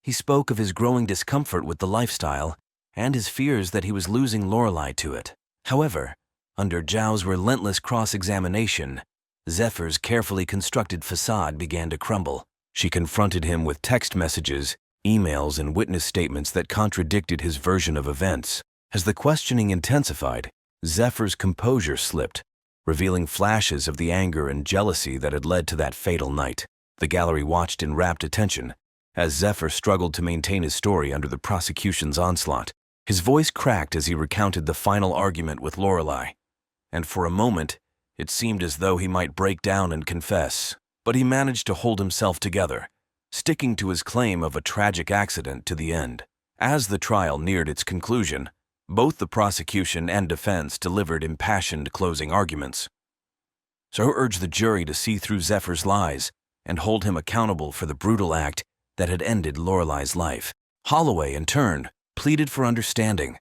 He spoke of his growing discomfort with the lifestyle and his fears that he was losing Lorelei to it. However, under Zhao's relentless cross-examination, Zephyr's carefully constructed facade began to crumble. She confronted him with text messages, emails, and witness statements that contradicted his version of events. As the questioning intensified, Zephyr's composure slipped, revealing flashes of the anger and jealousy that had led to that fatal night. The gallery watched in rapt attention as Zephyr struggled to maintain his story under the prosecution's onslaught. His voice cracked as he recounted the final argument with Lorelei, and for a moment, it seemed as though he might break down and confess. But he managed to hold himself together, sticking to his claim of a tragic accident to the end. As the trial neared its conclusion, both the prosecution and defense delivered impassioned closing arguments. So urged the jury to see through Zephyr's lies and hold him accountable for the brutal act that had ended Lorelei's life. Holloway, in turn, pleaded for understanding,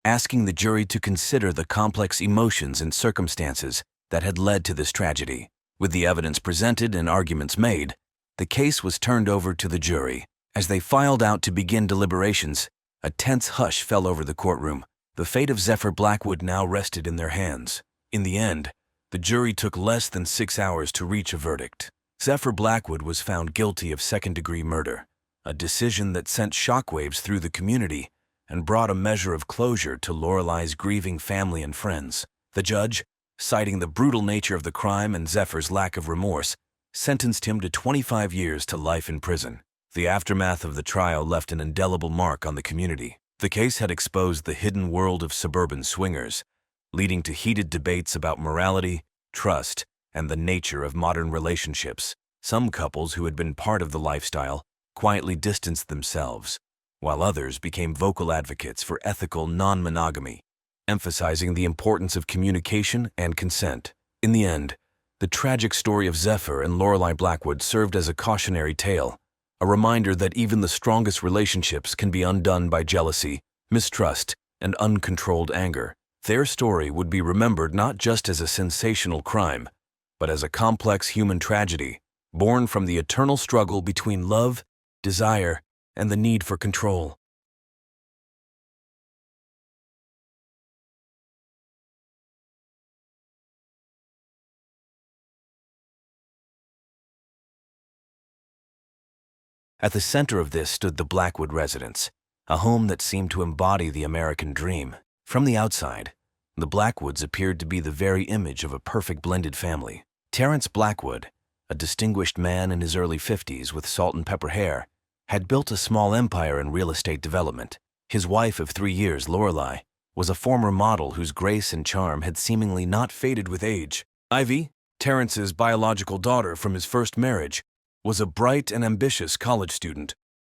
asking the jury to consider the complex emotions and circumstances that had led to this tragedy. With the evidence presented and arguments made, the case was turned over to the jury. As they filed out to begin deliberations, a tense hush fell over the courtroom. The fate of Zephyr Blackwood now rested in their hands. In the end, the jury took less than 6 hours to reach a verdict. Zephyr Blackwood was found guilty of second-degree murder, a decision that sent shockwaves through the community and brought a measure of closure to Lorelei's grieving family and friends. The judge, citing the brutal nature of the crime and Zephyr's lack of remorse, sentenced him to 25 years to life in prison. The aftermath of the trial left an indelible mark on the community. The case had exposed the hidden world of suburban swingers, leading to heated debates about morality, trust, and the nature of modern relationships. Some couples who had been part of the lifestyle quietly distanced themselves, while others became vocal advocates for ethical non-monogamy, emphasizing the importance of communication and consent. In the end, the tragic story of Zephyr and Lorelei Blackwood served as a cautionary tale, a reminder that even the strongest relationships can be undone by jealousy, mistrust, and uncontrolled anger. Their story would be remembered not just as a sensational crime, but as a complex human tragedy, born from the eternal struggle between love, desire, and the need for control. At the center of this stood the Blackwood residence, a home that seemed to embody the American dream. From the outside, the Blackwoods appeared to be the very image of a perfect blended family. Terrence Blackwood, a distinguished man in his early 50s with salt and pepper hair, had built a small empire in real estate development. His wife of 3 years, Lorelei, was a former model whose grace and charm had seemingly not faded with age. Ivy, Terrence's biological daughter from his first marriage, was a bright and ambitious college student,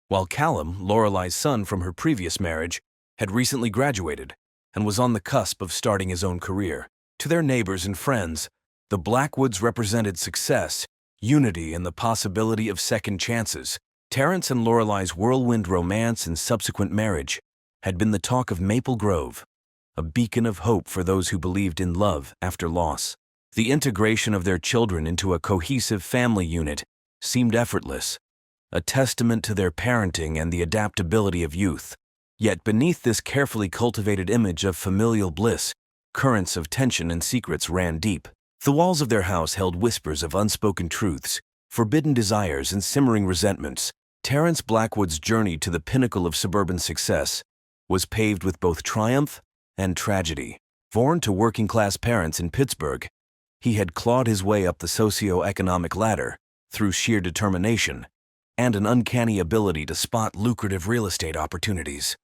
while Callum, Lorelei's son from her previous marriage, had recently graduated and was on the cusp of starting his own career. To their neighbors and friends, the Blackwoods represented success, unity, and the possibility of second chances. Terrence and Lorelei's whirlwind romance and subsequent marriage had been the talk of Maple Grove, a beacon of hope for those who believed in love after loss. The integration of their children into a cohesive family unit seemed effortless, a testament to their parenting and the adaptability of youth. Yet beneath this carefully cultivated image of familial bliss, currents of tension and secrets ran deep. The walls of their house held whispers of unspoken truths, forbidden desires, and simmering resentments. Terrence Blackwood's journey to the pinnacle of suburban success was paved with both triumph and tragedy. Born to working-class parents in Pittsburgh, he had clawed his way up the socio-economic ladder through sheer determination and an uncanny ability to spot lucrative real estate opportunities.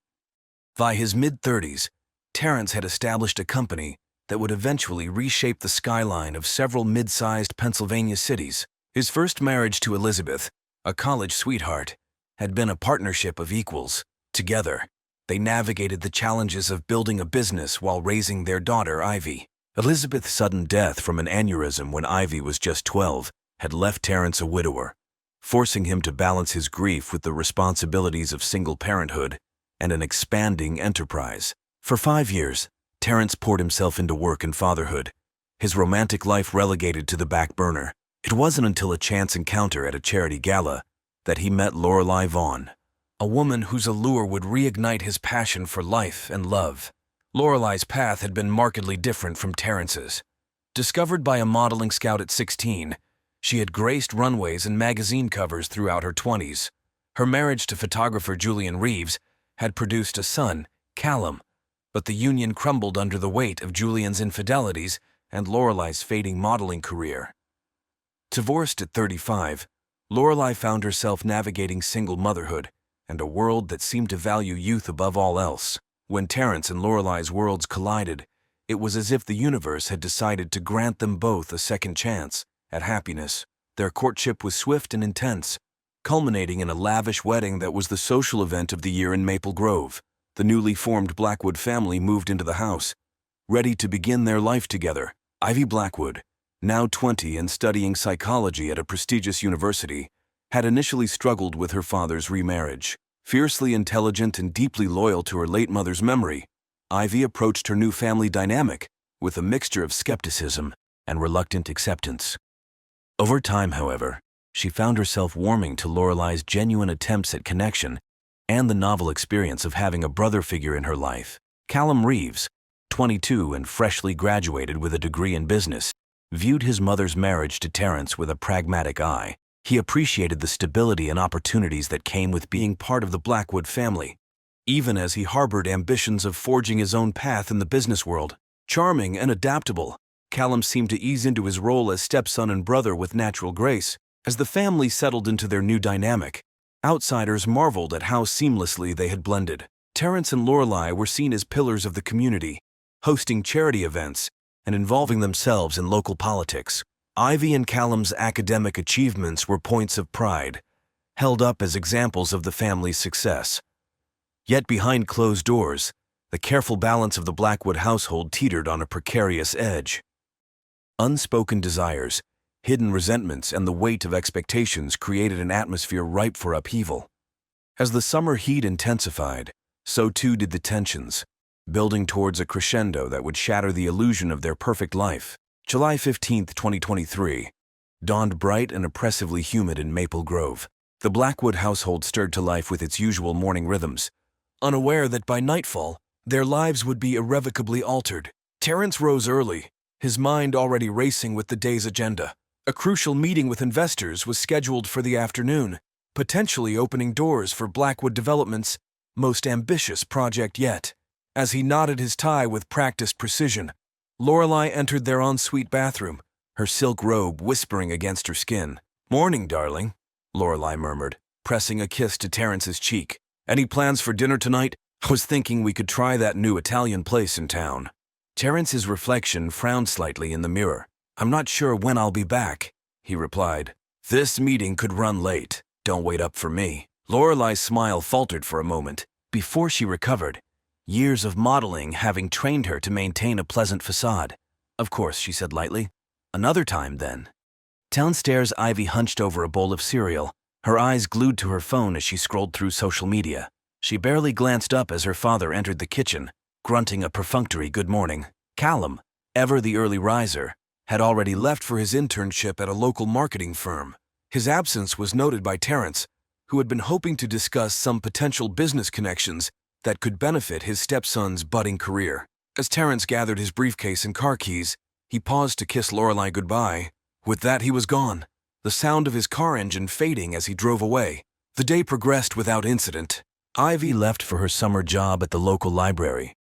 By his mid-30s, Terrence had established a company that would eventually reshape the skyline of several mid-sized Pennsylvania cities. His first marriage to Elizabeth, a college sweetheart, had been a partnership of equals. Together, they navigated the challenges of building a business while raising their daughter, Ivy. Elizabeth's sudden death from an aneurysm when Ivy was just 12 had left Terrence a widower, forcing him to balance his grief with the responsibilities of single parenthood and an expanding enterprise. For 5 years, Terrence poured himself into work and fatherhood, his romantic life relegated to the back burner. It wasn't until a chance encounter at a charity gala that he met Lorelei Vaughn, a woman whose allure would reignite his passion for life and love. Lorelei's path had been markedly different from Terrence's. Discovered by a modeling scout at 16, she had graced runways and magazine covers throughout her 20s. Her marriage to photographer Julian Reeves had produced a son, Callum, but the union crumbled under the weight of Julian's infidelities and Lorelei's fading modeling career. Divorced at 35, Lorelei found herself navigating single motherhood and a world that seemed to value youth above all else. When Terrence and Lorelei's worlds collided, it was as if the universe had decided to grant them both a second chance at happiness. Their courtship was swift and intense, culminating in a lavish wedding that was the social event of the year in Maple Grove. The newly formed Blackwood family moved into the house, ready to begin their life together. Ivy Blackwood, now 20 and studying psychology at a prestigious university, had initially struggled with her father's remarriage. Fiercely intelligent and deeply loyal to her late mother's memory, Ivy approached her new family dynamic with a mixture of skepticism and reluctant acceptance. Over time, however, she found herself warming to Lorelei's genuine attempts at connection and the novel experience of having a brother figure in her life. Callum Reeves, 22 and freshly graduated with a degree in business, viewed his mother's marriage to Terrence with a pragmatic eye. He appreciated the stability and opportunities that came with being part of the Blackwood family, even as he harbored ambitions of forging his own path in the business world. Charming and adaptable, Callum seemed to ease into his role as stepson and brother with natural grace. As the family settled into their new dynamic, outsiders marveled at how seamlessly they had blended. Terrence and Lorelei were seen as pillars of the community, hosting charity events and involving themselves in local politics. Ivy and Callum's academic achievements were points of pride, held up as examples of the family's success. Yet behind closed doors, the careful balance of the Blackwood household teetered on a precarious edge. Unspoken desires, hidden resentments, and the weight of expectations created an atmosphere ripe for upheaval. As the summer heat intensified, so too did the tensions, building towards a crescendo that would shatter the illusion of their perfect life. July 15, 2023, dawned bright and oppressively humid in Maple Grove. The Blackwood household stirred to life with its usual morning rhythms, unaware that by nightfall, their lives would be irrevocably altered. Terrence rose early, his mind already racing with the day's agenda. A crucial meeting with investors was scheduled for the afternoon, potentially opening doors for Blackwood Development's most ambitious project yet. As he knotted his tie with practiced precision, Lorelei entered their ensuite bathroom, her silk robe whispering against her skin. "Morning, darling," Lorelei murmured, pressing a kiss to Terrence's cheek. "Any plans for dinner tonight? I was thinking we could try that new Italian place in town." Terrence's reflection frowned slightly in the mirror. "I'm not sure when I'll be back," he replied. "This meeting could run late. Don't wait up for me." Lorelei's smile faltered for a moment before she recovered, years of modeling having trained her to maintain a pleasant facade. "Of course," she said lightly. "Another time, then." Downstairs, Ivy hunched over a bowl of cereal, her eyes glued to her phone as she scrolled through social media. She barely glanced up as her father entered the kitchen, grunting a perfunctory good morning. Callum, ever the early riser, had already left for his internship at a local marketing firm. His absence was noted by Terrence, who had been hoping to discuss some potential business connections that could benefit his stepson's budding career. As Terrence gathered his briefcase and car keys, he paused to kiss Lorelei goodbye. With that, he was gone, the sound of his car engine fading as he drove away. The day progressed without incident. Ivy left for her summer job at the local library,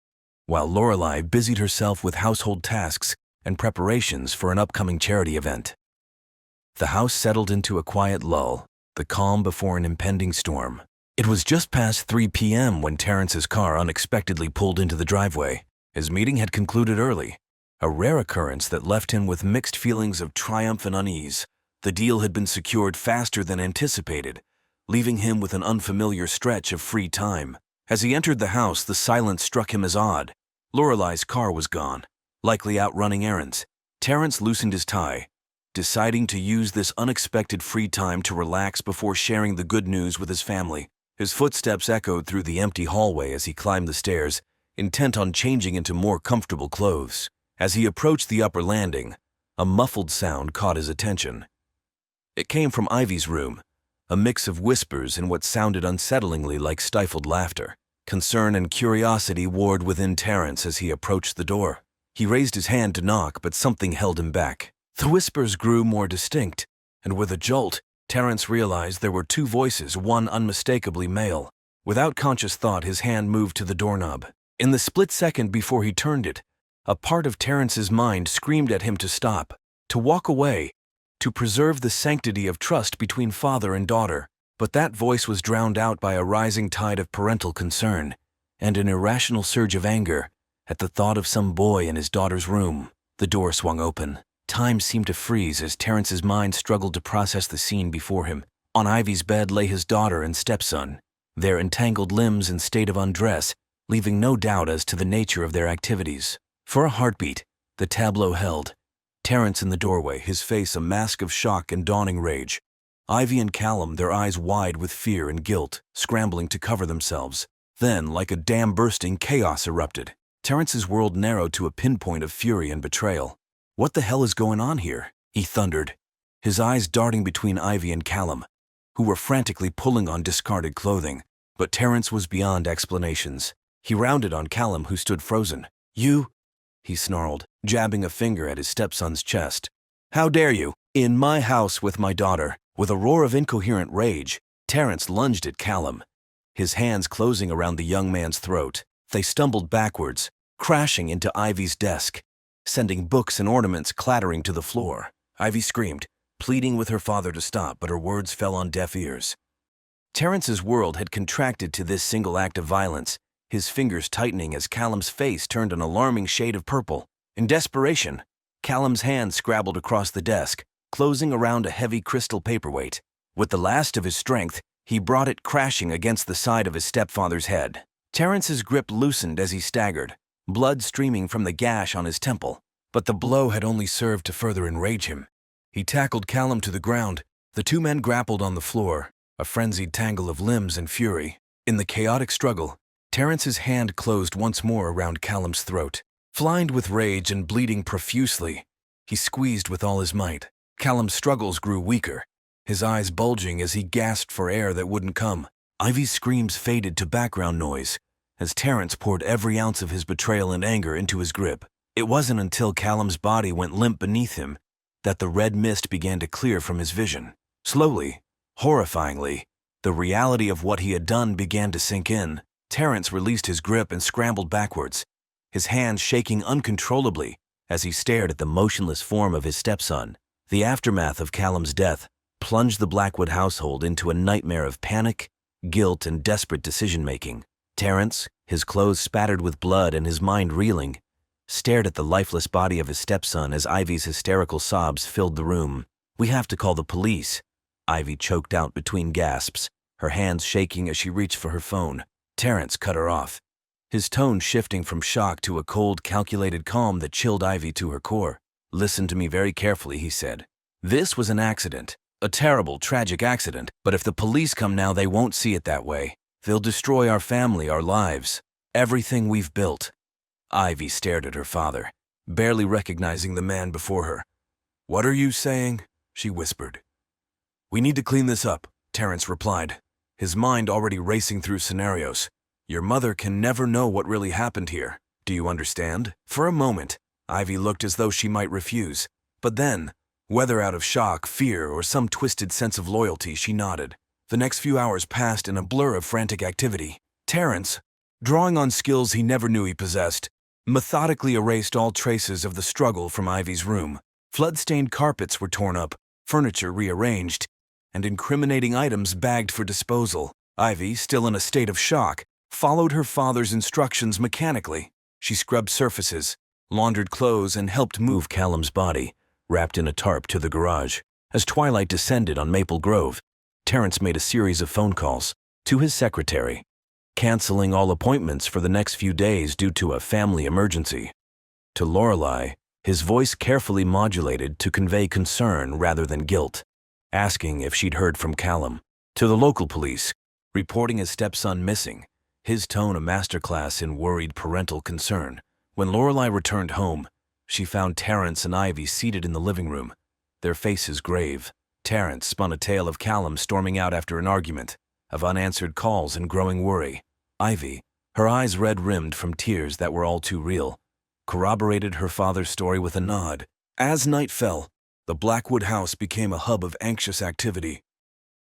while Lorelei busied herself with household tasks and preparations for an upcoming charity event. The house settled into a quiet lull, the calm before an impending storm. It was just past 3 p.m. when Terrence's car unexpectedly pulled into the driveway. His meeting had concluded early, a rare occurrence that left him with mixed feelings of triumph and unease. The deal had been secured faster than anticipated, leaving him with an unfamiliar stretch of free time. As he entered the house, the silence struck him as odd. Lorelei's car was gone, likely out running errands. Terrence loosened his tie, deciding to use this unexpected free time to relax before sharing the good news with his family. His footsteps echoed through the empty hallway as he climbed the stairs, intent on changing into more comfortable clothes. As he approached the upper landing, a muffled sound caught his attention. It came from Ivy's room, a mix of whispers and what sounded unsettlingly like stifled laughter. Concern and curiosity warred within Terrence as he approached the door. He raised his hand to knock, but something held him back. The whispers grew more distinct, and with a jolt, Terrence realized there were two voices, one unmistakably male. Without conscious thought, his hand moved to the doorknob. In the split second before he turned it, a part of Terrence's mind screamed at him to stop, to walk away, to preserve the sanctity of trust between father and daughter. But that voice was drowned out by a rising tide of parental concern and an irrational surge of anger at the thought of some boy in his daughter's room. The door swung open. Time seemed to freeze as Terrence's mind struggled to process the scene before him. On Ivy's bed lay his daughter and stepson, their entangled limbs in state of undress, leaving no doubt as to the nature of their activities. For a heartbeat, the tableau held. Terrence in the doorway, his face a mask of shock and dawning rage. Ivy and Callum, their eyes wide with fear and guilt, scrambling to cover themselves. Then, like a dam bursting, chaos erupted. Terrence's world narrowed to a pinpoint of fury and betrayal. "What the hell is going on here?" he thundered, his eyes darting between Ivy and Callum, who were frantically pulling on discarded clothing. But Terrence was beyond explanations. He rounded on Callum, who stood frozen. "You," he snarled, jabbing a finger at his stepson's chest. "How dare you? In my house with my daughter." With a roar of incoherent rage, Terrence lunged at Callum, his hands closing around the young man's throat. They stumbled backwards, crashing into Ivy's desk, sending books and ornaments clattering to the floor. Ivy screamed, pleading with her father to stop, but her words fell on deaf ears. Terrence's world had contracted to this single act of violence, his fingers tightening as Callum's face turned an alarming shade of purple. In desperation, Callum's hand scrabbled across the desk, closing around a heavy crystal paperweight. With the last of his strength, he brought it crashing against the side of his stepfather's head. Terrence's grip loosened as he staggered, blood streaming from the gash on his temple. But the blow had only served to further enrage him. He tackled Callum to the ground. The two men grappled on the floor, a frenzied tangle of limbs and fury. In the chaotic struggle, Terrence's hand closed once more around Callum's throat. Flined with rage and bleeding profusely, he squeezed with all his might. Callum's struggles grew weaker, his eyes bulging as he gasped for air that wouldn't come. Ivy's screams faded to background noise as Terrence poured every ounce of his betrayal and anger into his grip. It wasn't until Callum's body went limp beneath him that the red mist began to clear from his vision. Slowly, horrifyingly, the reality of what he had done began to sink in. Terrence released his grip and scrambled backwards, his hands shaking uncontrollably as he stared at the motionless form of his stepson. The aftermath of Callum's death plunged the Blackwood household into a nightmare of panic, guilt, and desperate decision-making. Terrence, his clothes spattered with blood and his mind reeling, stared at the lifeless body of his stepson as Ivy's hysterical sobs filled the room. "We have to call the police," Ivy choked out between gasps, her hands shaking as she reached for her phone. Terrence cut her off, his tone shifting from shock to a cold, calculated calm that chilled Ivy to her core. "Listen to me very carefully," he said. "This was an accident, a terrible, tragic accident, but if the police come now, they won't see it that way. They'll destroy our family, our lives, everything we've built." Ivy stared at her father, barely recognizing the man before her. "What are you saying?" she whispered. "We need to clean this up," Terrence replied, his mind already racing through scenarios. "Your mother can never know what really happened here. Do you understand?" For a moment, Ivy looked as though she might refuse, but then, whether out of shock, fear, or some twisted sense of loyalty, she nodded. The next few hours passed in a blur of frantic activity. Terrence, drawing on skills he never knew he possessed, methodically erased all traces of the struggle from Ivy's room. Flood-stained carpets were torn up, furniture rearranged, and incriminating items bagged for disposal. Ivy, still in a state of shock, followed her father's instructions mechanically. She scrubbed surfaces, laundered clothes, and helped move Callum's body, wrapped in a tarp, to the garage. As twilight descended on Maple Grove, Terrence made a series of phone calls to his secretary, canceling all appointments for the next few days due to a family emergency. To Lorelei, his voice carefully modulated to convey concern rather than guilt, asking if she'd heard from Callum. To the local police, reporting his stepson missing, his tone a masterclass in worried parental concern. When Lorelei returned home, she found Terrence and Ivy seated in the living room, their faces grave. Terrence spun a tale of Callum storming out after an argument, of unanswered calls and growing worry. Ivy, her eyes red-rimmed from tears that were all too real, corroborated her father's story with a nod. As night fell, the Blackwood house became a hub of anxious activity.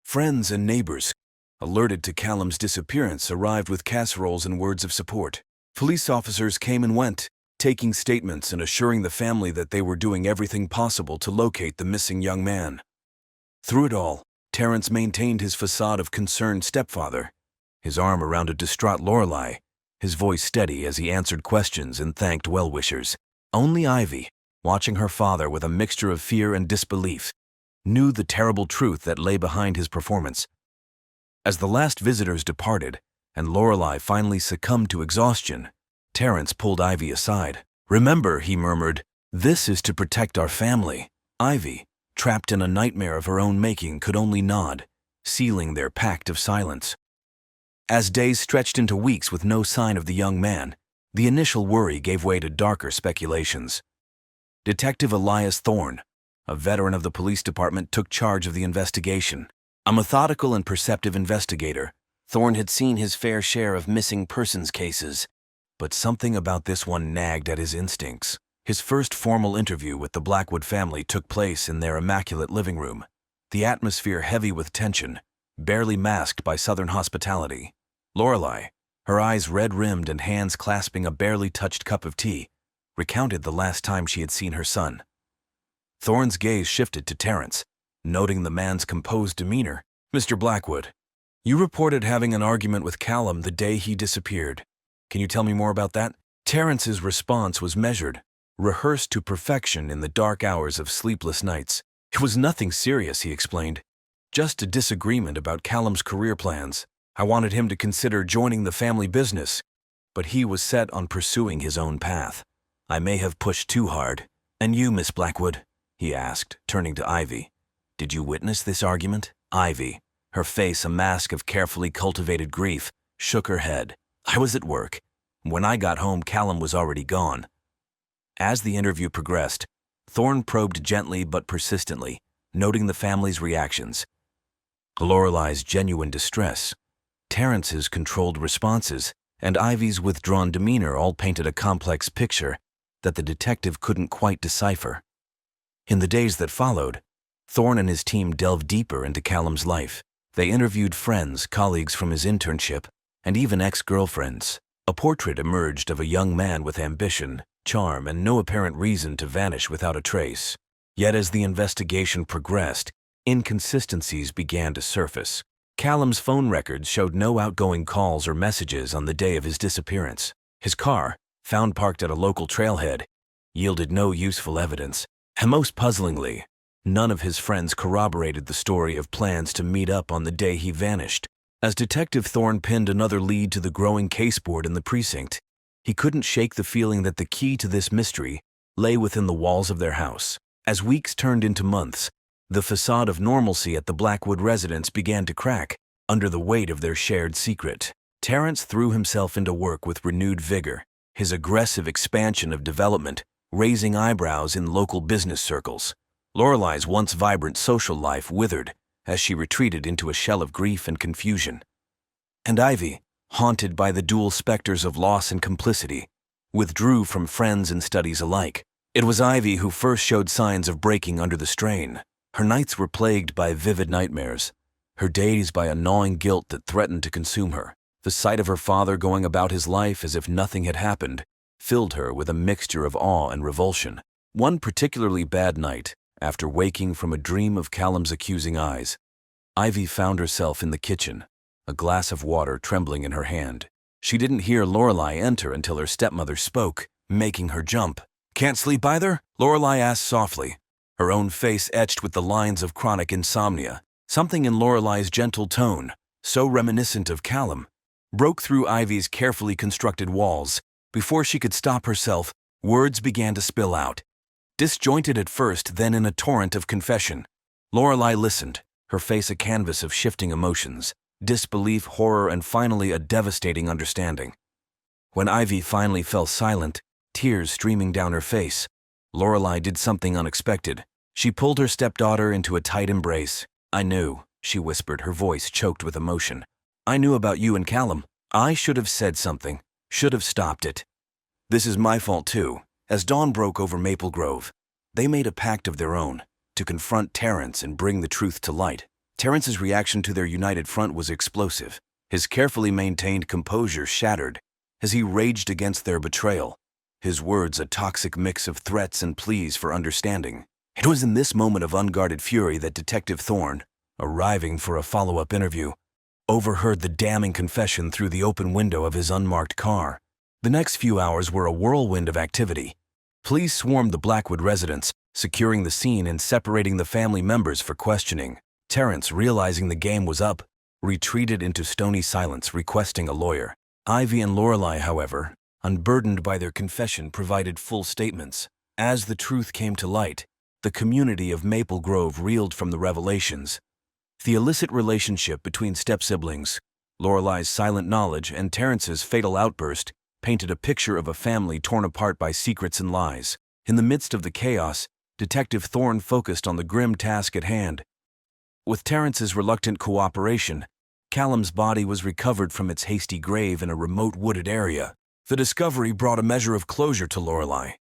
Friends and neighbors, alerted to Callum's disappearance, arrived with casseroles and words of support. Police officers came and went, taking statements and assuring the family that they were doing everything possible to locate the missing young man. Through it all, Terrence maintained his facade of concerned stepfather, his arm around a distraught Lorelei, his voice steady as he answered questions and thanked well-wishers. Only Ivy, watching her father with a mixture of fear and disbelief, knew the terrible truth that lay behind his performance. As the last visitors departed, and Lorelei finally succumbed to exhaustion, Terrence pulled Ivy aside. "Remember," he murmured, "this is to protect our family." Ivy, trapped in a nightmare of her own making, could only nod, sealing their pact of silence. As days stretched into weeks with no sign of the young man, the initial worry gave way to darker speculations. Detective Elias Thorne, a veteran of the police department, took charge of the investigation. A methodical and perceptive investigator, Thorne had seen his fair share of missing persons cases, but something about this one nagged at his instincts. His first formal interview with the Blackwood family took place in their immaculate living room, the atmosphere heavy with tension, barely masked by Southern hospitality. Lorelei, her eyes red-rimmed and hands clasping a barely touched cup of tea, recounted the last time she had seen her son. Thorne's gaze shifted to Terrence, noting the man's composed demeanor. "Mr. Blackwood, you reported having an argument with Callum the day he disappeared. Can you tell me more about that?" Terrence's response was measured, rehearsed to perfection in the dark hours of sleepless nights. "It was nothing serious," he explained. "Just a disagreement about Callum's career plans. I wanted him to consider joining the family business, but he was set on pursuing his own path. I may have pushed too hard." "And you, Miss Blackwood?" he asked, turning to Ivy. "Did you witness this argument?" Ivy, her face a mask of carefully cultivated grief, shook her head. "I was at work. When I got home, Callum was already gone." As the interview progressed, Thorne probed gently but persistently, noting the family's reactions. Lorelei's genuine distress, Terrence's controlled responses, and Ivy's withdrawn demeanor all painted a complex picture that the detective couldn't quite decipher. In the days that followed, Thorne and his team delved deeper into Callum's life. They interviewed friends, colleagues from his internship, and even ex-girlfriends. A portrait emerged of a young man with ambition, charm, and no apparent reason to vanish without a trace. Yet as the investigation progressed, inconsistencies began to surface. Callum's phone records showed no outgoing calls or messages on the day of his disappearance. His car, found parked at a local trailhead, yielded no useful evidence. And most puzzlingly, none of his friends corroborated the story of plans to meet up on the day he vanished. As Detective Thorne pinned another lead to the growing caseboard in the precinct, he couldn't shake the feeling that the key to this mystery lay within the walls of their house. As weeks turned into months, the facade of normalcy at the Blackwood residence began to crack under the weight of their shared secret. Terrence threw himself into work with renewed vigor, his aggressive expansion of development raising eyebrows in local business circles. Lorelei's once vibrant social life withered as she retreated into a shell of grief and confusion. And Ivy, haunted by the dual specters of loss and complicity, withdrew from friends and studies alike. It was Ivy who first showed signs of breaking under the strain. Her nights were plagued by vivid nightmares, her days by a gnawing guilt that threatened to consume her. The sight of her father going about his life as if nothing had happened filled her with a mixture of awe and revulsion. One particularly bad night, after waking from a dream of Callum's accusing eyes, Ivy found herself in the kitchen, a glass of water trembling in her hand. She didn't hear Lorelei enter until her stepmother spoke, making her jump. Can't sleep either? Lorelei asked softly, her own face etched with the lines of chronic insomnia. Something in Lorelei's gentle tone, so reminiscent of Callum, broke through Ivy's carefully constructed walls. Before she could stop herself, words began to spill out. Disjointed at first, then in a torrent of confession. Lorelei listened, her face a canvas of shifting emotions, disbelief, horror, and finally a devastating understanding. When Ivy finally fell silent, tears streaming down her face, Lorelei did something unexpected. She pulled her stepdaughter into a tight embrace. "I knew," she whispered, her voice choked with emotion. "I knew about you and Callum. I should have said something, should have stopped it. This is my fault too." As dawn broke over Maple Grove, they made a pact of their own, to confront Terrence and bring the truth to light. Terrence's reaction to their united front was explosive, his carefully maintained composure shattered as he raged against their betrayal, his words a toxic mix of threats and pleas for understanding. It was in this moment of unguarded fury that Detective Thorne, arriving for a follow-up interview, overheard the damning confession through the open window of his unmarked car. The next few hours were a whirlwind of activity. Police swarmed the Blackwood residence, securing the scene and separating the family members for questioning. Terrence, realizing the game was up, retreated into stony silence, requesting a lawyer. Ivy and Lorelei, however, unburdened by their confession, provided full statements. As the truth came to light, the community of Maple Grove reeled from the revelations. The illicit relationship between step-siblings, Lorelei's silent knowledge, and Terrence's fatal outburst painted a picture of a family torn apart by secrets and lies. In the midst of the chaos, Detective Thorne focused on the grim task at hand. With Terrence's reluctant cooperation, Callum's body was recovered from its hasty grave in a remote wooded area. The discovery brought a measure of closure to Lorelei,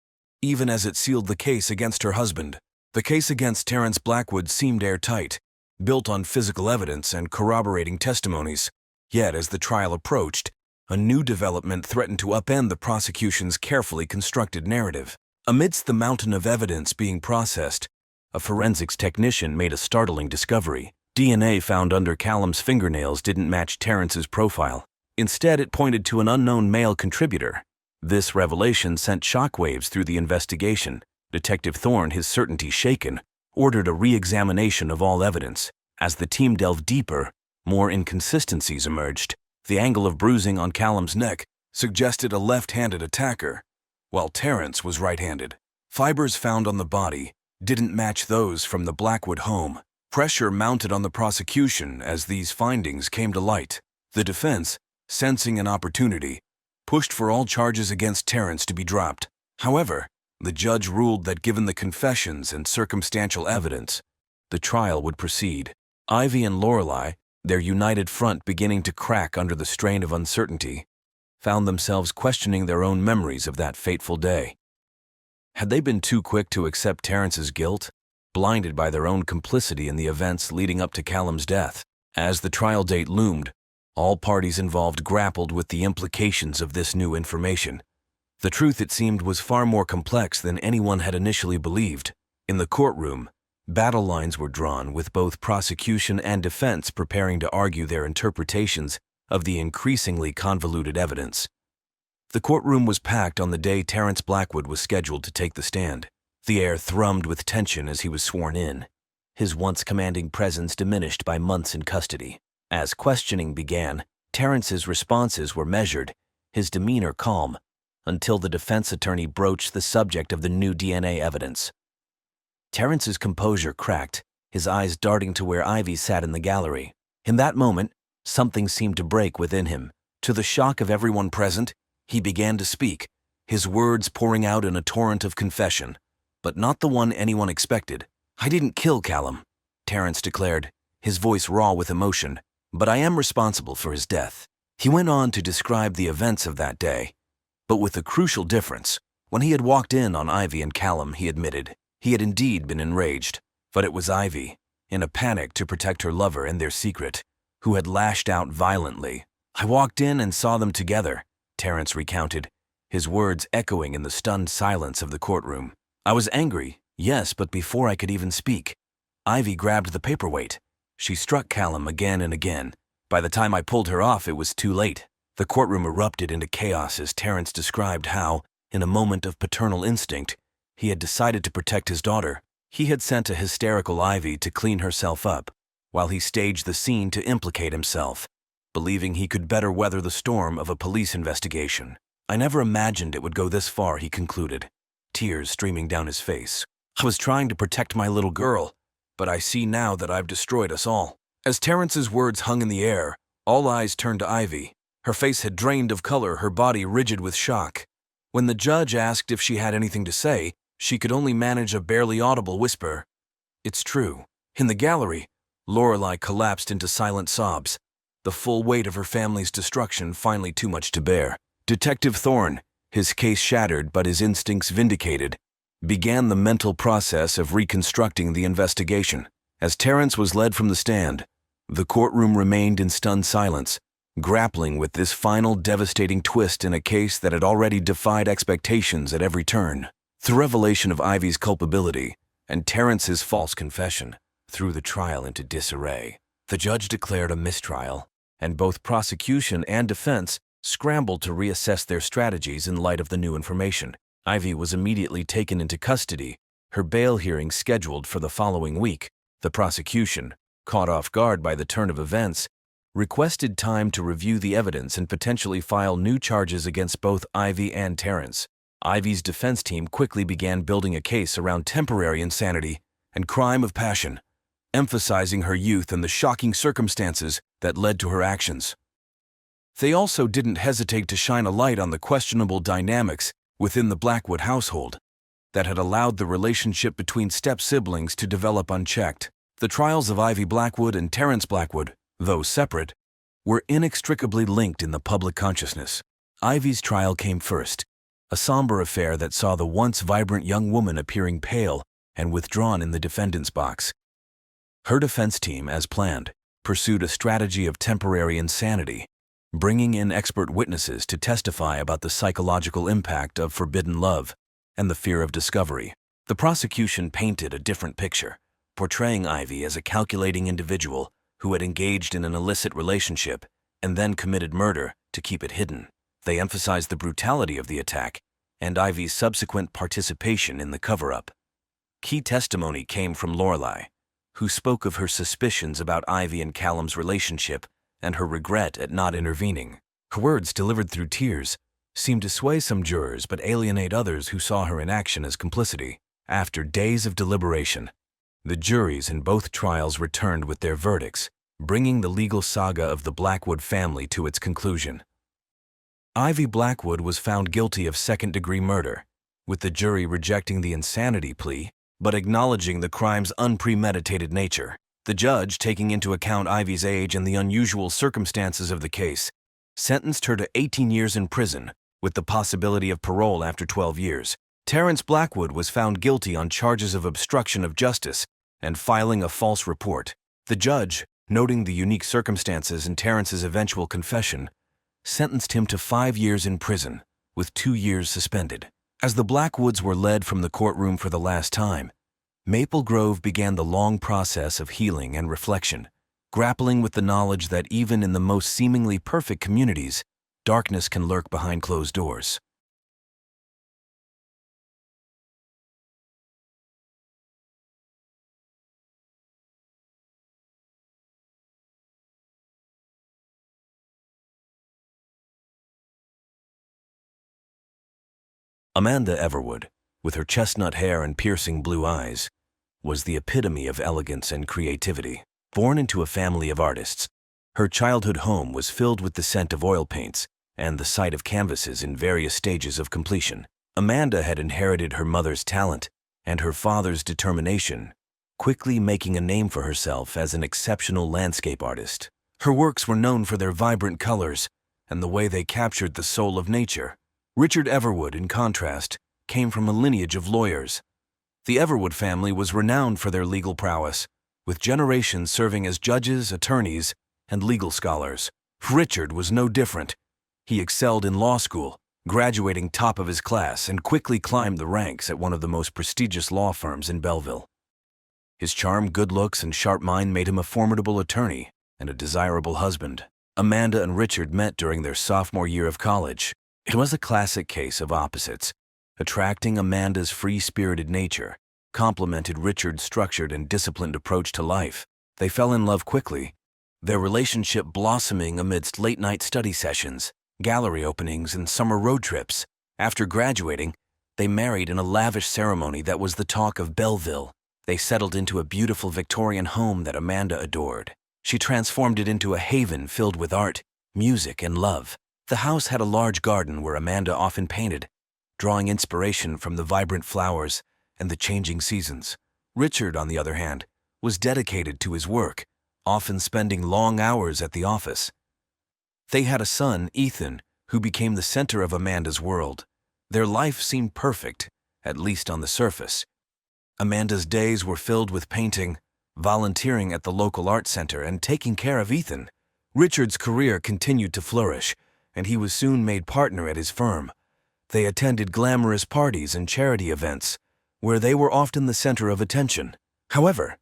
even as it sealed the case against her husband. The case against Terrence Blackwood seemed airtight, built on physical evidence and corroborating testimonies. Yet, as the trial approached, a new development threatened to upend the prosecution's carefully constructed narrative. Amidst the mountain of evidence being processed, a forensics technician made a startling discovery. DNA found under Callum's fingernails didn't match Terrence's profile. Instead, it pointed to an unknown male contributor. This revelation sent shockwaves through the investigation. Detective Thorne, his certainty shaken, ordered a re-examination of all evidence. As the team delved deeper, more inconsistencies emerged. The angle of bruising on Callum's neck suggested a left-handed attacker, while Terrence was right-handed. Fibers found on the body didn't match those from the Blackwood home. Pressure mounted on the prosecution as these findings came to light. The defense, sensing an opportunity, pushed for all charges against Terrence to be dropped. However, the judge ruled that given the confessions and circumstantial evidence, the trial would proceed. Ivy and Lorelei, their united front beginning to crack under the strain of uncertainty, found themselves questioning their own memories of that fateful day. Had they been too quick to accept Terrence's guilt, blinded by their own complicity in the events leading up to Callum's death? As the trial date loomed, all parties involved grappled with the implications of this new information. The truth, it seemed, was far more complex than anyone had initially believed. In the courtroom, battle lines were drawn, with both prosecution and defense preparing to argue their interpretations of the increasingly convoluted evidence. The courtroom was packed on the day Terrence Blackwood was scheduled to take the stand. The air thrummed with tension as he was sworn in, his once commanding presence diminished by months in custody. As questioning began, Terrence's responses were measured, his demeanor calm, until the defense attorney broached the subject of the new DNA evidence. Terrence's composure cracked, his eyes darting to where Ivy sat in the gallery. In that moment, something seemed to break within him. To the shock of everyone present, he began to speak, his words pouring out in a torrent of confession, but not the one anyone expected. "I didn't kill Callum," Terrence declared, his voice raw with emotion, "but I am responsible for his death." He went on to describe the events of that day, but with a crucial difference. When he had walked in on Ivy and Callum, he admitted he had indeed been enraged, but it was Ivy, in a panic to protect her lover and their secret, who had lashed out violently. "I walked in and saw them together," Terrence recounted, his words echoing in the stunned silence of the courtroom. "I was angry, yes, but before I could even speak, Ivy grabbed the paperweight. She struck Callum again and again. By the time I pulled her off, it was too late." The courtroom erupted into chaos as Terrence described how, in a moment of paternal instinct, He had decided to protect his daughter. He had sent a hysterical Ivy to clean herself up, while he staged the scene to implicate himself, believing he could better weather the storm of a police investigation. I never imagined it would go this far, he concluded, tears streaming down his face. I was trying to protect my little girl, but I see now that I've destroyed us all. As Terrence's words hung in the air, all eyes turned to Ivy. Her face had drained of color, her body rigid with shock. When the judge asked if she had anything to say, she could only manage a barely audible whisper. It's true. In the gallery, Lorelei collapsed into silent sobs, the full weight of her family's destruction finally too much to bear. Detective Thorne, his case shattered but his instincts vindicated, began the mental process of reconstructing the investigation. As Terrence was led from the stand, the courtroom remained in stunned silence, grappling with this final devastating twist in a case that had already defied expectations at every turn. The revelation of Ivy's culpability and Terrence's false confession threw the trial into disarray. The judge declared a mistrial, and both prosecution and defense scrambled to reassess their strategies in light of the new information. Ivy was immediately taken into custody, her bail hearing scheduled for the following week. The prosecution, caught off guard by the turn of events, requested time to review the evidence and potentially file new charges against both Ivy and Terrence. Ivy's defense team quickly began building a case around temporary insanity and crime of passion, emphasizing her youth and the shocking circumstances that led to her actions. They also didn't hesitate to shine a light on the questionable dynamics within the Blackwood household that had allowed the relationship between step-siblings to develop unchecked. The trials of Ivy Blackwood and Terrence Blackwood, though separate, were inextricably linked in the public consciousness. Ivy's trial came first, a somber affair that saw the once vibrant young woman appearing pale and withdrawn in the defendant's box. Her defense team, as planned, pursued a strategy of temporary insanity, bringing in expert witnesses to testify about the psychological impact of forbidden love and the fear of discovery. The prosecution painted a different picture, portraying Ivy as a calculating individual who had engaged in an illicit relationship and then committed murder to keep it hidden. They emphasized the brutality of the attack and Ivy's subsequent participation in the cover-up. Key testimony came from Lorelei, who spoke of her suspicions about Ivy and Callum's relationship and her regret at not intervening. Her words, delivered through tears, seemed to sway some jurors but alienate others who saw her inaction as complicity. After days of deliberation, the juries in both trials returned with their verdicts, bringing the legal saga of the Blackwood family to its conclusion. Ivy Blackwood was found guilty of second-degree murder, with the jury rejecting the insanity plea but acknowledging the crime's unpremeditated nature. The judge, taking into account Ivy's age and the unusual circumstances of the case, sentenced her to 18 years in prison, with the possibility of parole after 12 years. Terrence Blackwood was found guilty on charges of obstruction of justice and filing a false report. The judge, noting the unique circumstances in Terrence's eventual confession, sentenced him to 5 years in prison, with 2 years suspended. As the Blackwoods were led from the courtroom for the last time, Maple Grove began the long process of healing and reflection, grappling with the knowledge that even in the most seemingly perfect communities, darkness can lurk behind closed doors. Amanda Everwood, with her chestnut hair and piercing blue eyes, was the epitome of elegance and creativity. Born into a family of artists, her childhood home was filled with the scent of oil paints and the sight of canvases in various stages of completion. Amanda had inherited her mother's talent and her father's determination, quickly making a name for herself as an exceptional landscape artist. Her works were known for their vibrant colors and the way they captured the soul of nature. Richard Everwood, in contrast, came from a lineage of lawyers. The Everwood family was renowned for their legal prowess, with generations serving as judges, attorneys, and legal scholars. Richard was no different. He excelled in law school, graduating top of his class, and quickly climbed the ranks at one of the most prestigious law firms in Belleville. His charm, good looks, and sharp mind made him a formidable attorney and a desirable husband. Amanda and Richard met during their sophomore year of college. It was a classic case of opposites, Attracting Amanda's free-spirited nature complemented Richard's structured and disciplined approach to life. They fell in love quickly, their relationship blossoming amidst late-night study sessions, gallery openings, and summer road trips. After graduating, they married in a lavish ceremony that was the talk of Belleville. They settled into a beautiful Victorian home that Amanda adored. She transformed it into a haven filled with art, music, and love. The house had a large garden where Amanda often painted, drawing inspiration from the vibrant flowers and the changing seasons. Richard, on the other hand, was dedicated to his work, often spending long hours at the office. They had a son, Ethan, who became the center of Amanda's world. Their life seemed perfect, at least on the surface. Amanda's days were filled with painting, volunteering at the local art center, and taking care of Ethan. Richard's career continued to flourish, and he was soon made partner at his firm. They attended glamorous parties and charity events, where they were often the center of attention. However,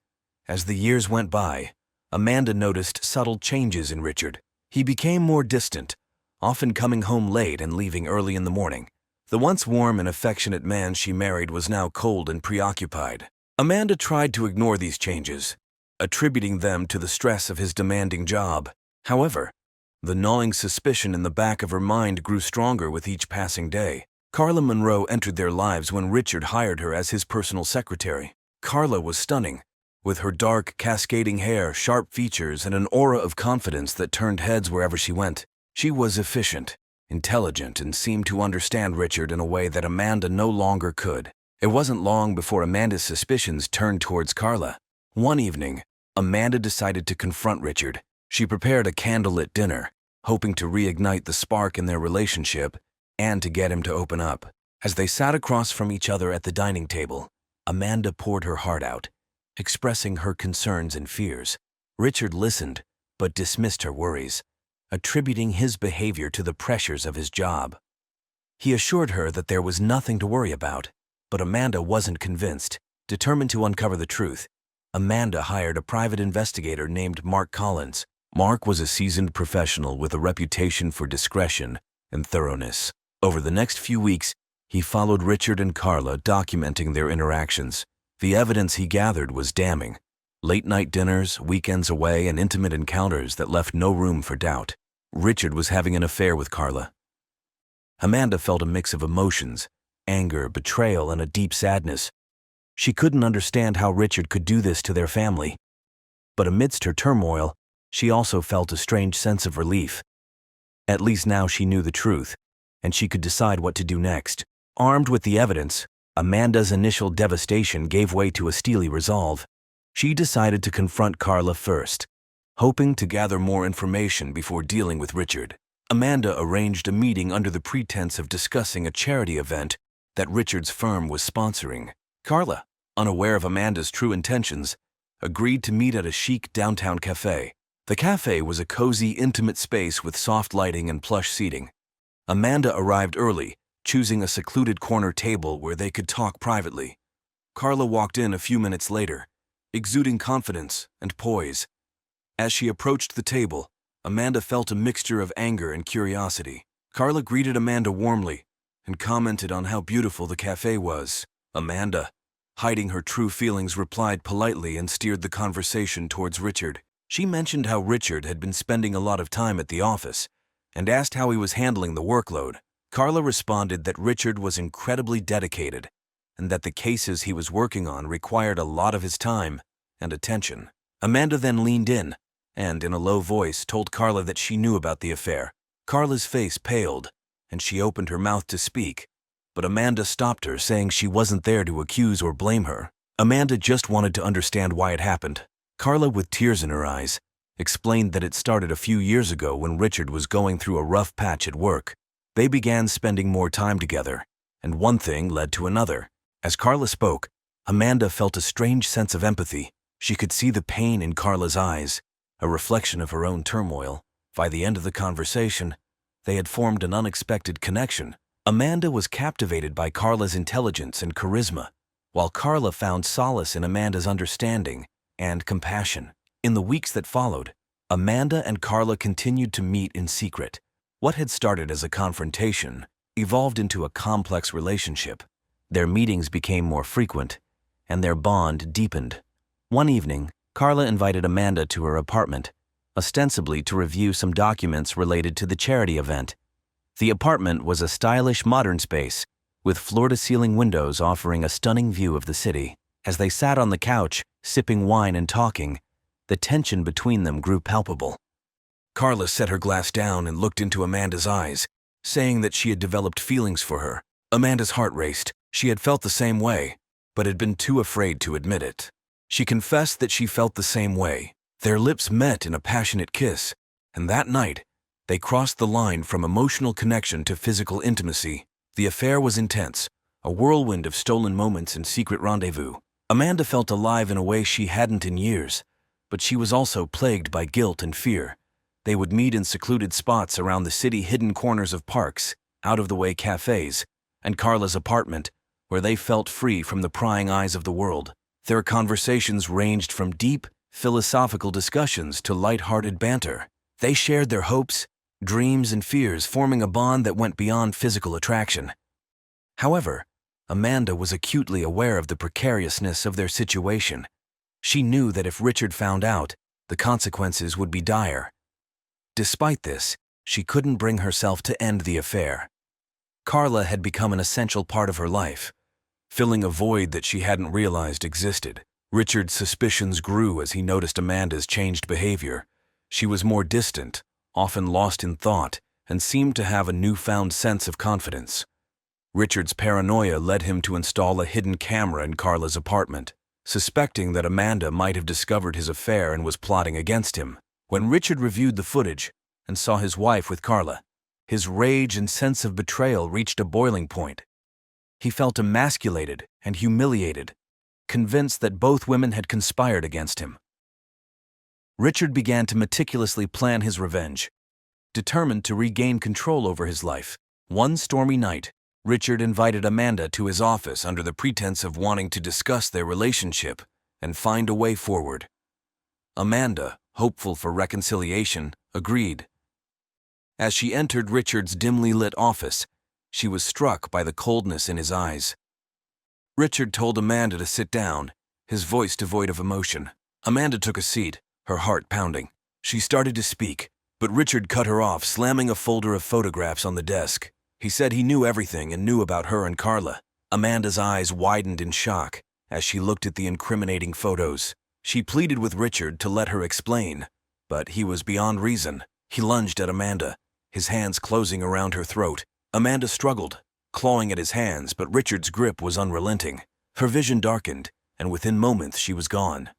as the years went by, Amanda noticed subtle changes in Richard. He became more distant, often coming home late and leaving early in the morning. The once warm and affectionate man she married was now cold and preoccupied. Amanda tried to ignore these changes, attributing them to the stress of his demanding job. However, the gnawing suspicion in the back of her mind grew stronger with each passing day. Carla Monroe entered their lives when Richard hired her as his personal secretary. Carla was stunning, with her dark, cascading hair, sharp features, and an aura of confidence that turned heads wherever she went. She was efficient, intelligent, and seemed to understand Richard in a way that Amanda no longer could. It wasn't long before Amanda's suspicions turned towards Carla. One evening, Amanda decided to confront Richard. She prepared a candlelit dinner, hoping to reignite the spark in their relationship and to get him to open up. As they sat across from each other at the dining table, Amanda poured her heart out, expressing her concerns and fears. Richard listened, but dismissed her worries, attributing his behavior to the pressures of his job. He assured her that there was nothing to worry about, but Amanda wasn't convinced. Determined to uncover the truth, Amanda hired a private investigator named Mark Collins. Mark was a seasoned professional with a reputation for discretion and thoroughness. Over the next few weeks, he followed Richard and Carla, documenting their interactions. The evidence he gathered was damning. Late-night dinners, weekends away, and intimate encounters that left no room for doubt. Richard was having an affair with Carla. Amanda felt a mix of emotions, anger, betrayal, and a deep sadness. She couldn't understand how Richard could do this to their family. But amidst her turmoil, she also felt a strange sense of relief. At least now she knew the truth, and she could decide what to do next. Armed with the evidence, Amanda's initial devastation gave way to a steely resolve. She decided to confront Carla first, hoping to gather more information before dealing with Richard. Amanda arranged a meeting under the pretense of discussing a charity event that Richard's firm was sponsoring. Carla, unaware of Amanda's true intentions, agreed to meet at a chic downtown cafe. The cafe was a cozy, intimate space with soft lighting and plush seating. Amanda arrived early, choosing a secluded corner table where they could talk privately. Carla walked in a few minutes later, exuding confidence and poise. As she approached the table, Amanda felt a mixture of anger and curiosity. Carla greeted Amanda warmly and commented on how beautiful the cafe was. Amanda, hiding her true feelings, replied politely and steered the conversation towards Richard. She mentioned how Richard had been spending a lot of time at the office and asked how he was handling the workload. Carla responded that Richard was incredibly dedicated and that the cases he was working on required a lot of his time and attention. Amanda then leaned in and, in a low voice, told Carla that she knew about the affair. Carla's face paled, and she opened her mouth to speak, but Amanda stopped her, saying she wasn't there to accuse or blame her. Amanda just wanted to understand why it happened. Carla, with tears in her eyes, explained that it started a few years ago when Richard was going through a rough patch at work. They began spending more time together, and one thing led to another. As Carla spoke, Amanda felt a strange sense of empathy. She could see the pain in Carla's eyes, a reflection of her own turmoil. By the end of the conversation, they had formed an unexpected connection. Amanda was captivated by Carla's intelligence and charisma, while Carla found solace in Amanda's understanding and compassion. In the weeks that followed, Amanda and Carla continued to meet in secret. What had started as a confrontation evolved into a complex relationship. Their meetings became more frequent, and their bond deepened. One evening, Carla invited Amanda to her apartment, ostensibly to review some documents related to the charity event. The apartment was a stylish modern space, with floor-to-ceiling windows offering a stunning view of the city. As they sat on the couch, sipping wine and talking, the tension between them grew palpable. Carla set her glass down and looked into Amanda's eyes, saying that she had developed feelings for her. Amanda's heart raced. She had felt the same way, but had been too afraid to admit it. She confessed that she felt the same way. Their lips met in a passionate kiss, and that night, they crossed the line from emotional connection to physical intimacy. The affair was intense, a whirlwind of stolen moments and secret rendezvous. Amanda felt alive in a way she hadn't in years, but she was also plagued by guilt and fear. They would meet in secluded spots around the city, hidden corners of parks, out-of-the-way cafes, and Carla's apartment, where they felt free from the prying eyes of the world. Their conversations ranged from deep, philosophical discussions to light-hearted banter. They shared their hopes, dreams, and fears, forming a bond that went beyond physical attraction. However, Amanda was acutely aware of the precariousness of their situation. She knew that if Richard found out, the consequences would be dire. Despite this, she couldn't bring herself to end the affair. Carla had become an essential part of her life, filling a void that she hadn't realized existed. Richard's suspicions grew as he noticed Amanda's changed behavior. She was more distant, often lost in thought, and seemed to have a newfound sense of confidence. Richard's paranoia led him to install a hidden camera in Carla's apartment, suspecting that Amanda might have discovered his affair and was plotting against him. When Richard reviewed the footage and saw his wife with Carla, his rage and sense of betrayal reached a boiling point. He felt emasculated and humiliated, convinced that both women had conspired against him. Richard began to meticulously plan his revenge, determined to regain control over his life. One stormy night, Richard invited Amanda to his office under the pretense of wanting to discuss their relationship and find a way forward. Amanda, hopeful for reconciliation, agreed. As she entered Richard's dimly lit office, she was struck by the coldness in his eyes. Richard told Amanda to sit down, his voice devoid of emotion. Amanda took a seat, her heart pounding. She started to speak, but Richard cut her off, slamming a folder of photographs on the desk. He said he knew everything and knew about her and Carla. Amanda's eyes widened in shock as she looked at the incriminating photos. She pleaded with Richard to let her explain, but he was beyond reason. He lunged at Amanda, his hands closing around her throat. Amanda struggled, clawing at his hands, but Richard's grip was unrelenting. Her vision darkened, and within moments she was gone.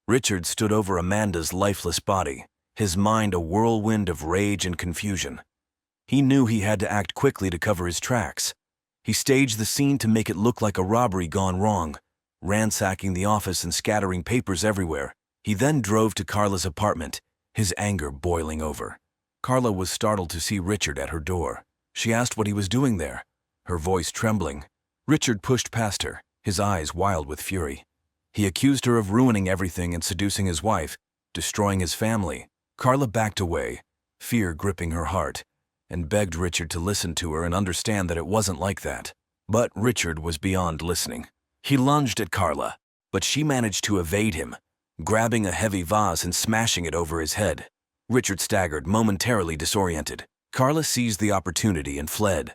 Richard stood over Amanda's lifeless body, his mind a whirlwind of rage and confusion. He knew he had to act quickly to cover his tracks. He staged the scene to make it look like a robbery gone wrong, ransacking the office and scattering papers everywhere. He then drove to Carla's apartment, his anger boiling over. Carla was startled to see Richard at her door. She asked what he was doing there, her voice trembling. Richard pushed past her, his eyes wild with fury. He accused her of ruining everything and seducing his wife, destroying his family. Carla backed away, fear gripping her heart, and begged Richard to listen to her and understand that it wasn't like that. But Richard was beyond listening. He lunged at Carla, but she managed to evade him, grabbing a heavy vase and smashing it over his head. Richard staggered, momentarily disoriented. Carla seized the opportunity and fled.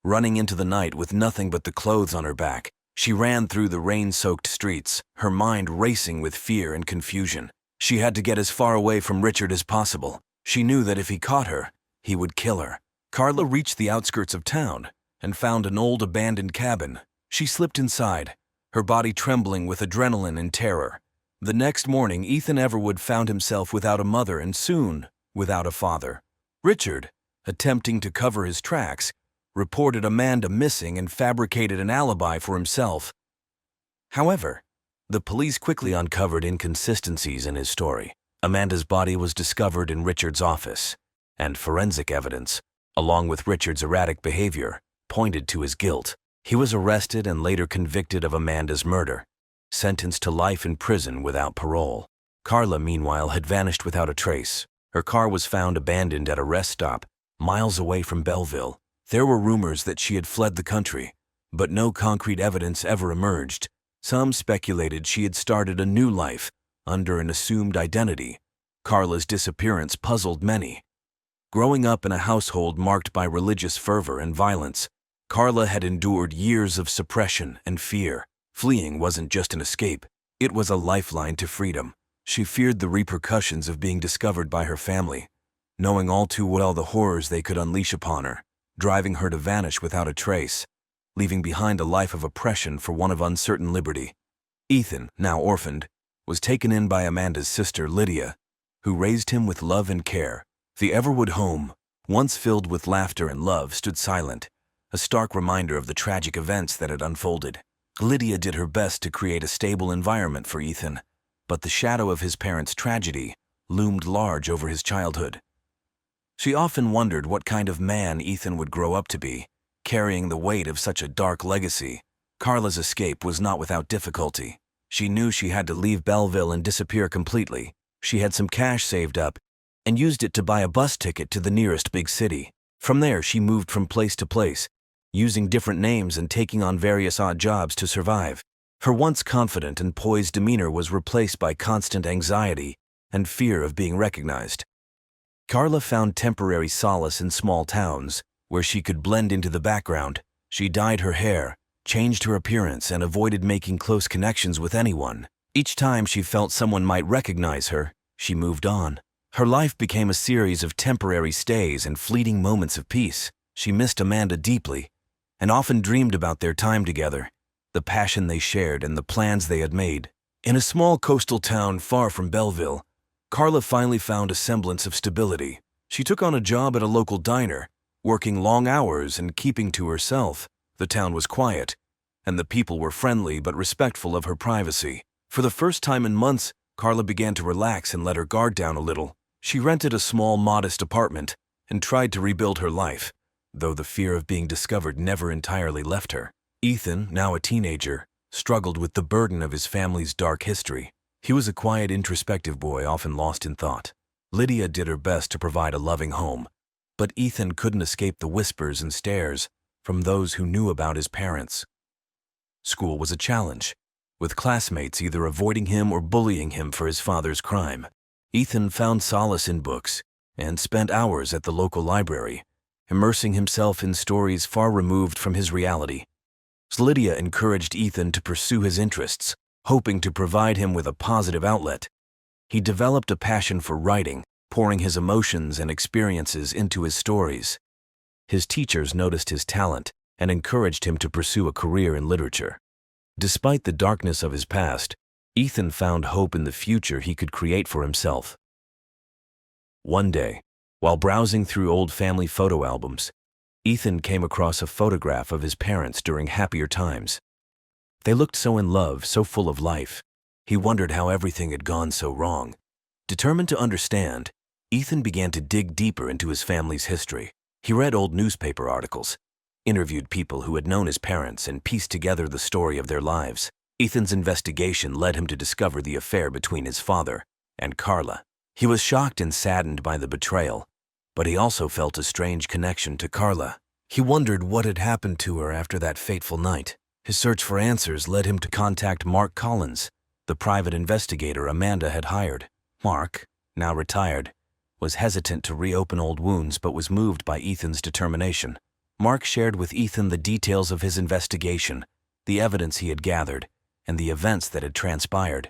Running into the night with nothing but the clothes on her back, she ran through the rain-soaked streets, her mind racing with fear and confusion. She had to get as far away from Richard as possible. She knew that if he caught her, he would kill her. Carla reached the outskirts of town and found an old abandoned cabin. She slipped inside, her body trembling with adrenaline and terror. The next morning, Ethan Everwood found himself without a mother and soon without a father. Richard, attempting to cover his tracks, reported Amanda missing and fabricated an alibi for himself. However, the police quickly uncovered inconsistencies in his story. Amanda's body was discovered in Richard's office, and forensic evidence, along with Richard's erratic behavior, pointed to his guilt. He was arrested and later convicted of Amanda's murder, sentenced to life in prison without parole. Carla, meanwhile, had vanished without a trace. Her car was found abandoned at a rest stop, miles away from Belleville. There were rumors that she had fled the country, but no concrete evidence ever emerged. Some speculated she had started a new life under an assumed identity. Carla's disappearance puzzled many. Growing up in a household marked by religious fervor and violence, Carla had endured years of suppression and fear. Fleeing wasn't just an escape, it was a lifeline to freedom. She feared the repercussions of being discovered by her family, knowing all too well the horrors they could unleash upon her, driving her to vanish without a trace, leaving behind a life of oppression for one of uncertain liberty. Ethan, now orphaned, was taken in by Amanda's sister, Lydia, who raised him with love and care. The Everwood home, once filled with laughter and love, stood silent, a stark reminder of the tragic events that had unfolded. Lydia did her best to create a stable environment for Ethan, but the shadow of his parents' tragedy loomed large over his childhood. She often wondered what kind of man Ethan would grow up to be, carrying the weight of such a dark legacy. Carla's escape was not without difficulty. She knew she had to leave Belleville and disappear completely. She had some cash saved up and used it to buy a bus ticket to the nearest big city. From there, she moved from place to place, using different names and taking on various odd jobs to survive. Her once confident and poised demeanor was replaced by constant anxiety and fear of being recognized. Carla found temporary solace in small towns, where she could blend into the background. She dyed her hair, changed her appearance, and avoided making close connections with anyone. Each time she felt someone might recognize her, she moved on. Her life became a series of temporary stays and fleeting moments of peace. She missed Amanda deeply, and often dreamed about their time together, the passion they shared and the plans they had made. In a small coastal town far from Belleville, Carla finally found a semblance of stability. She took on a job at a local diner, working long hours and keeping to herself. The town was quiet, and the people were friendly but respectful of her privacy. For the first time in months, Carla began to relax and let her guard down a little. She rented a small, modest apartment and tried to rebuild her life, though the fear of being discovered never entirely left her. Ethan, now a teenager, struggled with the burden of his family's dark history. He was a quiet, introspective boy, often lost in thought. Lydia did her best to provide a loving home, but Ethan couldn't escape the whispers and stares from those who knew about his parents. School was a challenge, with classmates either avoiding him or bullying him for his father's crime. Ethan found solace in books and spent hours at the local library, immersing himself in stories far removed from his reality. Lydia encouraged Ethan to pursue his interests, hoping to provide him with a positive outlet. He developed a passion for writing, pouring his emotions and experiences into his stories. His teachers noticed his talent and encouraged him to pursue a career in literature. Despite the darkness of his past, Ethan found hope in the future he could create for himself. One day, while browsing through old family photo albums, Ethan came across a photograph of his parents during happier times. They looked so in love, so full of life. He wondered how everything had gone so wrong. Determined to understand, Ethan began to dig deeper into his family's history. He read old newspaper articles, interviewed people who had known his parents, and pieced together the story of their lives. Ethan's investigation led him to discover the affair between his father and Carla. He was shocked and saddened by the betrayal, but he also felt a strange connection to Carla. He wondered what had happened to her after that fateful night. His search for answers led him to contact Mark Collins, the private investigator Amanda had hired. Mark, now retired, was hesitant to reopen old wounds but was moved by Ethan's determination. Mark shared with Ethan the details of his investigation, the evidence he had gathered, and the events that had transpired.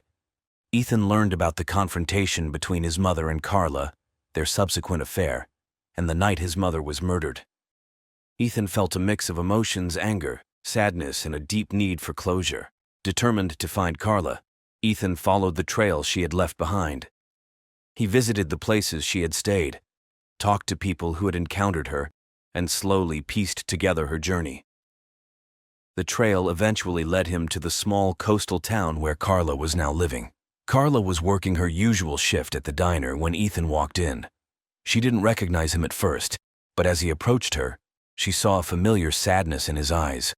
Ethan learned about the confrontation between his mother and Carla, their subsequent affair, and the night his mother was murdered. Ethan felt a mix of emotions: anger, sadness, and a deep need for closure. Determined to find Carla, Ethan followed the trail she had left behind. He visited the places she had stayed, talked to people who had encountered her, and slowly pieced together her journey. The trail eventually led him to the small coastal town where Carla was now living. Carla was working her usual shift at the diner when Ethan walked in. She didn't recognize him at first, but as he approached her, she saw a familiar sadness in his eyes.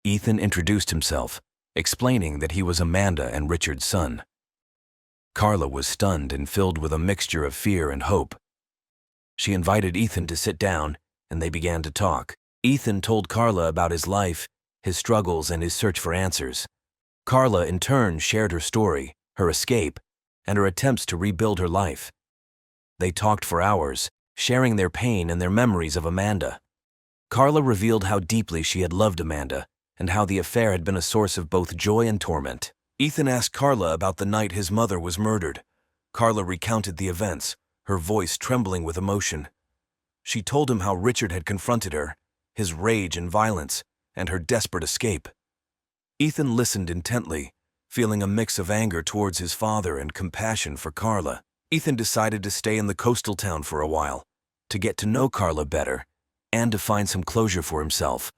Ethan introduced himself, explaining that he was Amanda and Richard's son. Carla was stunned and filled with a mixture of fear and hope. She invited Ethan to sit down and they began to talk. Ethan told Carla about his life, his struggles, and his search for answers. Carla, in turn, shared her story, her escape, and her attempts to rebuild her life. They talked for hours, sharing their pain and their memories of Amanda. Carla revealed how deeply she had loved Amanda, and how the affair had been a source of both joy and torment. Ethan asked Carla about the night his mother was murdered. Carla recounted the events, her voice trembling with emotion. She told him how Richard had confronted her, his rage and violence, and her desperate escape. Ethan listened intently, feeling a mix of anger towards his father and compassion for Carla. Ethan decided to stay in the coastal town for a while, to get to know Carla better, and to find some closure for himself.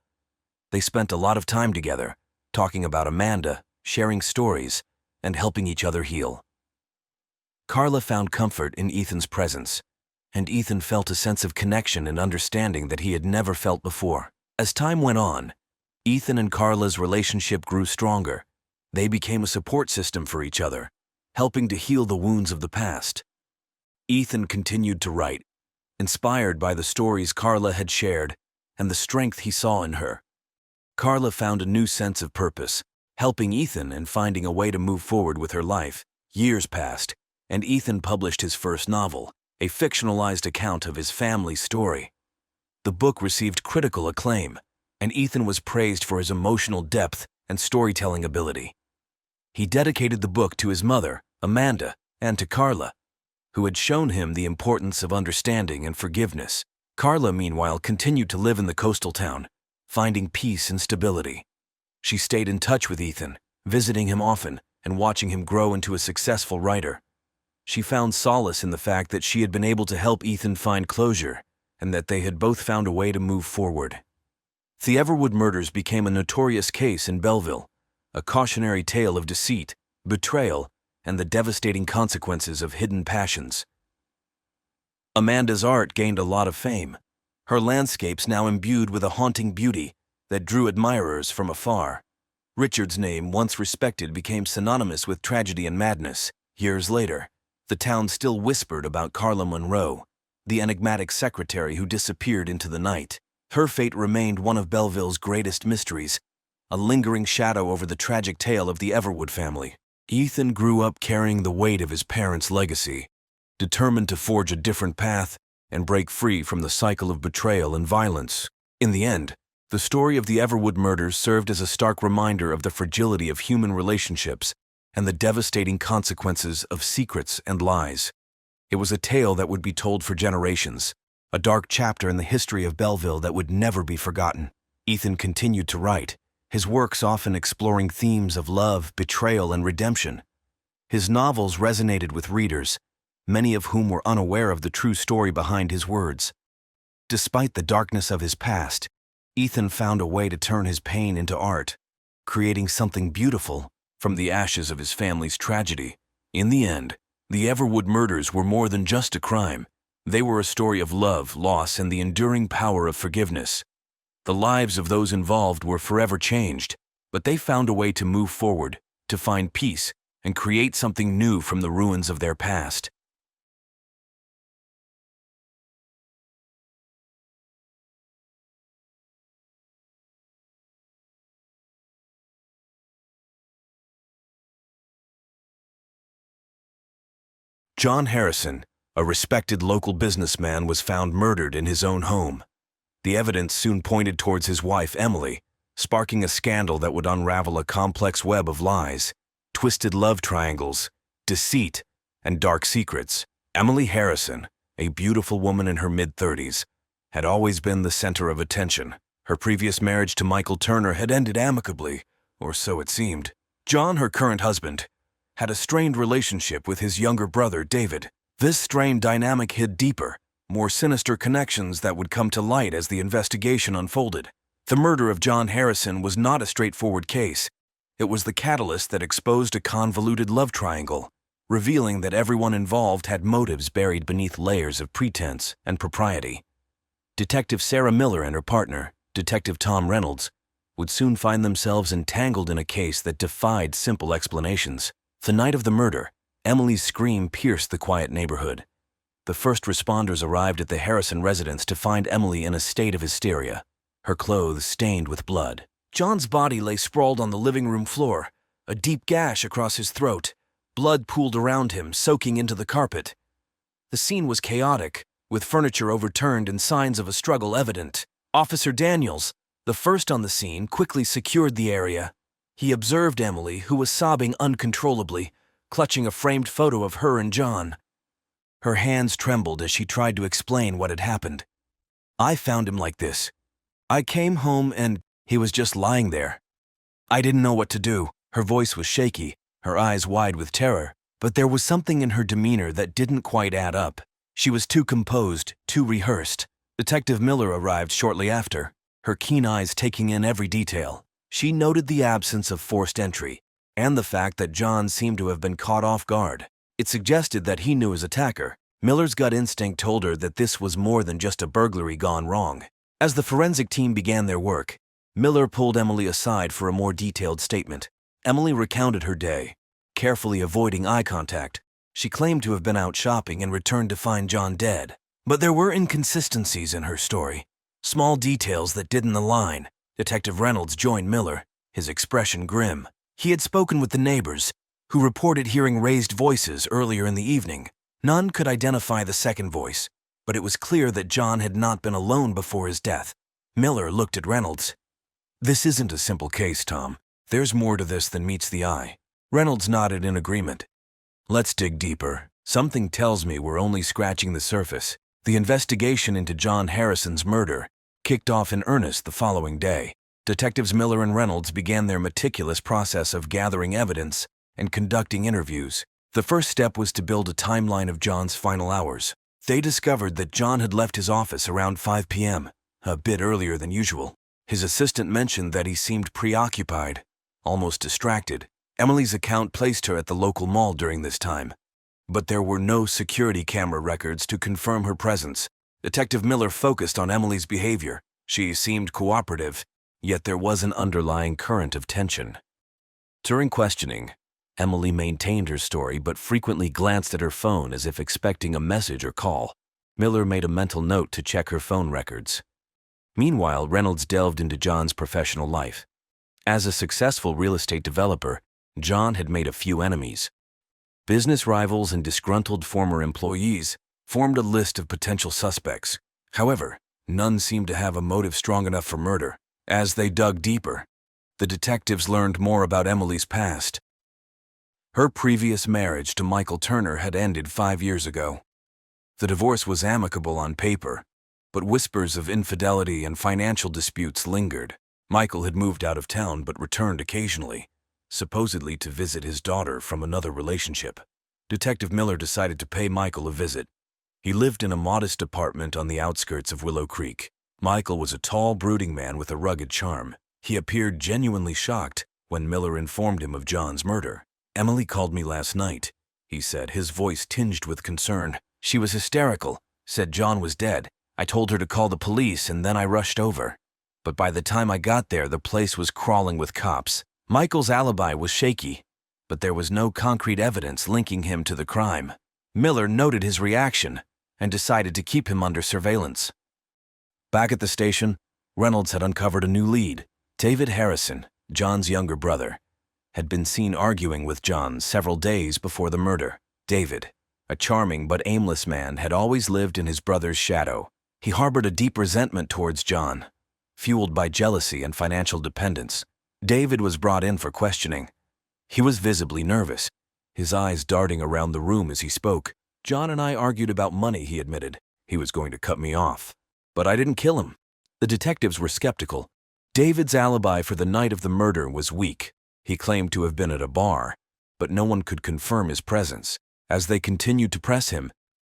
They spent a lot of time together, talking about Amanda, sharing stories, and helping each other heal. Carla found comfort in Ethan's presence, and Ethan felt a sense of connection and understanding that he had never felt before. As time went on, Ethan and Carla's relationship grew stronger. They became a support system for each other, helping to heal the wounds of the past. Ethan continued to write, inspired by the stories Carla had shared and the strength he saw in her. Carla found a new sense of purpose, helping Ethan and finding a way to move forward with her life. Years passed, and Ethan published his first novel, a fictionalized account of his family's story. The book received critical acclaim, and Ethan was praised for his emotional depth and storytelling ability. He dedicated the book to his mother, Amanda, and to Carla, who had shown him the importance of understanding and forgiveness. Carla, meanwhile, continued to live in the coastal town, finding peace and stability. She stayed in touch with Ethan, visiting him often and watching him grow into a successful writer. She found solace in the fact that she had been able to help Ethan find closure and that they had both found a way to move forward. The Everwood murders became a notorious case in Belleville, a cautionary tale of deceit, betrayal, and the devastating consequences of hidden passions. Amanda's art gained a lot of fame, her landscapes now imbued with a haunting beauty that drew admirers from afar. Richard's name, once respected, became synonymous with tragedy and madness. Years later, the town still whispered about Carla Monroe, the enigmatic secretary who disappeared into the night. Her fate remained one of Belleville's greatest mysteries, a lingering shadow over the tragic tale of the Everwood family. Ethan grew up carrying the weight of his parents' legacy, determined to forge a different path and break free from the cycle of betrayal and violence. In the end, the story of the Everwood murders served as a stark reminder of the fragility of human relationships and the devastating consequences of secrets and lies. It was a tale that would be told for generations, a dark chapter in the history of Belleville that would never be forgotten. Ethan continued to write, his works often exploring themes of love, betrayal, and redemption. His novels resonated with readers, many of whom were unaware of the true story behind his words. Despite the darkness of his past, Ethan found a way to turn his pain into art, creating something beautiful from the ashes of his family's tragedy. In the end, the Everwood murders were more than just a crime. They were a story of love, loss, and the enduring power of forgiveness. The lives of those involved were forever changed, but they found a way to move forward, to find peace, and create something new from the ruins of their past. John Harrison, a respected local businessman, was found murdered in his own home. The evidence soon pointed towards his wife, Emily, sparking a scandal that would unravel a complex web of lies, twisted love triangles, deceit, and dark secrets. Emily Harrison, a beautiful woman in her mid-30s, had always been the center of attention. Her previous marriage to Michael Turner had ended amicably, or so it seemed. John, her current husband, had a strained relationship with his younger brother, David. This strained dynamic hid deeper, more sinister connections that would come to light as the investigation unfolded. The murder of John Harrison was not a straightforward case. It was the catalyst that exposed a convoluted love triangle, revealing that everyone involved had motives buried beneath layers of pretense and propriety. Detective Sarah Miller and her partner, Detective Tom Reynolds, would soon find themselves entangled in a case that defied simple explanations. The night of the murder, Emily's scream pierced the quiet neighborhood. The first responders arrived at the Harrison residence to find Emily in a state of hysteria, her clothes stained with blood. John's body lay sprawled on the living room floor, a deep gash across his throat. Blood pooled around him, soaking into the carpet. The scene was chaotic, with furniture overturned and signs of a struggle evident. Officer Daniels, the first on the scene, quickly secured the area. He observed Emily, who was sobbing uncontrollably, clutching a framed photo of her and John. Her hands trembled as she tried to explain what had happened. "I found him like this. I came home and he was just lying there. I didn't know what to do." Her voice was shaky, her eyes wide with terror, but there was something in her demeanor that didn't quite add up. She was too composed, too rehearsed. Detective Miller arrived shortly after, her keen eyes taking in every detail. She noted the absence of forced entry and the fact that John seemed to have been caught off guard. It suggested that he knew his attacker. Miller's gut instinct told her that this was more than just a burglary gone wrong. As the forensic team began their work, Miller pulled Emily aside for a more detailed statement. Emily recounted her day, carefully avoiding eye contact. She claimed to have been out shopping and returned to find John dead. But there were inconsistencies in her story, small details that didn't align. Detective Reynolds joined Miller, his expression grim. He had spoken with the neighbors, who reported hearing raised voices earlier in the evening. None could identify the second voice, but it was clear that John had not been alone before his death. Miller looked at Reynolds. "This isn't a simple case, Tom. There's more to this than meets the eye." Reynolds nodded in agreement. "Let's dig deeper. Something tells me we're only scratching the surface." The investigation into John Harrison's murder kicked off in earnest the following day. Detectives Miller and Reynolds began their meticulous process of gathering evidence and conducting interviews. The first step was to build a timeline of John's final hours. They discovered that John had left his office around 5 p.m., a bit earlier than usual. His assistant mentioned that he seemed preoccupied, almost distracted. Emily's account placed her at the local mall during this time, but there were no security camera records to confirm her presence. Detective Miller focused on Emily's behavior. She seemed cooperative, yet there was an underlying current of tension. During questioning, Emily maintained her story but frequently glanced at her phone as if expecting a message or call. Miller made a mental note to check her phone records. Meanwhile, Reynolds delved into John's professional life. As a successful real estate developer, John had made a few enemies. Business rivals and disgruntled former employees formed a list of potential suspects. However, none seemed to have a motive strong enough for murder. As they dug deeper, the detectives learned more about Emily's past. Her previous marriage to Michael Turner had ended 5 years ago. The divorce was amicable on paper, but whispers of infidelity and financial disputes lingered. Michael had moved out of town but returned occasionally, supposedly to visit his daughter from another relationship. Detective Miller decided to pay Michael a visit. He lived in a modest apartment on the outskirts of Willow Creek. Michael was a tall, brooding man with a rugged charm. He appeared genuinely shocked when Miller informed him of John's murder. "Emily called me last night," he said, his voice tinged with concern. "She was hysterical, said John was dead. I told her to call the police and then I rushed over. But by the time I got there, the place was crawling with cops. Michael's alibi was shaky, but there was no concrete evidence linking him to the crime." Miller noted his reaction and decided to keep him under surveillance. Back at the station, Reynolds had uncovered a new lead. David Harrison, John's younger brother, had been seen arguing with John several days before the murder. David, a charming but aimless man, had always lived in his brother's shadow. He harbored a deep resentment towards John, fueled by jealousy and financial dependence. David was brought in for questioning. He was visibly nervous, his eyes darting around the room as he spoke. "John and I argued about money," he admitted. "He was going to cut me off, but I didn't kill him." The detectives were skeptical. David's alibi for the night of the murder was weak. He claimed to have been at a bar, but no one could confirm his presence. As they continued to press him,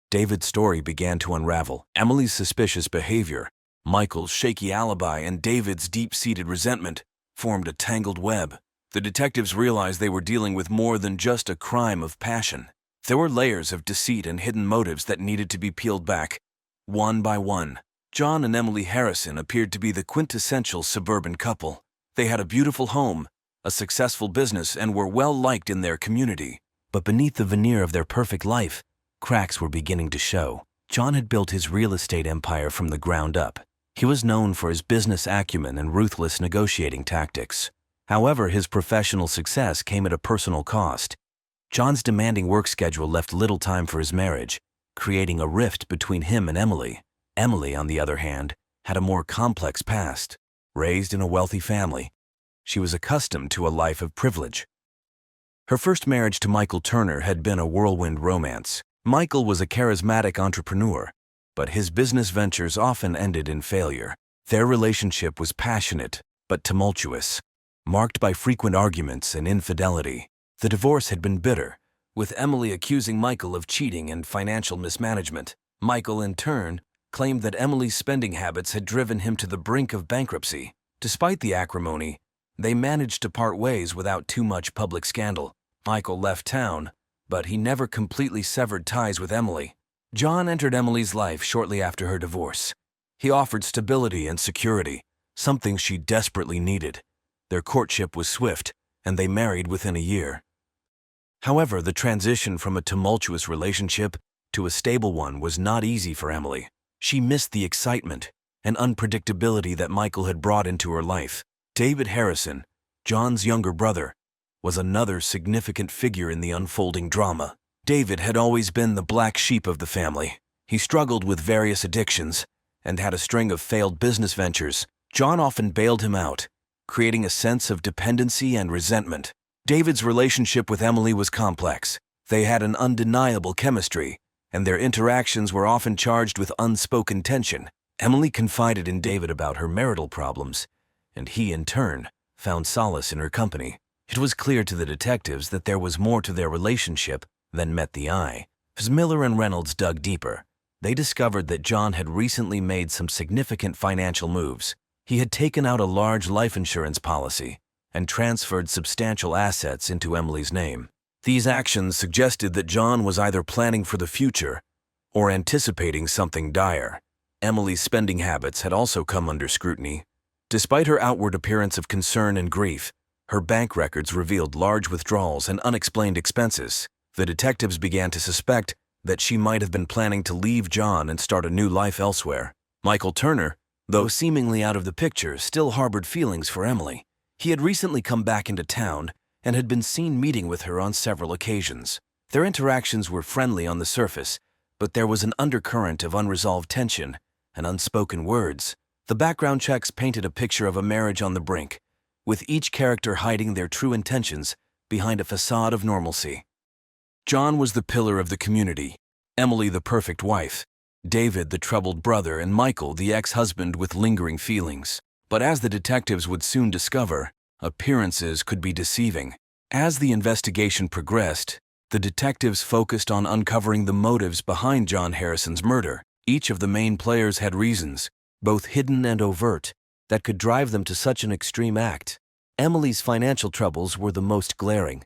David's story began to unravel. Emily's suspicious behavior, Michael's shaky alibi, and David's deep-seated resentment formed a tangled web. The detectives realized they were dealing with more than just a crime of passion. There were layers of deceit and hidden motives that needed to be peeled back, one by one. John and Emily Harrison appeared to be the quintessential suburban couple. They had a beautiful home, a successful business, and were well-liked in their community. But beneath the veneer of their perfect life, cracks were beginning to show. John had built his real estate empire from the ground up. He was known for his business acumen and ruthless negotiating tactics. However, his professional success came at a personal cost. John's demanding work schedule left little time for his marriage, creating a rift between him and Emily. Emily, on the other hand, had a more complex past. Raised in a wealthy family, she was accustomed to a life of privilege. Her first marriage to Michael Turner had been a whirlwind romance. Michael was a charismatic entrepreneur, but his business ventures often ended in failure. Their relationship was passionate but tumultuous, marked by frequent arguments and infidelity. The divorce had been bitter, with Emily accusing Michael of cheating and financial mismanagement. Michael, in turn, claimed that Emily's spending habits had driven him to the brink of bankruptcy. Despite the acrimony, they managed to part ways without too much public scandal. Michael left town, but he never completely severed ties with Emily. John entered Emily's life shortly after her divorce. He offered stability and security, something she desperately needed. Their courtship was swift, and they married within a year. However, the transition from a tumultuous relationship to a stable one was not easy for Emily. She missed the excitement and unpredictability that Michael had brought into her life. David Harrison, John's younger brother, was another significant figure in the unfolding drama. David had always been the black sheep of the family. He struggled with various addictions and had a string of failed business ventures. John often bailed him out, creating a sense of dependency and resentment. David's relationship with Emily was complex. They had an undeniable chemistry, and their interactions were often charged with unspoken tension. Emily confided in David about her marital problems, and he, in turn, found solace in her company. It was clear to the detectives that there was more to their relationship than met the eye. As Miller and Reynolds dug deeper, they discovered that John had recently made some significant financial moves. He had taken out a large life insurance policy and transferred substantial assets into Emily's name. These actions suggested that John was either planning for the future or anticipating something dire. Emily's spending habits had also come under scrutiny. Despite her outward appearance of concern and grief, her bank records revealed large withdrawals and unexplained expenses. The detectives began to suspect that she might have been planning to leave John and start a new life elsewhere. Michael Turner, though seemingly out of the picture, still harbored feelings for Emily. He had recently come back into town and had been seen meeting with her on several occasions. Their interactions were friendly on the surface, but there was an undercurrent of unresolved tension and unspoken words. The background checks painted a picture of a marriage on the brink, with each character hiding their true intentions behind a facade of normalcy. John was the pillar of the community, Emily the perfect wife, David the troubled brother, and Michael the ex-husband with lingering feelings. But as the detectives would soon discover, appearances could be deceiving. As the investigation progressed, the detectives focused on uncovering the motives behind John Harrison's murder. Each of the main players had reasons, both hidden and overt, that could drive them to such an extreme act. Emily's financial troubles were the most glaring.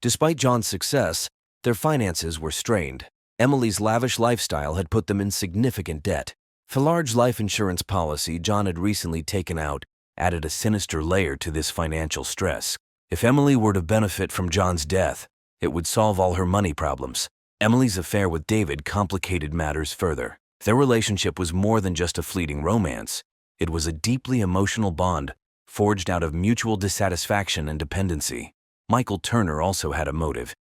Despite John's success, their finances were strained. Emily's lavish lifestyle had put them in significant debt. The large life insurance policy John had recently taken out added a sinister layer to this financial stress. If Emily were to benefit from John's death, it would solve all her money problems. Emily's affair with David complicated matters further. Their relationship was more than just a fleeting romance. It was a deeply emotional bond, forged out of mutual dissatisfaction and dependency. Michael Turner also had a motive.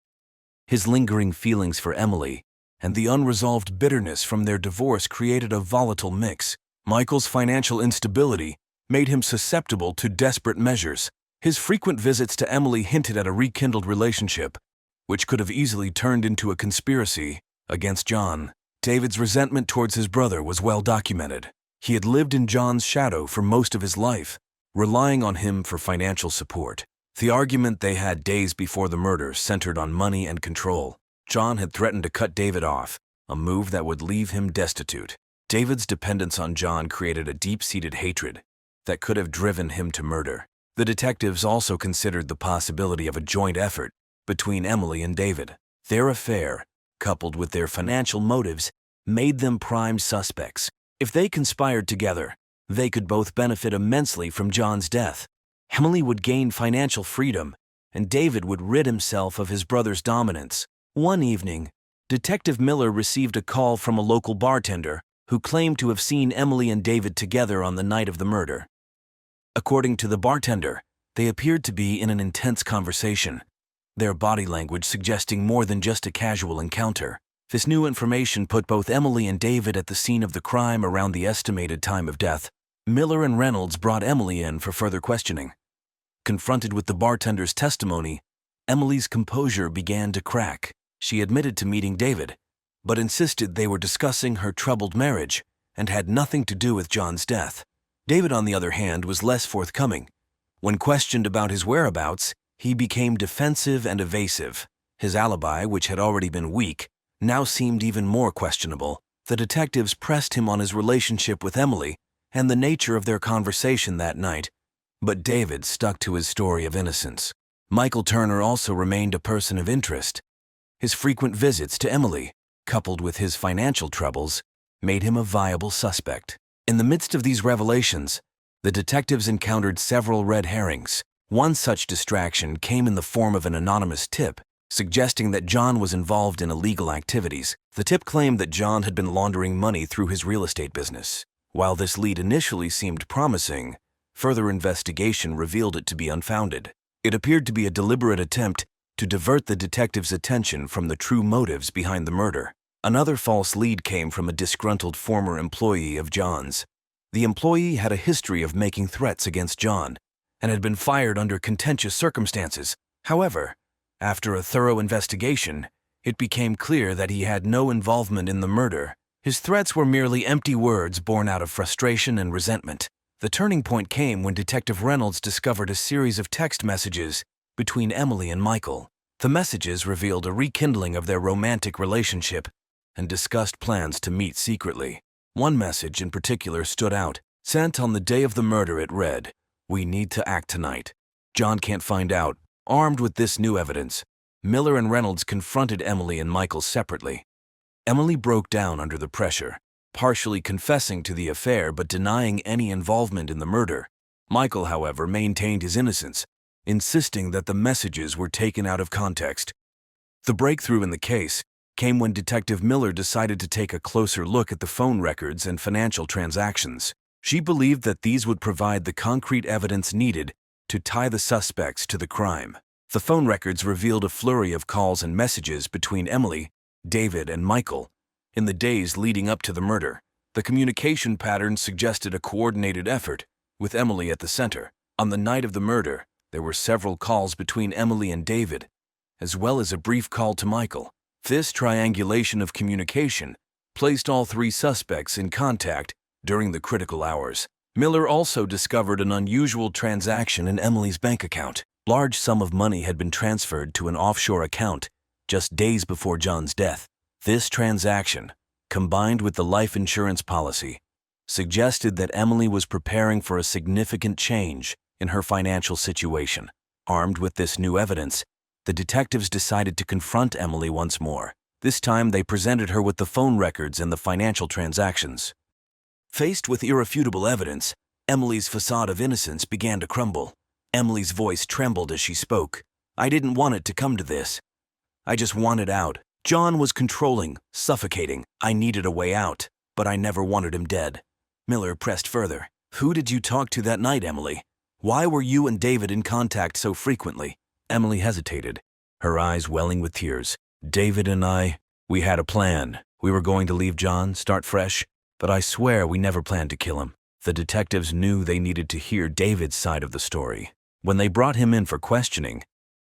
His lingering feelings for Emily and the unresolved bitterness from their divorce created a volatile mix. Michael's financial instability made him susceptible to desperate measures. His frequent visits to Emily hinted at a rekindled relationship, which could have easily turned into a conspiracy against John. David's resentment towards his brother was well documented. He had lived in John's shadow for most of his life, relying on him for financial support. The argument they had days before the murder centered on money and control. John had threatened to cut David off, a move that would leave him destitute. David's dependence on John created a deep-seated hatred that could have driven him to murder. The detectives also considered the possibility of a joint effort between Emily and David. Their affair, coupled with their financial motives, made them prime suspects. If they conspired together, they could both benefit immensely from John's death. Emily would gain financial freedom, and David would rid himself of his brother's dominance. One evening, Detective Miller received a call from a local bartender who claimed to have seen Emily and David together on the night of the murder. According to the bartender, they appeared to be in an intense conversation, their body language suggesting more than just a casual encounter. This new information put both Emily and David at the scene of the crime around the estimated time of death. Miller and Reynolds brought Emily in for further questioning. Confronted with the bartender's testimony, Emily's composure began to crack. She admitted to meeting David, but insisted they were discussing her troubled marriage and had nothing to do with John's death. David, on the other hand, was less forthcoming. When questioned about his whereabouts, he became defensive and evasive. His alibi, which had already been weak, now seemed even more questionable. The detectives pressed him on his relationship with Emily and the nature of their conversation that night, but David stuck to his story of innocence. Michael Turner also remained a person of interest. His frequent visits to Emily, coupled with his financial troubles, made him a viable suspect. In the midst of these revelations, the detectives encountered several red herrings. One such distraction came in the form of an anonymous tip, suggesting that John was involved in illegal activities. The tip claimed that John had been laundering money through his real estate business. While this lead initially seemed promising, further investigation revealed it to be unfounded. It appeared to be a deliberate attempt to divert the detectives' attention from the true motives behind the murder. Another false lead came from a disgruntled former employee of John's. The employee had a history of making threats against John and had been fired under contentious circumstances. However, after a thorough investigation, it became clear that he had no involvement in the murder. His threats were merely empty words born out of frustration and resentment. The turning point came when Detective Reynolds discovered a series of text messages between Emily and Michael. The messages revealed a rekindling of their romantic relationship and discussed plans to meet secretly. One message in particular stood out. Sent on the day of the murder, it read, "We need to act tonight. John can't find out." Armed with this new evidence, Miller and Reynolds confronted Emily and Michael separately. Emily broke down under the pressure, partially confessing to the affair but denying any involvement in the murder. Michael, however, maintained his innocence, insisting that the messages were taken out of context. The breakthrough in the case came when Detective Miller decided to take a closer look at the phone records and financial transactions. She believed that these would provide the concrete evidence needed to tie the suspects to the crime. The phone records revealed a flurry of calls and messages between Emily, David, and Michael in the days leading up to the murder. The communication patterns suggested a coordinated effort, with Emily at the center. On the night of the murder, there were several calls between Emily and David, as well as a brief call to Michael. This triangulation of communication placed all three suspects in contact during the critical hours. Miller also discovered an unusual transaction in Emily's bank account. A large sum of money had been transferred to an offshore account just days before John's death. This transaction, combined with the life insurance policy, suggested that Emily was preparing for a significant change in her financial situation. Armed with this new evidence, the detectives decided to confront Emily once more. This time they presented her with the phone records and the financial transactions. Faced with irrefutable evidence, Emily's facade of innocence began to crumble. Emily's voice trembled as she spoke. "I didn't want it to come to this. I just wanted out. John was controlling, suffocating. I needed a way out, but I never wanted him dead." Miller pressed further. "Who did you talk to that night, Emily? Why were you and David in contact so frequently?" Emily hesitated, her eyes welling with tears. "David and I, we had a plan. We were going to leave John, start fresh, but I swear we never planned to kill him." The detectives knew they needed to hear David's side of the story. When they brought him in for questioning,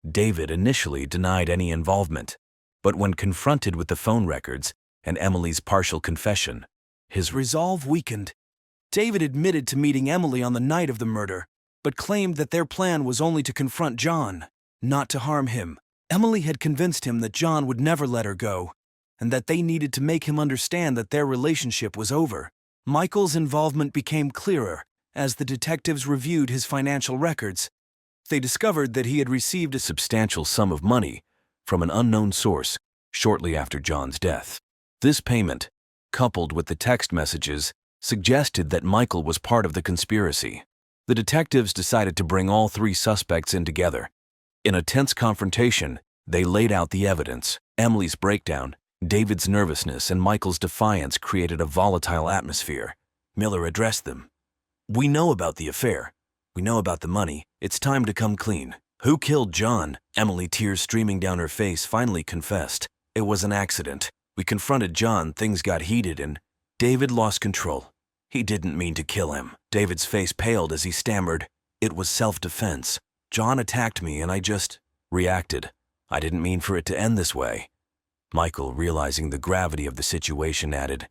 David initially denied any involvement, but when confronted with the phone records and Emily's partial confession, his resolve weakened. David admitted to meeting Emily on the night of the murder, but claimed that their plan was only to confront John, not to harm him. Emily had convinced him that John would never let her go, and that they needed to make him understand that their relationship was over. Michael's involvement became clearer as the detectives reviewed his financial records. They discovered that he had received a substantial sum of money from an unknown source shortly after John's death. This payment, coupled with the text messages, suggested that Michael was part of the conspiracy. The detectives decided to bring all three suspects in together. In a tense confrontation, they laid out the evidence: Emily's breakdown, David's nervousness and Michael's defiance created a volatile atmosphere. Miller addressed them. "We know about the affair. We know about the money. It's time to come clean. Who killed John?" Emily, tears streaming down her face, finally confessed. "It was an accident. We confronted John, things got heated, and David lost control. He didn't mean to kill him." David's face paled as he stammered, "It was self-defense. John attacked me and I just reacted. I didn't mean for it to end this way." Michael, realizing the gravity of the situation, added,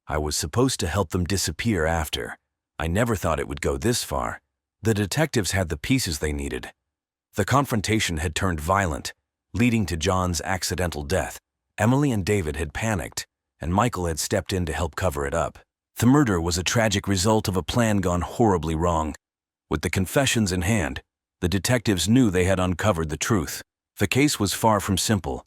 "I was supposed to help them disappear after. I never thought it would go this far." The detectives had the pieces they needed. The confrontation had turned violent, leading to John's accidental death. Emily and David had panicked, and Michael had stepped in to help cover it up. The murder was a tragic result of a plan gone horribly wrong. With the confessions in hand, the detectives knew they had uncovered the truth. The case was far from simple,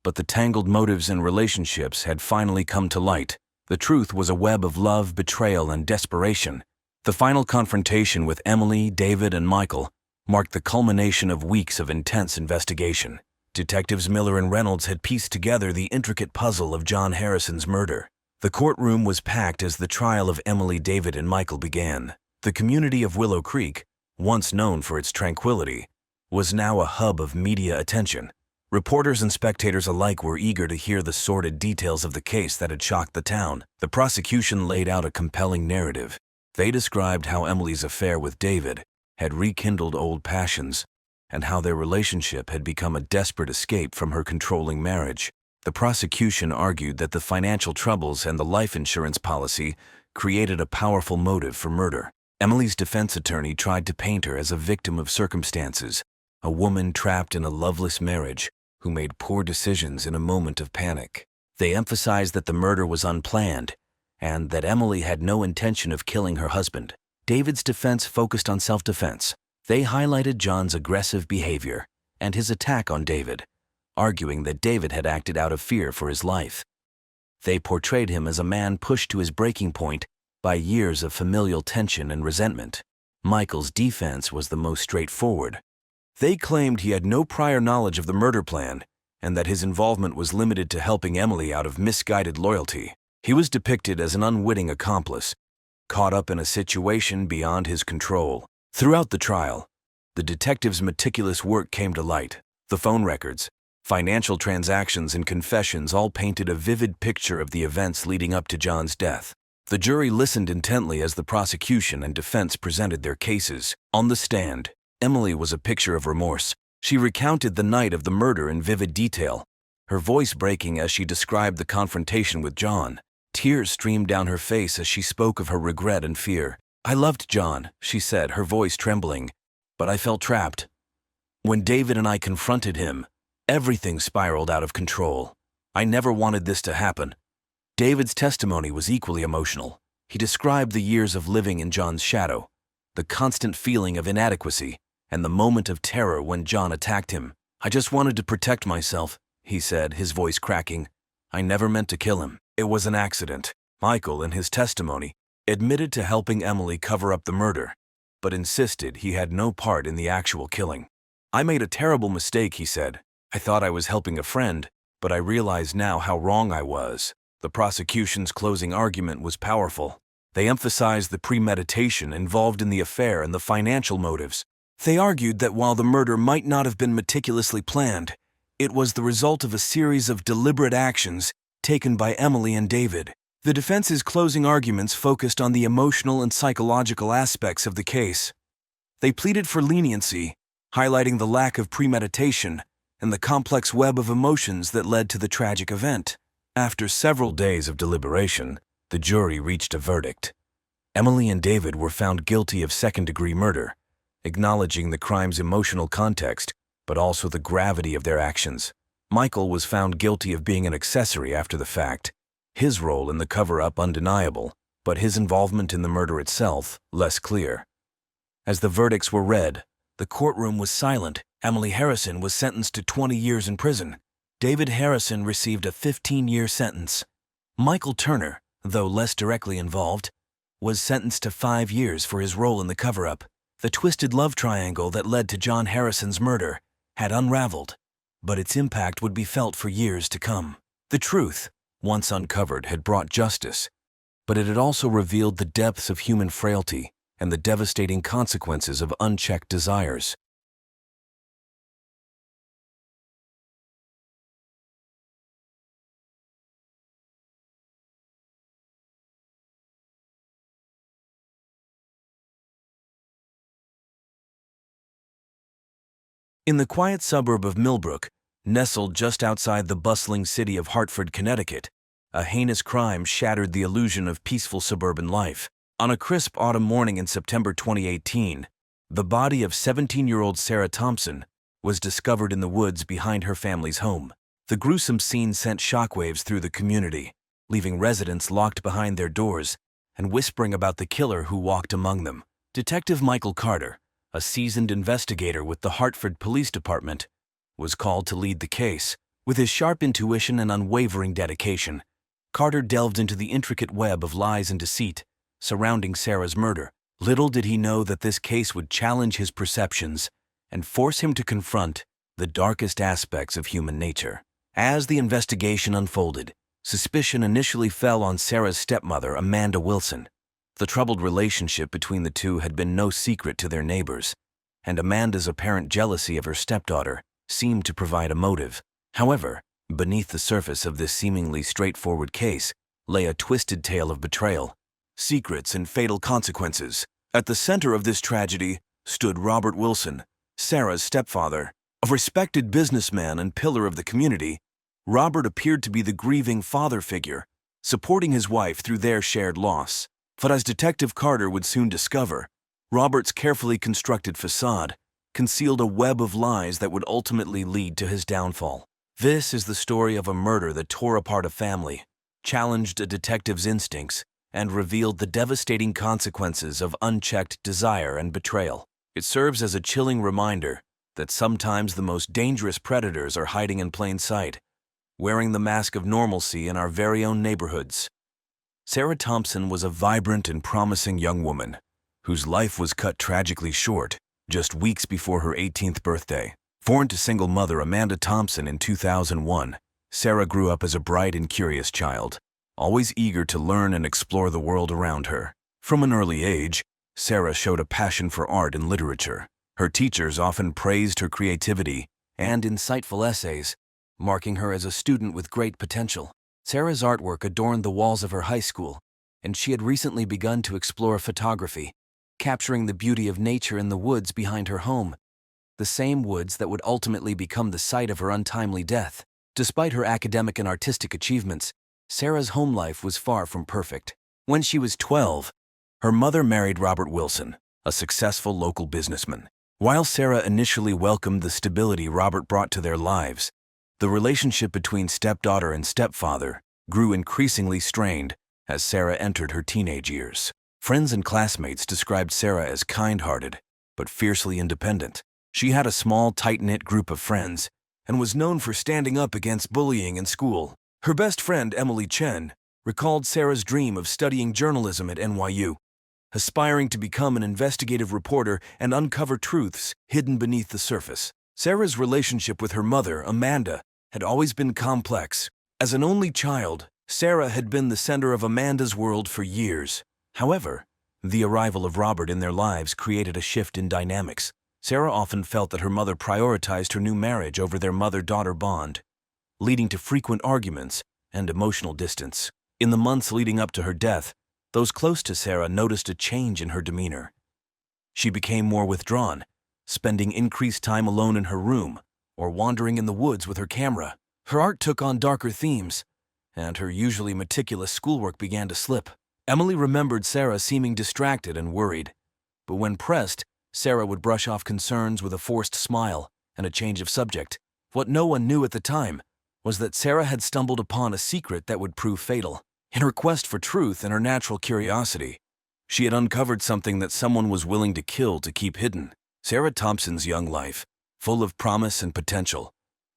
but the tangled motives and relationships had finally come to light. The truth was a web of love, betrayal, and desperation. The final confrontation with Emily, David, and Michael marked the culmination of weeks of intense investigation. Detectives Miller and Reynolds had pieced together the intricate puzzle of John Harrison's murder. The courtroom was packed as the trial of Emily, David, and Michael began. The community of Willow Creek, once known for its tranquility, was now a hub of media attention. Reporters and spectators alike were eager to hear the sordid details of the case that had shocked the town. The prosecution laid out a compelling narrative. They described how Emily's affair with David had rekindled old passions, and how their relationship had become a desperate escape from her controlling marriage. The prosecution argued that the financial troubles and the life insurance policy created a powerful motive for murder. Emily's defense attorney tried to paint her as a victim of circumstances, a woman trapped in a loveless marriage who made poor decisions in a moment of panic. They emphasized that the murder was unplanned and that Emily had no intention of killing her husband. David's defense focused on self-defense. They highlighted John's aggressive behavior and his attack on David, arguing that David had acted out of fear for his life. They portrayed him as a man pushed to his breaking point by years of familial tension and resentment. Michael's defense was the most straightforward. They claimed he had no prior knowledge of the murder plan and that his involvement was limited to helping Emily out of misguided loyalty. He was depicted as an unwitting accomplice, caught up in a situation beyond his control. Throughout the trial, the detectives' meticulous work came to light. The phone records, financial transactions, and confessions all painted a vivid picture of the events leading up to John's death. The jury listened intently as the prosecution and defense presented their cases. On the stand, Emily was a picture of remorse. She recounted the night of the murder in vivid detail, her voice breaking as she described the confrontation with John. Tears streamed down her face as she spoke of her regret and fear. "I loved John," she said, her voice trembling, "but I felt trapped. When David and I confronted him, everything spiraled out of control. I never wanted this to happen." David's testimony was equally emotional. He described the years of living in John's shadow, the constant feeling of inadequacy, and the moment of terror when John attacked him. "I just wanted to protect myself," he said, his voice cracking. "I never meant to kill him. It was an accident." Michael, in his testimony, admitted to helping Emily cover up the murder, but insisted he had no part in the actual killing. "I made a terrible mistake," he said. "I thought I was helping a friend, but I realize now how wrong I was." The prosecution's closing argument was powerful. They emphasized the premeditation involved in the affair and the financial motives. They argued that while the murder might not have been meticulously planned, it was the result of a series of deliberate actions taken by Emily and David. The defense's closing arguments focused on the emotional and psychological aspects of the case. They pleaded for leniency, highlighting the lack of premeditation and the complex web of emotions that led to the tragic event. After several days of deliberation, the jury reached a verdict. Emily and David were found guilty of second-degree murder, acknowledging the crime's emotional context, but also the gravity of their actions. Michael was found guilty of being an accessory after the fact, his role in the cover-up undeniable, but his involvement in the murder itself less clear. As the verdicts were read, the courtroom was silent. Emily Harrison was sentenced to 20 years in prison. David Harrison received a 15-year sentence. Michael Turner, though less directly involved, was sentenced to 5 years for his role in the cover-up. The twisted love triangle that led to John Harrison's murder had unraveled, but its impact would be felt for years to come. The truth, once uncovered, had brought justice, but it had also revealed the depths of human frailty and the devastating consequences of unchecked desires. In the quiet suburb of Millbrook, nestled just outside the bustling city of Hartford, Connecticut, a heinous crime shattered the illusion of peaceful suburban life. On a crisp autumn morning in September 2018, the body of 17-year-old Sarah Thompson was discovered in the woods behind her family's home. The gruesome scene sent shockwaves through the community, leaving residents locked behind their doors and whispering about the killer who walked among them. Detective Michael Carter, a seasoned investigator with the Hartford Police Department, was called to lead the case. With his sharp intuition and unwavering dedication, Carter delved into the intricate web of lies and deceit surrounding Sarah's murder. Little did he know that this case would challenge his perceptions and force him to confront the darkest aspects of human nature. As the investigation unfolded, suspicion initially fell on Sarah's stepmother, Amanda Wilson. The troubled relationship between the two had been no secret to their neighbors, and Amanda's apparent jealousy of her stepdaughter seemed to provide a motive. However, beneath the surface of this seemingly straightforward case lay a twisted tale of betrayal, secrets, and fatal consequences. At the center of this tragedy stood Robert Wilson, Sarah's stepfather. A respected businessman and pillar of the community, Robert appeared to be the grieving father figure, supporting his wife through their shared loss. But as Detective Carter would soon discover, Robert's carefully constructed facade concealed a web of lies that would ultimately lead to his downfall. This is the story of a murder that tore apart a family, challenged a detective's instincts, and revealed the devastating consequences of unchecked desire and betrayal. It serves as a chilling reminder that sometimes the most dangerous predators are hiding in plain sight, wearing the mask of normalcy in our very own neighborhoods. Sarah Thompson was a vibrant and promising young woman whose life was cut tragically short just weeks before her 18th birthday. Born to single mother Amanda Thompson in 2001, Sarah grew up as a bright and curious child, always eager to learn and explore the world around her. From an early age, Sarah showed a passion for art and literature. Her teachers often praised her creativity and insightful essays, marking her as a student with great potential. Sarah's artwork adorned the walls of her high school, and she had recently begun to explore photography, capturing the beauty of nature in the woods behind her home, the same woods that would ultimately become the site of her untimely death. Despite her academic and artistic achievements, Sarah's home life was far from perfect. When she was 12, her mother married Robert Wilson, a successful local businessman. While Sarah initially welcomed the stability Robert brought to their lives, the relationship between stepdaughter and stepfather grew increasingly strained as Sarah entered her teenage years. Friends and classmates described Sarah as kind-hearted, but fiercely independent. She had a small, tight-knit group of friends and was known for standing up against bullying in school. Her best friend, Emily Chen, recalled Sarah's dream of studying journalism at NYU, aspiring to become an investigative reporter and uncover truths hidden beneath the surface. Sarah's relationship with her mother, Amanda, had always been complex. As an only child, Sarah had been the center of Amanda's world for years. However, the arrival of Robert in their lives created a shift in dynamics. Sarah often felt that her mother prioritized her new marriage over their mother-daughter bond, leading to frequent arguments and emotional distance. In the months leading up to her death, those close to Sarah noticed a change in her demeanor. She became more withdrawn, spending increased time alone in her room or wandering in the woods with her camera. Her art took on darker themes, and her usually meticulous schoolwork began to slip. Emily remembered Sarah seeming distracted and worried, but when pressed, Sarah would brush off concerns with a forced smile and a change of subject. What no one knew at the time was that Sarah had stumbled upon a secret that would prove fatal. In her quest for truth and her natural curiosity, she had uncovered something that someone was willing to kill to keep hidden. Sarah Thompson's young life, full of promise and potential,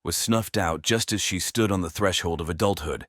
was snuffed out just as she stood on the threshold of adulthood,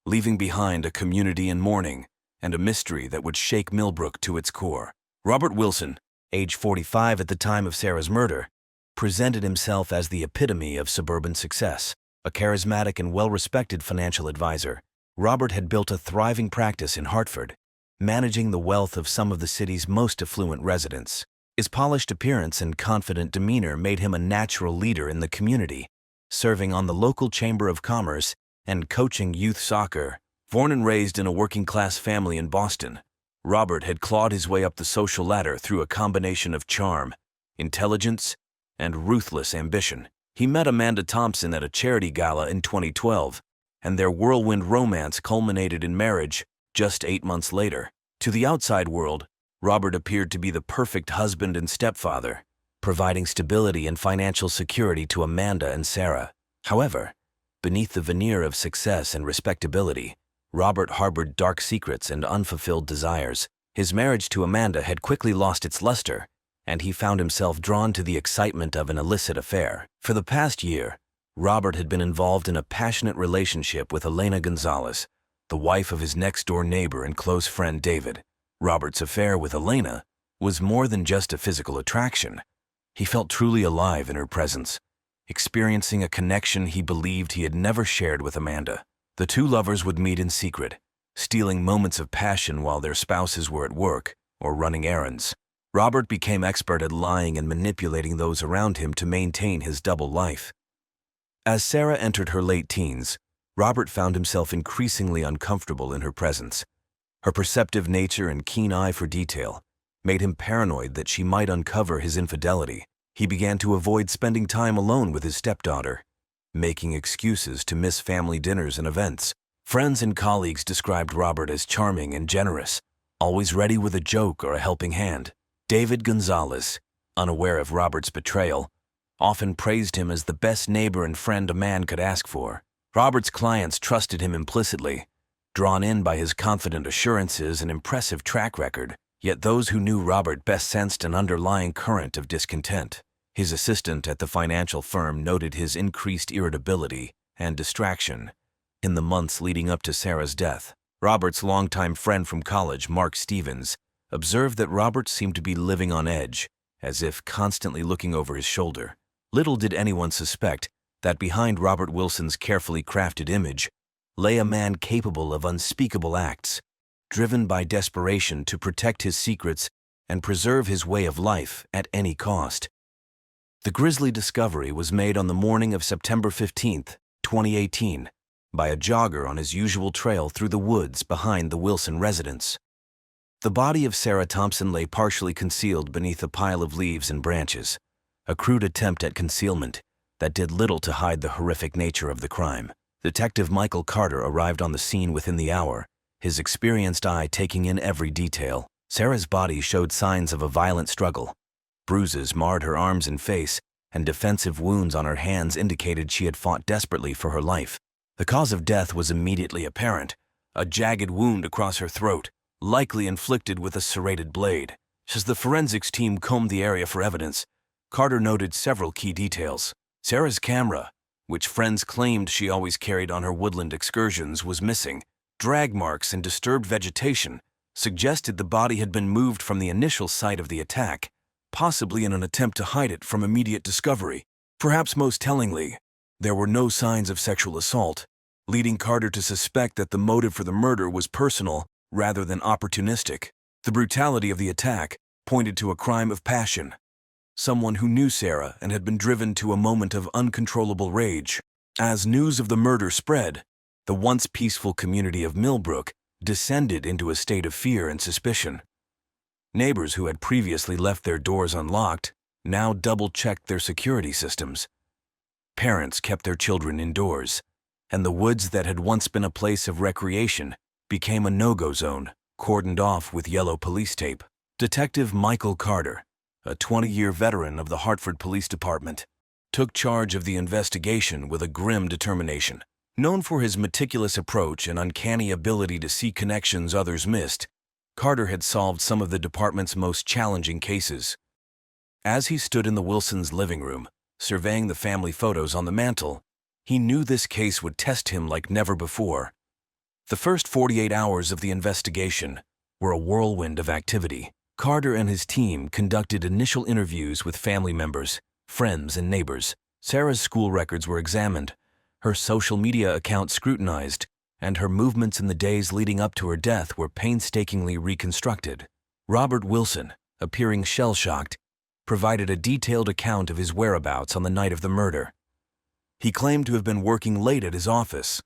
leaving behind a community in mourning and a mystery that would shake Millbrook to its core. Robert Wilson, age 45 at the time of Sarah's murder, presented himself as the epitome of suburban success. A charismatic and well-respected financial advisor, Robert had built a thriving practice in Hartford, managing the wealth of some of the city's most affluent residents. His polished appearance and confident demeanor made him a natural leader in the community, serving on the local Chamber of Commerce and coaching youth soccer. Born and raised in a working-class family in Boston, Robert had clawed his way up the social ladder through a combination of charm, intelligence, and ruthless ambition. He met Amanda Thompson at a charity gala in 2012, and their whirlwind romance culminated in marriage just 8 months later. To the outside world, Robert appeared to be the perfect husband and stepfather, providing stability and financial security to Amanda and Sarah. However, beneath the veneer of success and respectability, Robert harbored dark secrets and unfulfilled desires. His marriage to Amanda had quickly lost its luster, and he found himself drawn to the excitement of an illicit affair. For the past year, Robert had been involved in a passionate relationship with Elena Gonzalez, the wife of his next-door neighbor and close friend David. Robert's affair with Elena was more than just a physical attraction. He felt truly alive in her presence, experiencing a connection he believed he had never shared with Amanda. The two lovers would meet in secret, stealing moments of passion while their spouses were at work or running errands. Robert became expert at lying and manipulating those around him to maintain his double life. As Sarah entered her late teens, Robert found himself increasingly uncomfortable in her presence. Her perceptive nature and keen eye for detail made him paranoid that she might uncover his infidelity. He began to avoid spending time alone with his stepdaughter, making excuses to miss family dinners and events. Friends and colleagues described Robert as charming and generous, always ready with a joke or a helping hand. David Gonzalez, unaware of Robert's betrayal, often praised him as the best neighbor and friend a man could ask for. Robert's clients trusted him implicitly, drawn in by his confident assurances and impressive track record. Yet those who knew Robert best sensed an underlying current of discontent. His assistant at the financial firm noted his increased irritability and distraction in the months leading up to Sarah's death. Robert's longtime friend from college, Mark Stevens, observed that Robert seemed to be living on edge, as if constantly looking over his shoulder. Little did anyone suspect that behind Robert Wilson's carefully crafted image lay a man capable of unspeakable acts, driven by desperation to protect his secrets and preserve his way of life at any cost. The grisly discovery was made on the morning of September 15, 2018, by a jogger on his usual trail through the woods behind the Wilson residence. The body of Sarah Thompson lay partially concealed beneath a pile of leaves and branches, a crude attempt at concealment that did little to hide the horrific nature of the crime. Detective Michael Carter arrived on the scene within the hour, his experienced eye taking in every detail. Sarah's body showed signs of a violent struggle. Bruises marred her arms and face, and defensive wounds on her hands indicated she had fought desperately for her life. The cause of death was immediately apparent, a jagged wound across her throat, likely inflicted with a serrated blade. As the forensics team combed the area for evidence, Carter noted several key details. Sarah's camera, which friends claimed she always carried on her woodland excursions, was missing. Drag marks and disturbed vegetation suggested the body had been moved from the initial site of the attack, possibly in an attempt to hide it from immediate discovery. Perhaps most tellingly, there were no signs of sexual assault, leading Carter to suspect that the motive for the murder was personal rather than opportunistic. The brutality of the attack pointed to a crime of passion. Someone who knew Sarah and had been driven to a moment of uncontrollable rage. As news of the murder spread, the once peaceful community of Millbrook descended into a state of fear and suspicion. Neighbors who had previously left their doors unlocked now double-checked their security systems. Parents kept their children indoors, and the woods that had once been a place of recreation became a no-go zone, cordoned off with yellow police tape. Detective Michael Carter, a 20-year veteran of the Hartford Police Department, took charge of the investigation with a grim determination. Known for his meticulous approach and uncanny ability to see connections others missed, Carter had solved some of the department's most challenging cases. As he stood in the Wilsons' living room, surveying the family photos on the mantel, he knew this case would test him like never before. The first 48 hours of the investigation were a whirlwind of activity. Carter and his team conducted initial interviews with family members, friends, and neighbors. Sarah's school records were examined, her social media account scrutinized, and her movements in the days leading up to her death were painstakingly reconstructed. Robert Wilson, appearing shell-shocked, provided a detailed account of his whereabouts on the night of the murder. He claimed to have been working late at his office,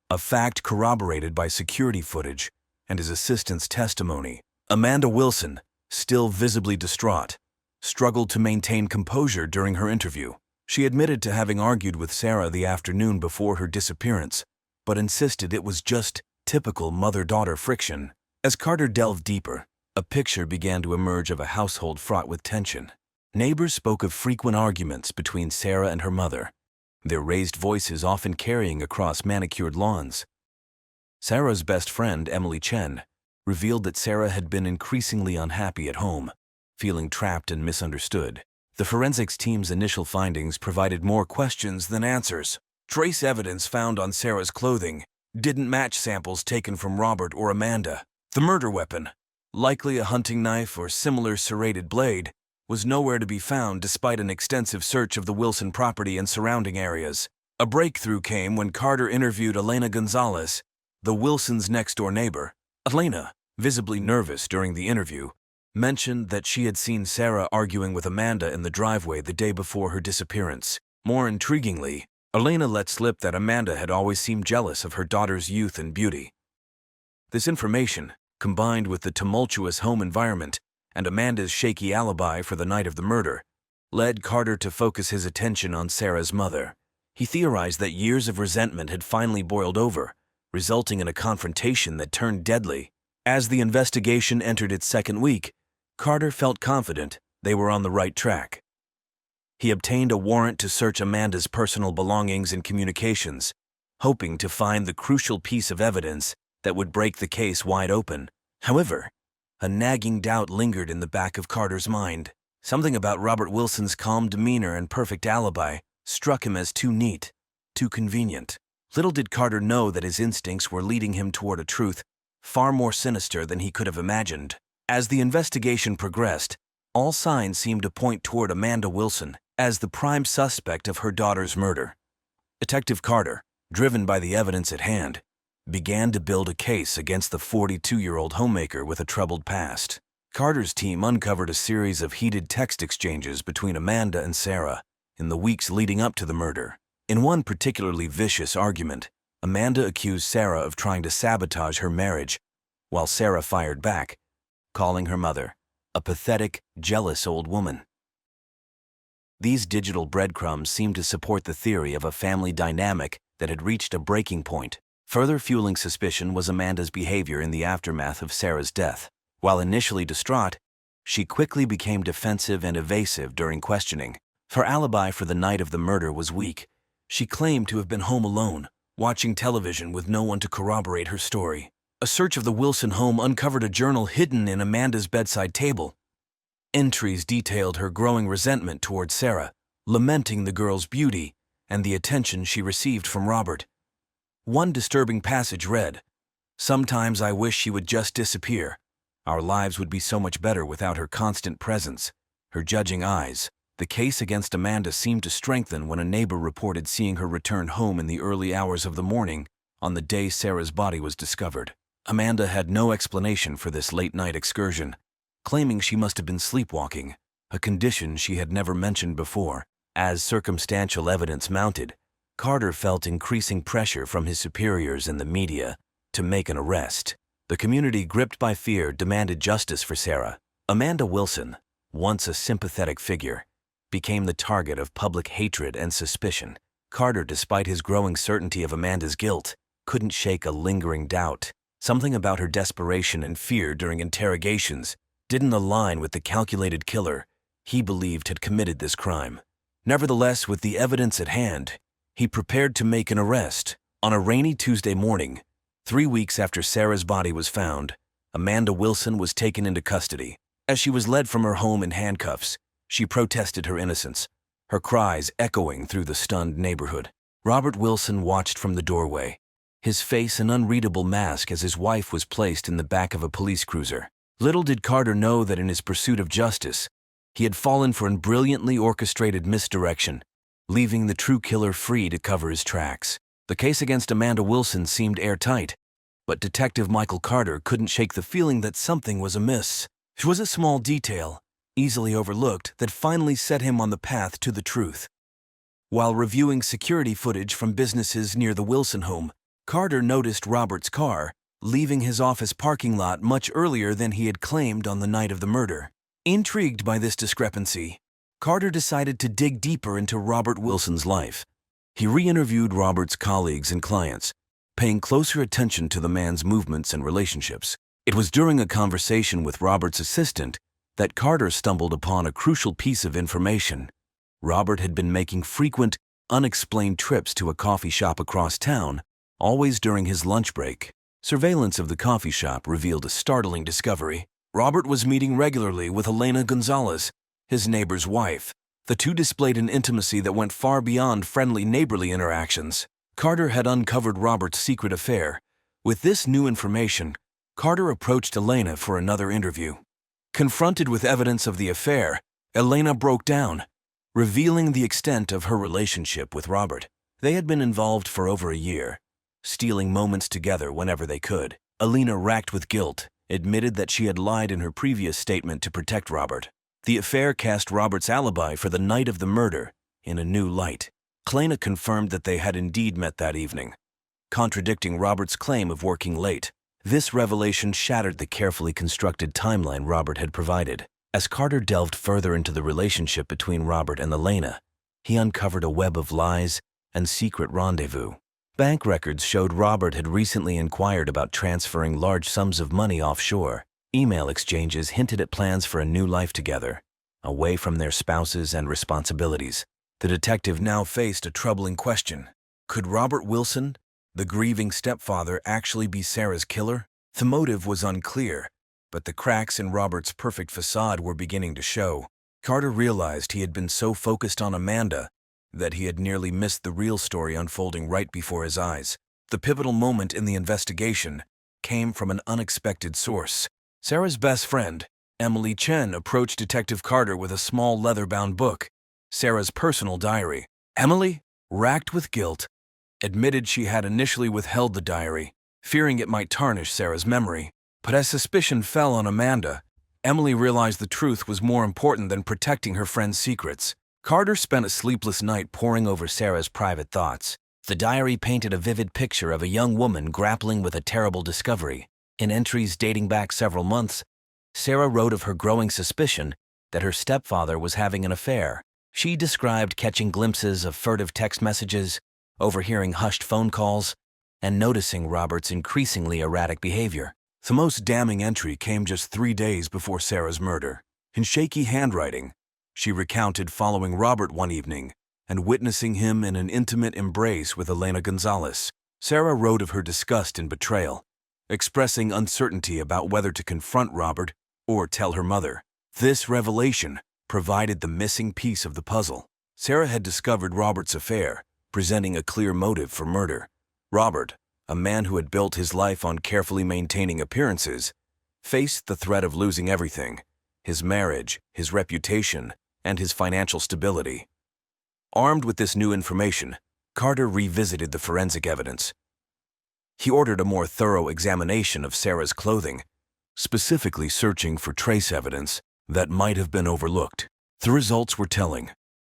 a fact corroborated by security footage and his assistant's testimony. Amanda Wilson, still visibly distraught, struggled to maintain composure during her interview. She admitted to having argued with Sarah the afternoon before her disappearance, but insisted it was just typical mother-daughter friction. As Carter delved deeper, a picture began to emerge of a household fraught with tension. Neighbors spoke of frequent arguments between Sarah and her mother, their raised voices often carrying across manicured lawns. Sarah's best friend, Emily Chen, revealed that Sarah had been increasingly unhappy at home, feeling trapped and misunderstood. The forensics team's initial findings provided more questions than answers. Trace evidence found on Sarah's clothing didn't match samples taken from Robert or Amanda. The murder weapon, likely a hunting knife or similar serrated blade, was nowhere to be found despite an extensive search of the Wilson property and surrounding areas. A breakthrough came when Carter interviewed Elena Gonzalez, the Wilsons' next-door neighbor. Elena, visibly nervous during the interview, mentioned that she had seen Sarah arguing with Amanda in the driveway the day before her disappearance. More intriguingly, Elena let slip that Amanda had always seemed jealous of her daughter's youth and beauty. This information, combined with the tumultuous home environment and Amanda's shaky alibi for the night of the murder, led Carter to focus his attention on Sarah's mother. He theorized that years of resentment had finally boiled over, resulting in a confrontation that turned deadly. As the investigation entered its second week, Carter felt confident they were on the right track. He obtained a warrant to search Amanda's personal belongings and communications, hoping to find the crucial piece of evidence that would break the case wide open. However, a nagging doubt lingered in the back of Carter's mind. Something about Robert Wilson's calm demeanor and perfect alibi struck him as too neat, too convenient. Little did Carter know that his instincts were leading him toward a truth far more sinister than he could have imagined. As the investigation progressed, all signs seemed to point toward Amanda Wilson as the prime suspect of her daughter's murder. Detective Carter, driven by the evidence at hand, began to build a case against the 42-year-old homemaker with a troubled past. Carter's team uncovered a series of heated text exchanges between Amanda and Sarah in the weeks leading up to the murder. In one particularly vicious argument, Amanda accused Sarah of trying to sabotage her marriage, while Sarah fired back, calling her mother a pathetic, jealous old woman. These digital breadcrumbs seemed to support the theory of a family dynamic that had reached a breaking point. Further fueling suspicion was Amanda's behavior in the aftermath of Sarah's death. While initially distraught, she quickly became defensive and evasive during questioning. Her alibi for the night of the murder was weak. She claimed to have been home alone, watching television with no one to corroborate her story. A search of the Wilson home uncovered a journal hidden in Amanda's bedside table. Entries detailed her growing resentment towards Sarah, lamenting the girl's beauty and the attention she received from Robert. One disturbing passage read, "Sometimes I wish she would just disappear. Our lives would be so much better without her constant presence, her judging eyes." The case against Amanda seemed to strengthen when a neighbor reported seeing her return home in the early hours of the morning on the day Sarah's body was discovered. Amanda had no explanation for this late-night excursion, claiming she must have been sleepwalking, a condition she had never mentioned before. As circumstantial evidence mounted, Carter felt increasing pressure from his superiors and the media to make an arrest. The community, gripped by fear, demanded justice for Sarah. Amanda Wilson, once a sympathetic figure, became the target of public hatred and suspicion. Carter, despite his growing certainty of Amanda's guilt, couldn't shake a lingering doubt. Something about her desperation and fear during interrogations didn't align with the calculated killer he believed had committed this crime. Nevertheless, with the evidence at hand, he prepared to make an arrest. On a rainy Tuesday morning, 3 weeks after Sarah's body was found, Amanda Wilson was taken into custody. As she was led from her home in handcuffs, she protested her innocence, her cries echoing through the stunned neighborhood. Robert Wilson watched from the doorway, his face an unreadable mask as his wife was placed in the back of a police cruiser. Little did Carter know that in his pursuit of justice, he had fallen for a brilliantly orchestrated misdirection, leaving the true killer free to cover his tracks. The case against Amanda Wilson seemed airtight, but Detective Michael Carter couldn't shake the feeling that something was amiss. It was a small detail, easily overlooked, that finally set him on the path to the truth. While reviewing security footage from businesses near the Wilson home, Carter noticed Robert's car leaving his office parking lot much earlier than he had claimed on the night of the murder. Intrigued by this discrepancy, Carter decided to dig deeper into Robert Wilson's life. He re-interviewed Robert's colleagues and clients, paying closer attention to the man's movements and relationships. It was during a conversation with Robert's assistant that Carter stumbled upon a crucial piece of information. Robert had been making frequent, unexplained trips to a coffee shop across town, always during his lunch break. Surveillance of the coffee shop revealed a startling discovery. Robert was meeting regularly with Elena Gonzalez, his neighbor's wife. The two displayed an intimacy that went far beyond friendly neighborly interactions. Carter had uncovered Robert's secret affair. With this new information, Carter approached Elena for another interview. Confronted with evidence of the affair, Elena broke down, revealing the extent of her relationship with Robert. They had been involved for over a year, stealing moments together whenever they could. Elena, racked with guilt, admitted that she had lied in her previous statement to protect Robert. The affair cast Robert's alibi for the night of the murder in a new light. Elena confirmed that they had indeed met that evening, contradicting Robert's claim of working late. This revelation shattered the carefully constructed timeline Robert had provided. As Carter delved further into the relationship between Robert and Elena, he uncovered a web of lies and secret rendezvous. Bank records showed Robert had recently inquired about transferring large sums of money offshore. Email exchanges hinted at plans for a new life together, away from their spouses and responsibilities. The detective now faced a troubling question. Could Robert Wilson, the grieving stepfather, actually be Sarah's killer? The motive was unclear, but the cracks in Robert's perfect facade were beginning to show. Carter realized he had been so focused on Amanda that he had nearly missed the real story unfolding right before his eyes. The pivotal moment in the investigation came from an unexpected source. Sarah's best friend, Emily Chen, approached Detective Carter with a small leather-bound book, Sarah's personal diary. Emily, racked with guilt, admitted she had initially withheld the diary, fearing it might tarnish Sarah's memory. But as suspicion fell on Amanda, Emily realized the truth was more important than protecting her friend's secrets. Carter spent a sleepless night poring over Sarah's private thoughts. The diary painted a vivid picture of a young woman grappling with a terrible discovery. In entries dating back several months, Sarah wrote of her growing suspicion that her stepfather was having an affair. She described catching glimpses of furtive text messages, overhearing hushed phone calls, and noticing Robert's increasingly erratic behavior. The most damning entry came just 3 days before Sarah's murder. In shaky handwriting, she recounted following Robert one evening and witnessing him in an intimate embrace with Elena Gonzalez. Sarah wrote of her disgust and betrayal, expressing uncertainty about whether to confront Robert or tell her mother. This revelation provided the missing piece of the puzzle. Sarah had discovered Robert's affair, presenting a clear motive for murder. Robert, a man who had built his life on carefully maintaining appearances, faced the threat of losing everything: his marriage, his reputation, and his financial stability. Armed with this new information, Carter revisited the forensic evidence. He ordered a more thorough examination of Sarah's clothing, specifically searching for trace evidence that might have been overlooked. The results were telling.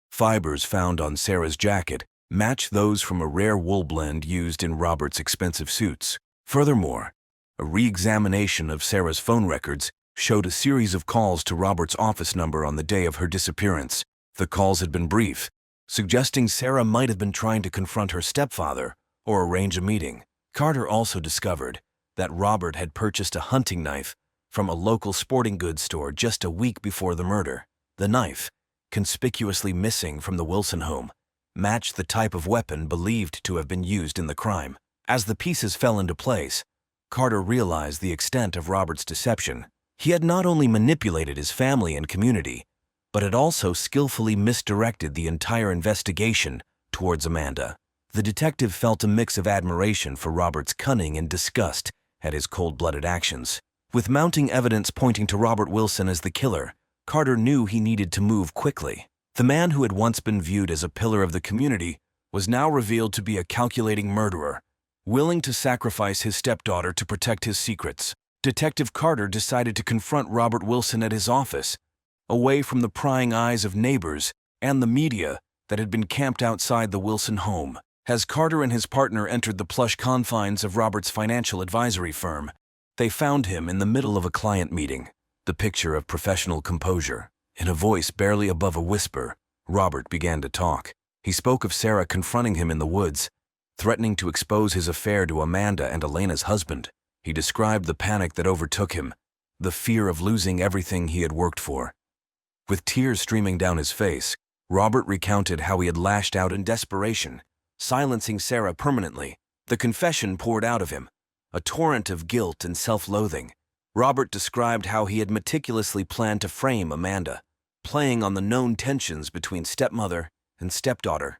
Fibers found on Sarah's jacket matched those from a rare wool blend used in Robert's expensive suits. Furthermore, a re-examination of Sarah's phone records showed a series of calls to Robert's office number on the day of her disappearance. The calls had been brief, suggesting Sarah might have been trying to confront her stepfather or arrange a meeting. Carter also discovered that Robert had purchased a hunting knife from a local sporting goods store just a week before the murder. The knife, conspicuously missing from the Wilson home, matched the type of weapon believed to have been used in the crime. As the pieces fell into place, Carter realized the extent of Robert's deception. He had not only manipulated his family and community, but had also skillfully misdirected the entire investigation towards Amanda. The detective felt a mix of admiration for Robert's cunning and disgust at his cold-blooded actions. With mounting evidence pointing to Robert Wilson as the killer, Carter knew he needed to move quickly. The man who had once been viewed as a pillar of the community was now revealed to be a calculating murderer, willing to sacrifice his stepdaughter to protect his secrets. Detective Carter decided to confront Robert Wilson at his office, away from the prying eyes of neighbors and the media that had been camped outside the Wilson home. As Carter and his partner entered the plush confines of Robert's financial advisory firm, they found him in the middle of a client meeting, the picture of professional composure. In a voice barely above a whisper, Robert began to talk. He spoke of Sarah confronting him in the woods, threatening to expose his affair to Amanda and Elena's husband. He described the panic that overtook him, the fear of losing everything he had worked for. With tears streaming down his face, Robert recounted how he had lashed out in desperation, silencing Sarah permanently. The confession poured out of him, a torrent of guilt and self-loathing. Robert described how he had meticulously planned to frame Amanda, playing on the known tensions between stepmother and stepdaughter.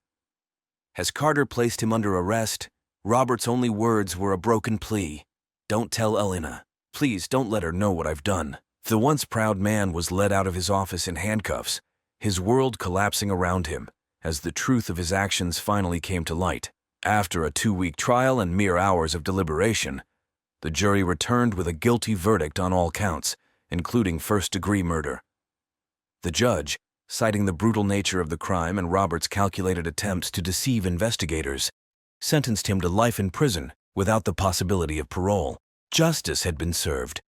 As Carter placed him under arrest, Robert's only words were a broken plea. "Don't tell Elena. Please don't let her know what I've done." The once proud man was led out of his office in handcuffs, his world collapsing around him as the truth of his actions finally came to light. After a 2-week trial and mere hours of deliberation, the jury returned with a guilty verdict on all counts, including first-degree murder. The judge, citing the brutal nature of the crime and Robert's calculated attempts to deceive investigators, sentenced him to life in prison without the possibility of parole. Justice had been served.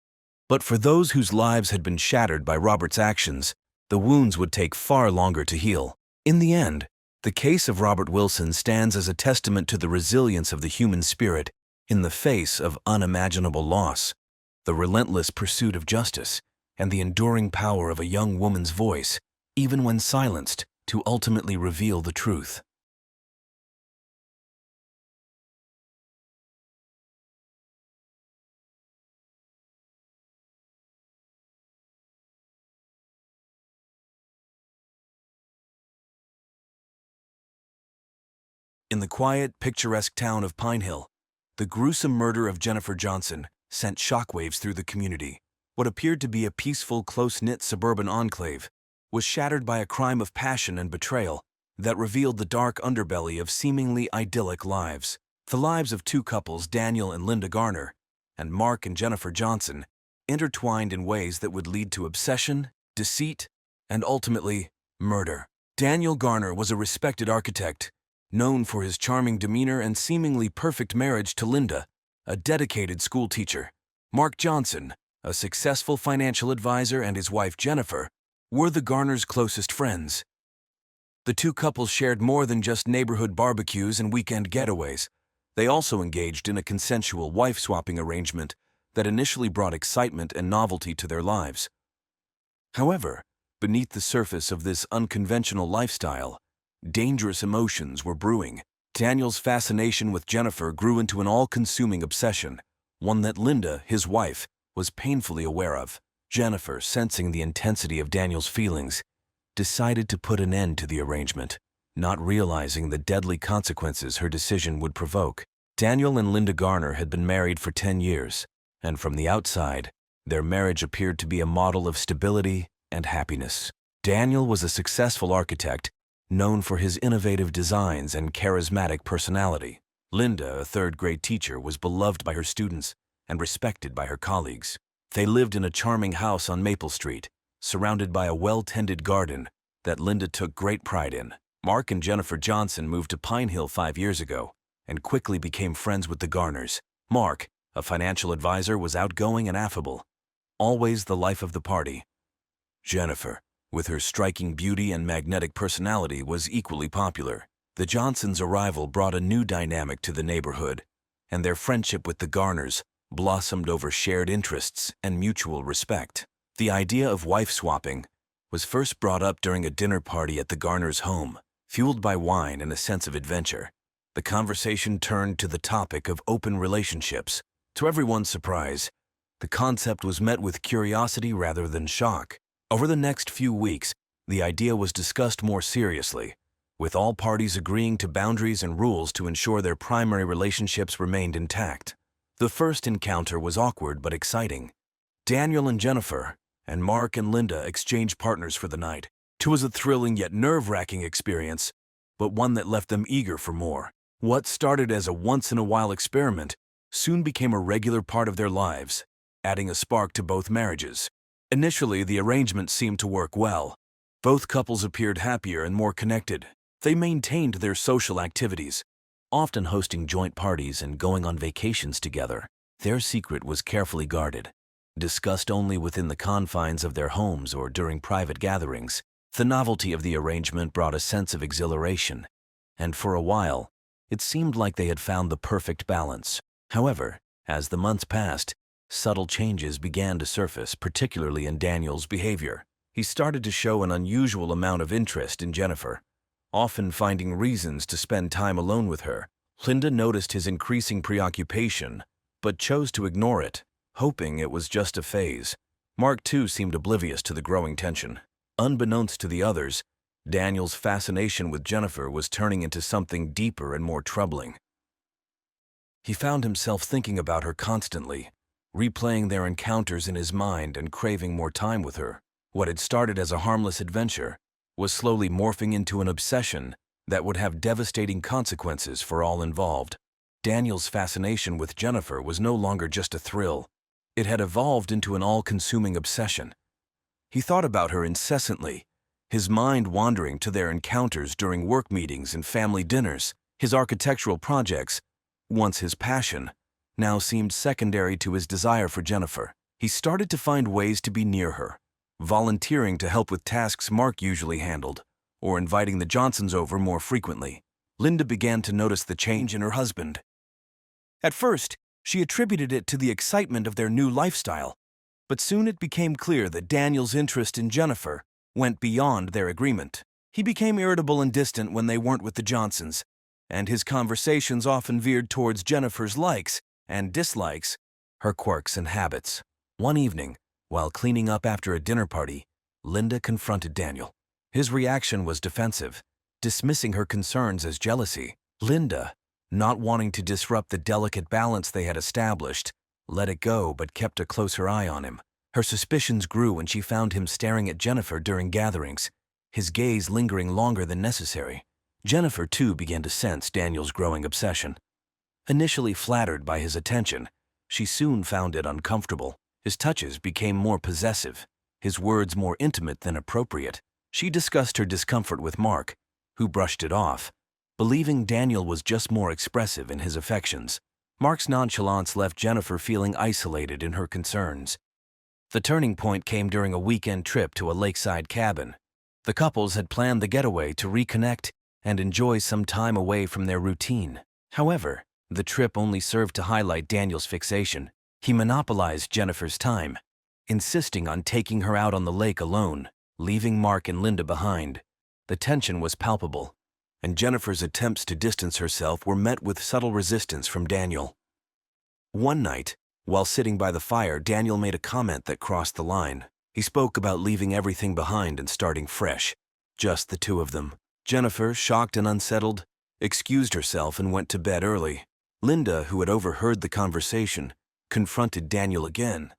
But for those whose lives had been shattered by Robert's actions, the wounds would take far longer to heal. In the end, the case of Robert Wilson stands as a testament to the resilience of the human spirit in the face of unimaginable loss, the relentless pursuit of justice, and the enduring power of a young woman's voice, even when silenced, to ultimately reveal the truth. In the quiet, picturesque town of Pine Hill, the gruesome murder of Jennifer Johnson sent shockwaves through the community. What appeared to be a peaceful, close-knit suburban enclave was shattered by a crime of passion and betrayal that revealed the dark underbelly of seemingly idyllic lives. The lives of two couples, Daniel and Linda Garner, and Mark and Jennifer Johnson, intertwined in ways that would lead to obsession, deceit, and ultimately, murder. Daniel Garner was a respected architect, known for his charming demeanor and seemingly perfect marriage to Linda, a dedicated school teacher. Mark Johnson, a successful financial advisor, and his wife Jennifer were the Garners' closest friends. The two couples shared more than just neighborhood barbecues and weekend getaways. They also engaged in a consensual wife-swapping arrangement that initially brought excitement and novelty to their lives. However, beneath the surface of this unconventional lifestyle, dangerous emotions were brewing. Daniel's fascination with Jennifer grew into an all-consuming obsession, one that Linda, his wife, was painfully aware of. Jennifer, sensing the intensity of Daniel's feelings, decided to put an end to the arrangement, not realizing the deadly consequences her decision would provoke. Daniel and Linda Garner had been married for 10 years, and from the outside, their marriage appeared to be a model of stability and happiness. Daniel was a successful architect, known for his innovative designs and charismatic personality. Linda, a third-grade teacher, was beloved by her students and respected by her colleagues. They lived in a charming house on Maple Street, surrounded by a well-tended garden that Linda took great pride in. Mark and Jennifer Johnson moved to Pine Hill 5 years ago and quickly became friends with the Garners. Mark, a financial advisor, was outgoing and affable, always the life of the party. Jennifer, with her striking beauty and magnetic personality, was equally popular. The Johnsons' arrival brought a new dynamic to the neighborhood, and their friendship with the Garners blossomed over shared interests and mutual respect. The idea of wife-swapping was first brought up during a dinner party at the Garners' home. Fueled by wine and a sense of adventure, the conversation turned to the topic of open relationships. To everyone's surprise, the concept was met with curiosity rather than shock. Over the next few weeks, the idea was discussed more seriously, with all parties agreeing to boundaries and rules to ensure their primary relationships remained intact. The first encounter was awkward but exciting. Daniel and Jennifer, and Mark and Linda exchanged partners for the night. It was a thrilling yet nerve-wracking experience, but one that left them eager for more. What started as a once-in-a-while experiment soon became a regular part of their lives, adding a spark to both marriages. Initially, the arrangement seemed to work well. Both couples appeared happier and more connected. They maintained their social activities, often hosting joint parties and going on vacations together. Their secret was carefully guarded, discussed only within the confines of their homes or during private gatherings. The novelty of the arrangement brought a sense of exhilaration, and for a while, it seemed like they had found the perfect balance. However, as the months passed, subtle changes began to surface, particularly in Daniel's behavior. He started to show an unusual amount of interest in Jennifer, often finding reasons to spend time alone with her. Linda noticed his increasing preoccupation, but chose to ignore it, hoping it was just a phase. Mark, too, seemed oblivious to the growing tension. Unbeknownst to the others, Daniel's fascination with Jennifer was turning into something deeper and more troubling. He found himself thinking about her constantly, replaying their encounters in his mind and craving more time with her. What had started as a harmless adventure was slowly morphing into an obsession that would have devastating consequences for all involved. Daniel's fascination with Jennifer was no longer just a thrill. It had evolved into an all-consuming obsession. He thought about her incessantly, his mind wandering to their encounters during work meetings and family dinners. His architectural projects, once his passion, now seemed secondary to his desire for Jennifer. He started to find ways to be near her, volunteering to help with tasks Mark usually handled, or inviting the Johnsons over more frequently. Linda began to notice the change in her husband. At first, she attributed it to the excitement of their new lifestyle, but soon it became clear that Daniel's interest in Jennifer went beyond their agreement. He became irritable and distant when they weren't with the Johnsons, and his conversations often veered towards Jennifer's likes and dislikes, her quirks and habits. One evening, while cleaning up after a dinner party, Linda confronted Daniel. His reaction was defensive, dismissing her concerns as jealousy. Linda, not wanting to disrupt the delicate balance they had established, let it go but kept a closer eye on him. Her suspicions grew when she found him staring at Jennifer during gatherings, his gaze lingering longer than necessary. Jennifer, too, began to sense Daniel's growing obsession. Initially flattered by his attention, she soon found it uncomfortable. His touches became more possessive, his words more intimate than appropriate. She discussed her discomfort with Mark, who brushed it off, believing Daniel was just more expressive in his affections. Mark's nonchalance left Jennifer feeling isolated in her concerns. The turning point came during a weekend trip to a lakeside cabin. The couples had planned the getaway to reconnect and enjoy some time away from their routine. However, the trip only served to highlight Daniel's fixation. He monopolized Jennifer's time, insisting on taking her out on the lake alone, leaving Mark and Linda behind. The tension was palpable, and Jennifer's attempts to distance herself were met with subtle resistance from Daniel. One night, while sitting by the fire, Daniel made a comment that crossed the line. He spoke about leaving everything behind and starting fresh, just the two of them. Jennifer, shocked and unsettled, excused herself and went to bed early. Linda, who had overheard the conversation, confronted Daniel again.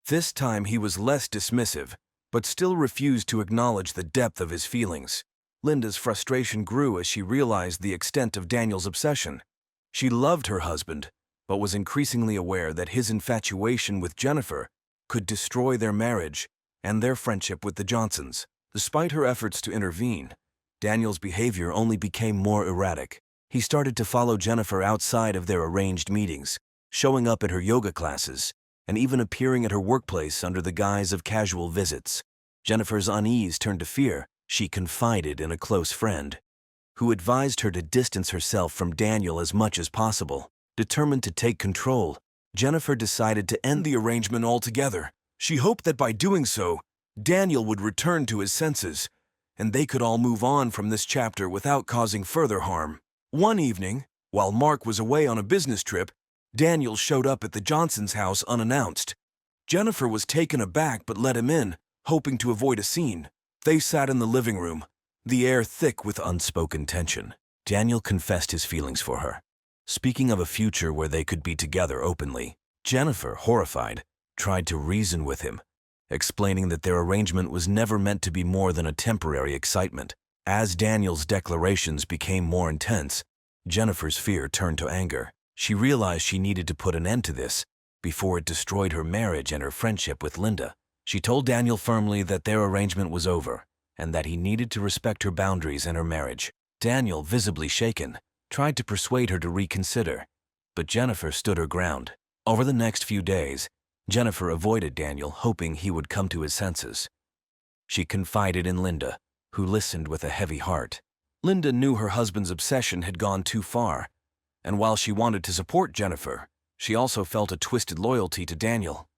This time he was less dismissive, but still refused to acknowledge the depth of his feelings. Linda's frustration grew as she realized the extent of Daniel's obsession. She loved her husband, but was increasingly aware that his infatuation with Jennifer could destroy their marriage and their friendship with the Johnsons. Despite her efforts to intervene, Daniel's behavior only became more erratic. He started to follow Jennifer outside of their arranged meetings, showing up at her yoga classes, and even appearing at her workplace under the guise of casual visits. Jennifer's unease turned to fear. She confided in a close friend, who advised her to distance herself from Daniel as much as possible. Determined to take control, Jennifer decided to end the arrangement altogether. She hoped that by doing so, Daniel would return to his senses, and they could all move on from this chapter without causing further harm. One evening, while Mark was away on a business trip, Daniel showed up at the Johnsons' house unannounced. Jennifer was taken aback but let him in, hoping to avoid a scene. They sat in the living room, the air thick with unspoken tension. Daniel confessed his feelings for her, speaking of a future where they could be together openly. Jennifer, horrified, tried to reason with him, explaining that their arrangement was never meant to be more than a temporary excitement. As Daniel's declarations became more intense, Jennifer's fear turned to anger. She realized she needed to put an end to this before it destroyed her marriage and her friendship with Linda. She told Daniel firmly that their arrangement was over and that he needed to respect her boundaries and her marriage. Daniel, visibly shaken, tried to persuade her to reconsider, but Jennifer stood her ground. Over the next few days, Jennifer avoided Daniel, hoping he would come to his senses. She confided in Linda, who listened with a heavy heart. Linda knew her husband's obsession had gone too far, and while she wanted to support Jennifer, she also felt a twisted loyalty to Daniel.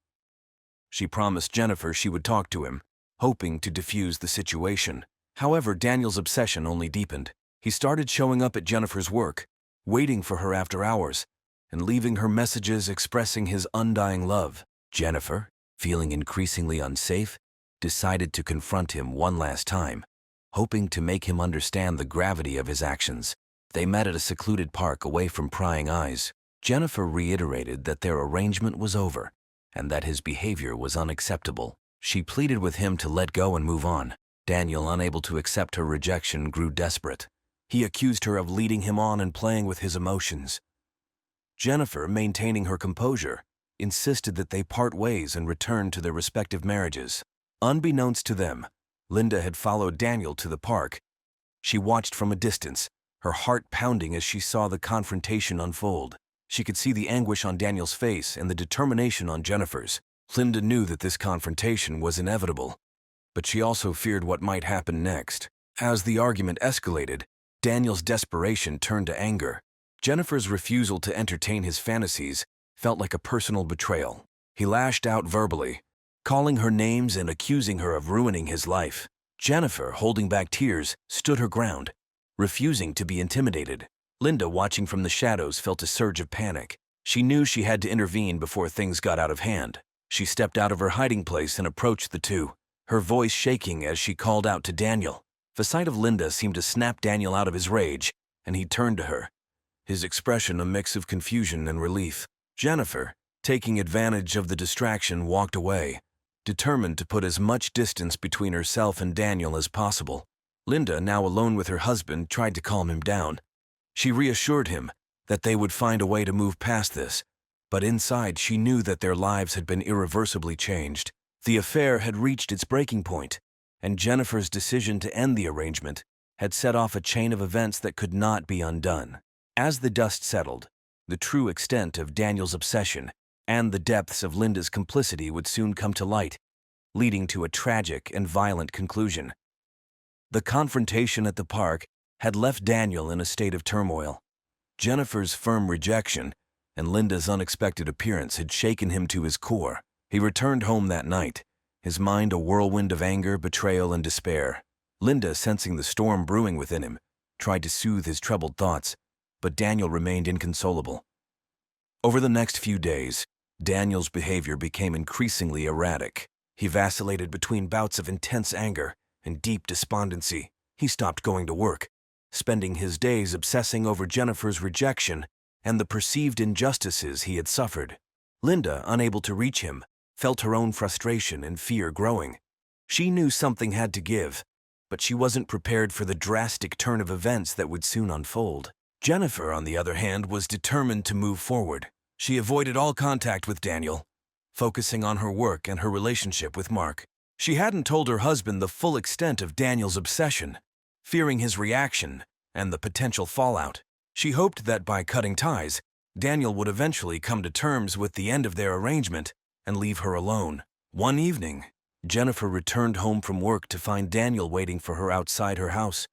She promised Jennifer she would talk to him, hoping to defuse the situation. However, Daniel's obsession only deepened. He started showing up at Jennifer's work, waiting for her after hours, and leaving her messages expressing his undying love. Jennifer, feeling increasingly unsafe, decided to confront him one last time, hoping to make him understand the gravity of his actions. They met at a secluded park away from prying eyes. Jennifer reiterated that their arrangement was over and that his behavior was unacceptable. She pleaded with him to let go and move on. Daniel, unable to accept her rejection, grew desperate. He accused her of leading him on and playing with his emotions. Jennifer, maintaining her composure, insisted that they part ways and return to their respective marriages. Unbeknownst to them, Linda had followed Daniel to the park. She watched from a distance, her heart pounding as she saw the confrontation unfold. She could see the anguish on Daniel's face and the determination on Jennifer's. Linda knew that this confrontation was inevitable, but she also feared what might happen next. As the argument escalated, Daniel's desperation turned to anger. Jennifer's refusal to entertain his fantasies felt like a personal betrayal. He lashed out verbally, calling her names and accusing her of ruining his life. Jennifer, holding back tears, stood her ground, refusing to be intimidated. Linda, watching from the shadows, felt a surge of panic. She knew she had to intervene before things got out of hand. She stepped out of her hiding place and approached the two, her voice shaking as she called out to Daniel. The sight of Linda seemed to snap Daniel out of his rage, and he turned to her, his expression a mix of confusion and relief. Jennifer, taking advantage of the distraction, walked away, determined to put as much distance between herself and Daniel as possible. Linda, now alone with her husband, tried to calm him down. She reassured him that they would find a way to move past this, but inside she knew that their lives had been irreversibly changed. The affair had reached its breaking point, and Jennifer's decision to end the arrangement had set off a chain of events that could not be undone. As the dust settled, the true extent of Daniel's obsession and the depths of Linda's complicity would soon come to light, leading to a tragic and violent conclusion. The confrontation at the park had left Daniel in a state of turmoil. Jennifer's firm rejection and Linda's unexpected appearance had shaken him to his core. He returned home that night, his mind a whirlwind of anger, betrayal, and despair. Linda, sensing the storm brewing within him, tried to soothe his troubled thoughts, but Daniel remained inconsolable. Over the next few days, Daniel's behavior became increasingly erratic. He vacillated between bouts of intense anger and deep despondency. He stopped going to work, spending his days obsessing over Jennifer's rejection and the perceived injustices he had suffered. Linda, unable to reach him, felt her own frustration and fear growing. She knew something had to give, but she wasn't prepared for the drastic turn of events that would soon unfold. Jennifer, on the other hand, was determined to move forward. She avoided all contact with Daniel, focusing on her work and her relationship with Mark. She hadn't told her husband the full extent of Daniel's obsession, fearing his reaction and the potential fallout. She hoped that by cutting ties, Daniel would eventually come to terms with the end of their arrangement and leave her alone. One evening, Jennifer returned home from work to find Daniel waiting for her outside her house.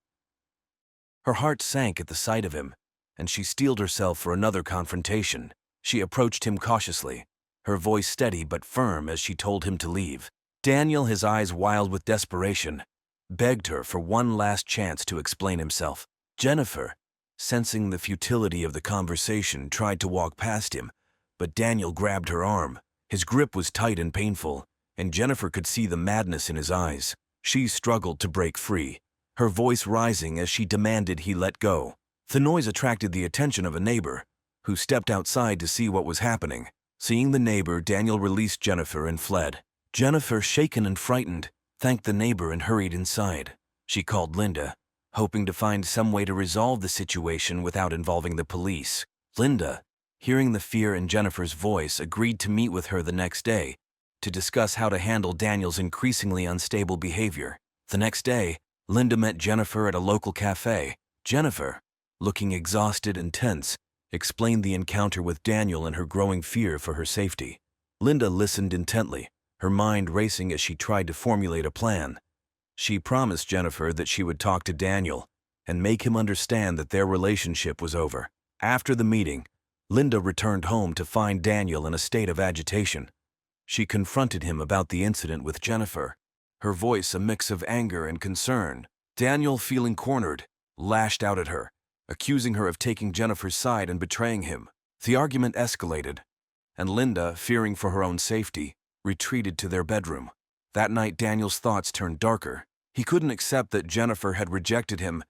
Her heart sank at the sight of him, and she steeled herself for another confrontation. She approached him cautiously, her voice steady but firm as she told him to leave. Daniel, his eyes wild with desperation, begged her for one last chance to explain himself. Jennifer, sensing the futility of the conversation, tried to walk past him, but Daniel grabbed her arm. His grip was tight and painful, and Jennifer could see the madness in his eyes. She struggled to break free, her voice rising as she demanded he let go. The noise attracted the attention of a neighbor, who stepped outside to see what was happening. Seeing the neighbor, Daniel released Jennifer and fled. Jennifer, shaken and frightened, thanked the neighbor and hurried inside. She called Linda, hoping to find some way to resolve the situation without involving the police. Linda, hearing the fear in Jennifer's voice, agreed to meet with her the next day to discuss how to handle Daniel's increasingly unstable behavior. The next day, Linda met Jennifer at a local cafe. Jennifer, looking exhausted and tense, explained the encounter with Daniel and her growing fear for her safety. Linda listened intently, her mind racing as she tried to formulate a plan. She promised Jennifer that she would talk to Daniel and make him understand that their relationship was over. After the meeting, Linda returned home to find Daniel in a state of agitation. She confronted him about the incident with Jennifer, her voice a mix of anger and concern. Daniel, feeling cornered, lashed out at her, accusing her of taking Jennifer's side and betraying him. The argument escalated, and Linda, fearing for her own safety, retreated to their bedroom. That night, Daniel's thoughts turned darker. He couldn't accept that Jennifer had rejected him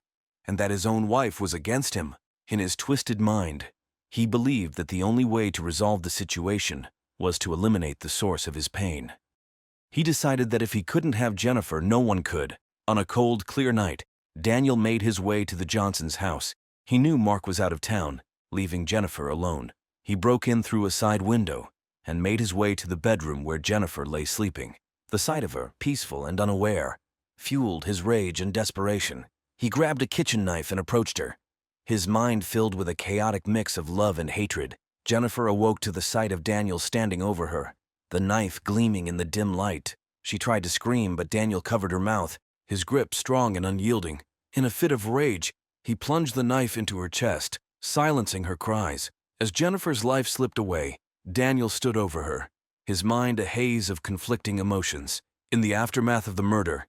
and that his own wife was against him. In his twisted mind, he believed that the only way to resolve the situation was to eliminate the source of his pain. He decided that if he couldn't have Jennifer, no one could. On a cold, clear night, Daniel made his way to the Johnsons' house. He knew Mark was out of town, leaving Jennifer alone. He broke in through a side window and made his way to the bedroom where Jennifer lay sleeping. The sight of her, peaceful and unaware, fueled his rage and desperation. He grabbed a kitchen knife and approached her, his mind filled with a chaotic mix of love and hatred. Jennifer awoke to the sight of Daniel standing over her, the knife gleaming in the dim light. She tried to scream, but Daniel covered her mouth, his grip strong and unyielding. In a fit of rage, he plunged the knife into her chest, silencing her cries. As Jennifer's life slipped away, Daniel stood over her, his mind a haze of conflicting emotions. In the aftermath of the murder,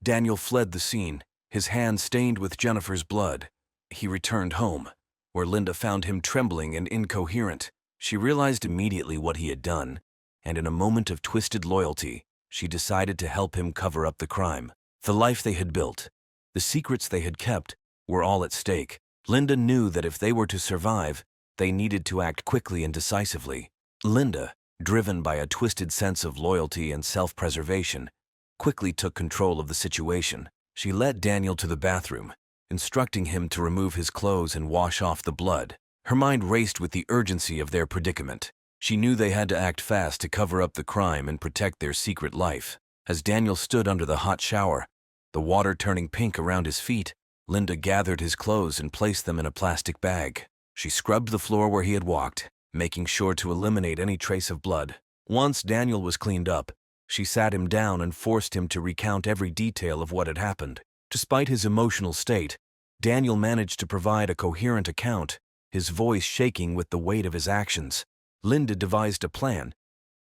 Daniel fled the scene, his hands stained with Jennifer's blood. He returned home, where Linda found him trembling and incoherent. She realized immediately what he had done, and in a moment of twisted loyalty, she decided to help him cover up the crime. The life they had built, the secrets they had kept, were all at stake. Linda knew that if they were to survive, they needed to act quickly and decisively. Linda, driven by a twisted sense of loyalty and self-preservation, quickly took control of the situation. She led Daniel to the bathroom, instructing him to remove his clothes and wash off the blood. Her mind raced with the urgency of their predicament. She knew they had to act fast to cover up the crime and protect their secret life. As Daniel stood under the hot shower, the water turning pink around his feet, Linda gathered his clothes and placed them in a plastic bag. She scrubbed the floor where he had walked, making sure to eliminate any trace of blood. Once Daniel was cleaned up, she sat him down and forced him to recount every detail of what had happened. Despite his emotional state, Daniel managed to provide a coherent account, his voice shaking with the weight of his actions. Linda devised a plan.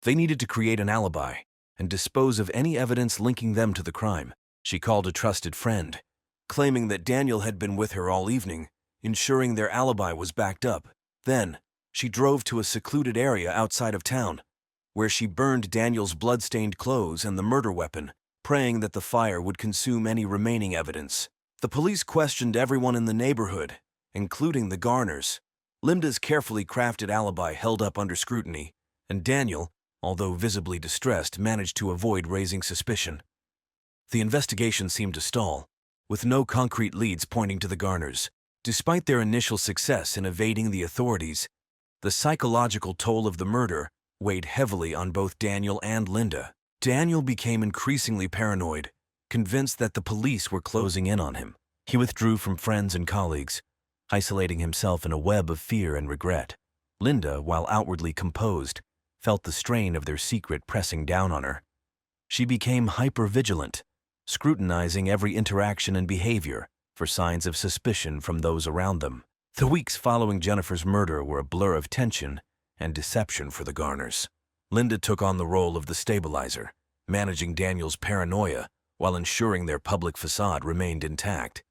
They needed to create an alibi and dispose of any evidence linking them to the crime. She called a trusted friend, claiming that Daniel had been with her all evening, ensuring their alibi was backed up. Then, she drove to a secluded area outside of town, where she burned Daniel's blood-stained clothes and the murder weapon, praying that the fire would consume any remaining evidence. The police questioned everyone in the neighborhood, including the Garners. Linda's carefully crafted alibi held up under scrutiny, and Daniel, although visibly distressed, managed to avoid raising suspicion. The investigation seemed to stall, with no concrete leads pointing to the Garners. Despite their initial success in evading the authorities, the psychological toll of the murder weighed heavily on both Daniel and Linda. Daniel became increasingly paranoid, convinced that the police were closing in on him. He withdrew from friends and colleagues, isolating himself in a web of fear and regret. Linda, while outwardly composed, felt the strain of their secret pressing down on her. She became hyper-vigilant, scrutinizing every interaction and behavior for signs of suspicion from those around them. The weeks following Jennifer's murder were a blur of tension and deception for the Garners. Linda took on the role of the stabilizer, managing Daniel's paranoia while ensuring their public facade remained intact.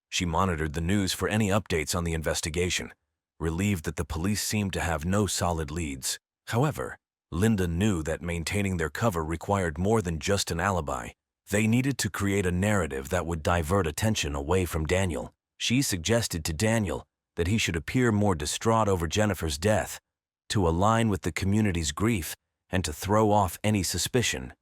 She monitored the news for any updates on the investigation, relieved that the police seemed to have no solid leads. However, Linda knew that maintaining their cover required more than just an alibi. They needed to create a narrative that would divert attention away from Daniel. She suggested to Daniel that he should appear more distraught over Jennifer's death, to align with the community's grief and to throw off any suspicion.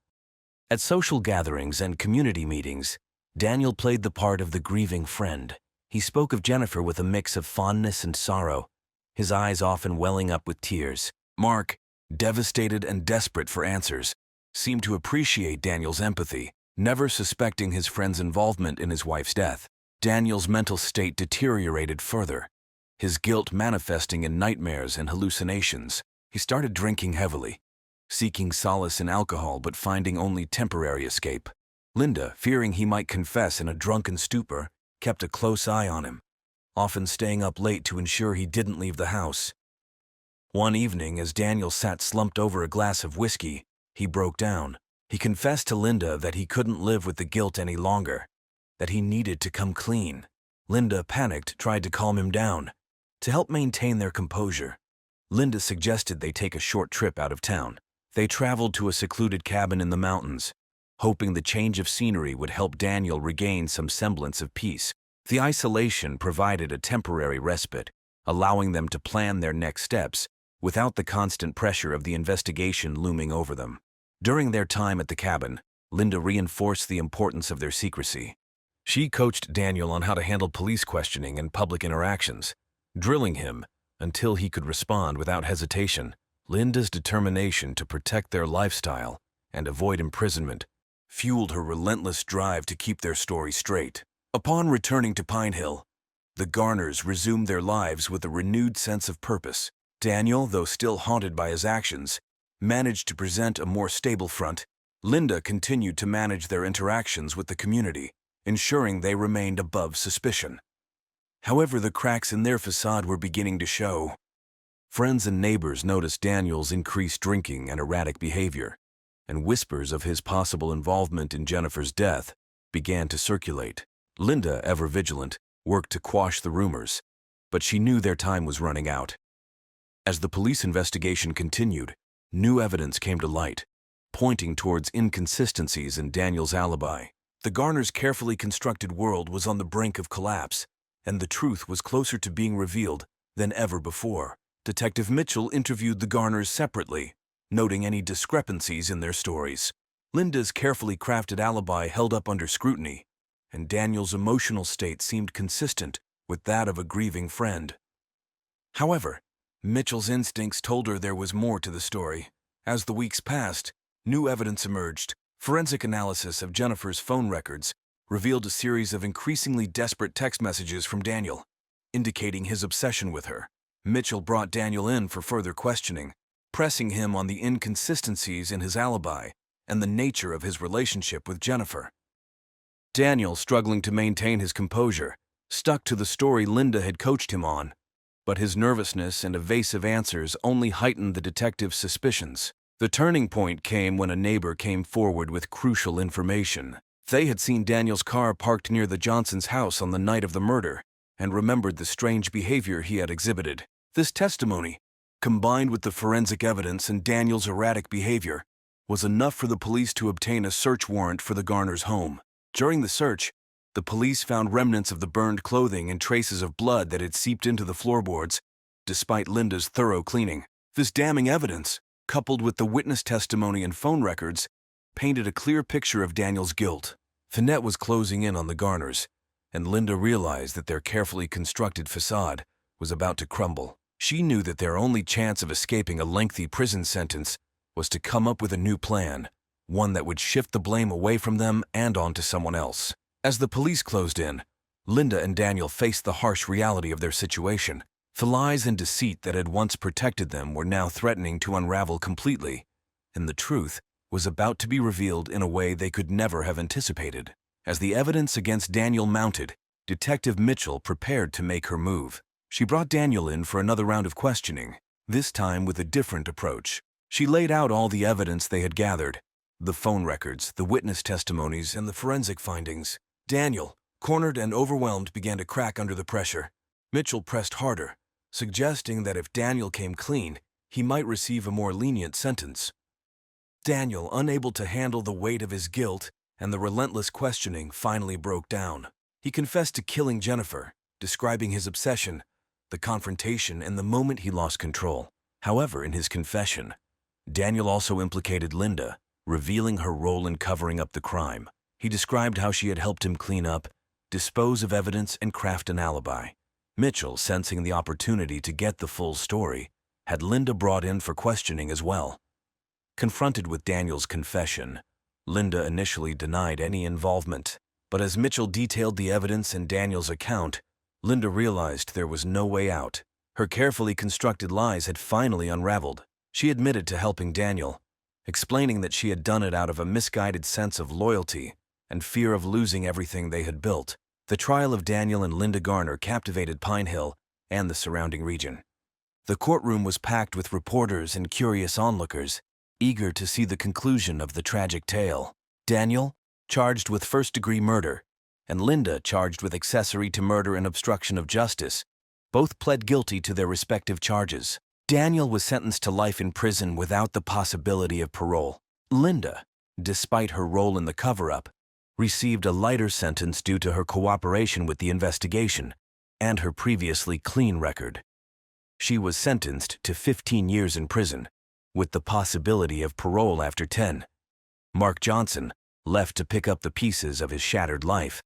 At social gatherings and community meetings, Daniel played the part of the grieving friend. He spoke of Jennifer with a mix of fondness and sorrow, his eyes often welling up with tears. Mark, devastated and desperate for answers, seemed to appreciate Daniel's empathy, never suspecting his friend's involvement in his wife's death. Daniel's mental state deteriorated further, his guilt manifesting in nightmares and hallucinations. He started drinking heavily, seeking solace in alcohol but finding only temporary escape. Linda, fearing he might confess in a drunken stupor, kept a close eye on him, often staying up late to ensure he didn't leave the house. One evening, as Daniel sat slumped over a glass of whiskey, he broke down. He confessed to Linda that he couldn't live with the guilt any longer, that he needed to come clean. Linda, panicked, tried to calm him down. To help maintain their composure, Linda suggested they take a short trip out of town. They traveled to a secluded cabin in the mountains, hoping the change of scenery would help Daniel regain some semblance of peace. The isolation provided a temporary respite, allowing them to plan their next steps without the constant pressure of the investigation looming over them. During their time at the cabin, Linda reinforced the importance of their secrecy. She coached Daniel on how to handle police questioning and public interactions, drilling him until he could respond without hesitation. Linda's determination to protect their lifestyle and avoid imprisonment fueled her relentless drive to keep their story straight. Upon returning to Pine Hill, the Garners resumed their lives with a renewed sense of purpose. Daniel, though still haunted by his actions, managed to present a more stable front. Linda continued to manage their interactions with the community, ensuring they remained above suspicion. However, the cracks in their facade were beginning to show. Friends and neighbors noticed Daniel's increased drinking and erratic behavior, and whispers of his possible involvement in Jennifer's death began to circulate. Linda, ever vigilant, worked to quash the rumors, but she knew their time was running out. As the police investigation continued, new evidence came to light, pointing towards inconsistencies in Daniel's alibi. The Garners' carefully constructed world was on the brink of collapse, and the truth was closer to being revealed than ever before. Detective Mitchell interviewed the Garners separately, noting any discrepancies in their stories. Linda's carefully crafted alibi held up under scrutiny, and Daniel's emotional state seemed consistent with that of a grieving friend. However, Mitchell's instincts told her there was more to the story. As the weeks passed, new evidence emerged. Forensic analysis of Jennifer's phone records revealed a series of increasingly desperate text messages from Daniel, indicating his obsession with her. Mitchell brought Daniel in for further questioning, pressing him on the inconsistencies in his alibi and the nature of his relationship with Jennifer. Daniel, struggling to maintain his composure, stuck to the story Linda had coached him on, but his nervousness and evasive answers only heightened the detective's suspicions. The turning point came when a neighbor came forward with crucial information. They had seen Daniel's car parked near the Johnsons' house on the night of the murder and remembered the strange behavior he had exhibited. This testimony, combined with the forensic evidence and Daniel's erratic behavior, was enough for the police to obtain a search warrant for the Garners' home. During the search, the police found remnants of the burned clothing and traces of blood that had seeped into the floorboards, despite Linda's thorough cleaning. This damning evidence, coupled with the witness testimony and phone records, painted a clear picture of Daniel's guilt. The net was closing in on the Garners, and Linda realized that their carefully constructed facade was about to crumble. She knew that their only chance of escaping a lengthy prison sentence was to come up with a new plan, one that would shift the blame away from them and onto someone else. As the police closed in, Linda and Daniel faced the harsh reality of their situation. The lies and deceit that had once protected them were now threatening to unravel completely, and the truth was about to be revealed in a way they could never have anticipated. As the evidence against Daniel mounted, Detective Mitchell prepared to make her move. She brought Daniel in for another round of questioning, this time with a different approach. She laid out all the evidence they had gathered, the phone records, the witness testimonies, and the forensic findings. Daniel, cornered and overwhelmed, began to crack under the pressure. Mitchell pressed harder, suggesting that if Daniel came clean, he might receive a more lenient sentence. Daniel, unable to handle the weight of his guilt and the relentless questioning, finally broke down. He confessed to killing Jennifer, describing his obsession, the confrontation, and the moment he lost control. However, in his confession, Daniel also implicated Linda, revealing her role in covering up the crime. He described how she had helped him clean up, dispose of evidence, and craft an alibi. Mitchell, sensing the opportunity to get the full story, had Linda brought in for questioning as well. Confronted with Daniel's confession, Linda initially denied any involvement, but as Mitchell detailed the evidence in Daniel's account, Linda realized there was no way out. Her carefully constructed lies had finally unraveled. She admitted to helping Daniel, explaining that she had done it out of a misguided sense of loyalty and fear of losing everything they had built. The trial of Daniel and Linda Garner captivated Pine Hill and the surrounding region. The courtroom was packed with reporters and curious onlookers, eager to see the conclusion of the tragic tale. Daniel, charged with first-degree murder, and Linda, charged with accessory to murder and obstruction of justice, both pled guilty to their respective charges. Daniel was sentenced to life in prison without the possibility of parole. Linda, despite her role in the cover-up, received a lighter sentence due to her cooperation with the investigation and her previously clean record. She was sentenced to 15 years in prison, with the possibility of parole after 10. Mark Johnson, left to pick up the pieces of his shattered life,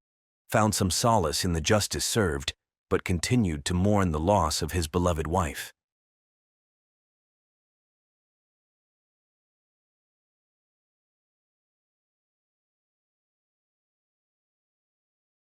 found some solace in the justice served, but continued to mourn the loss of his beloved wife.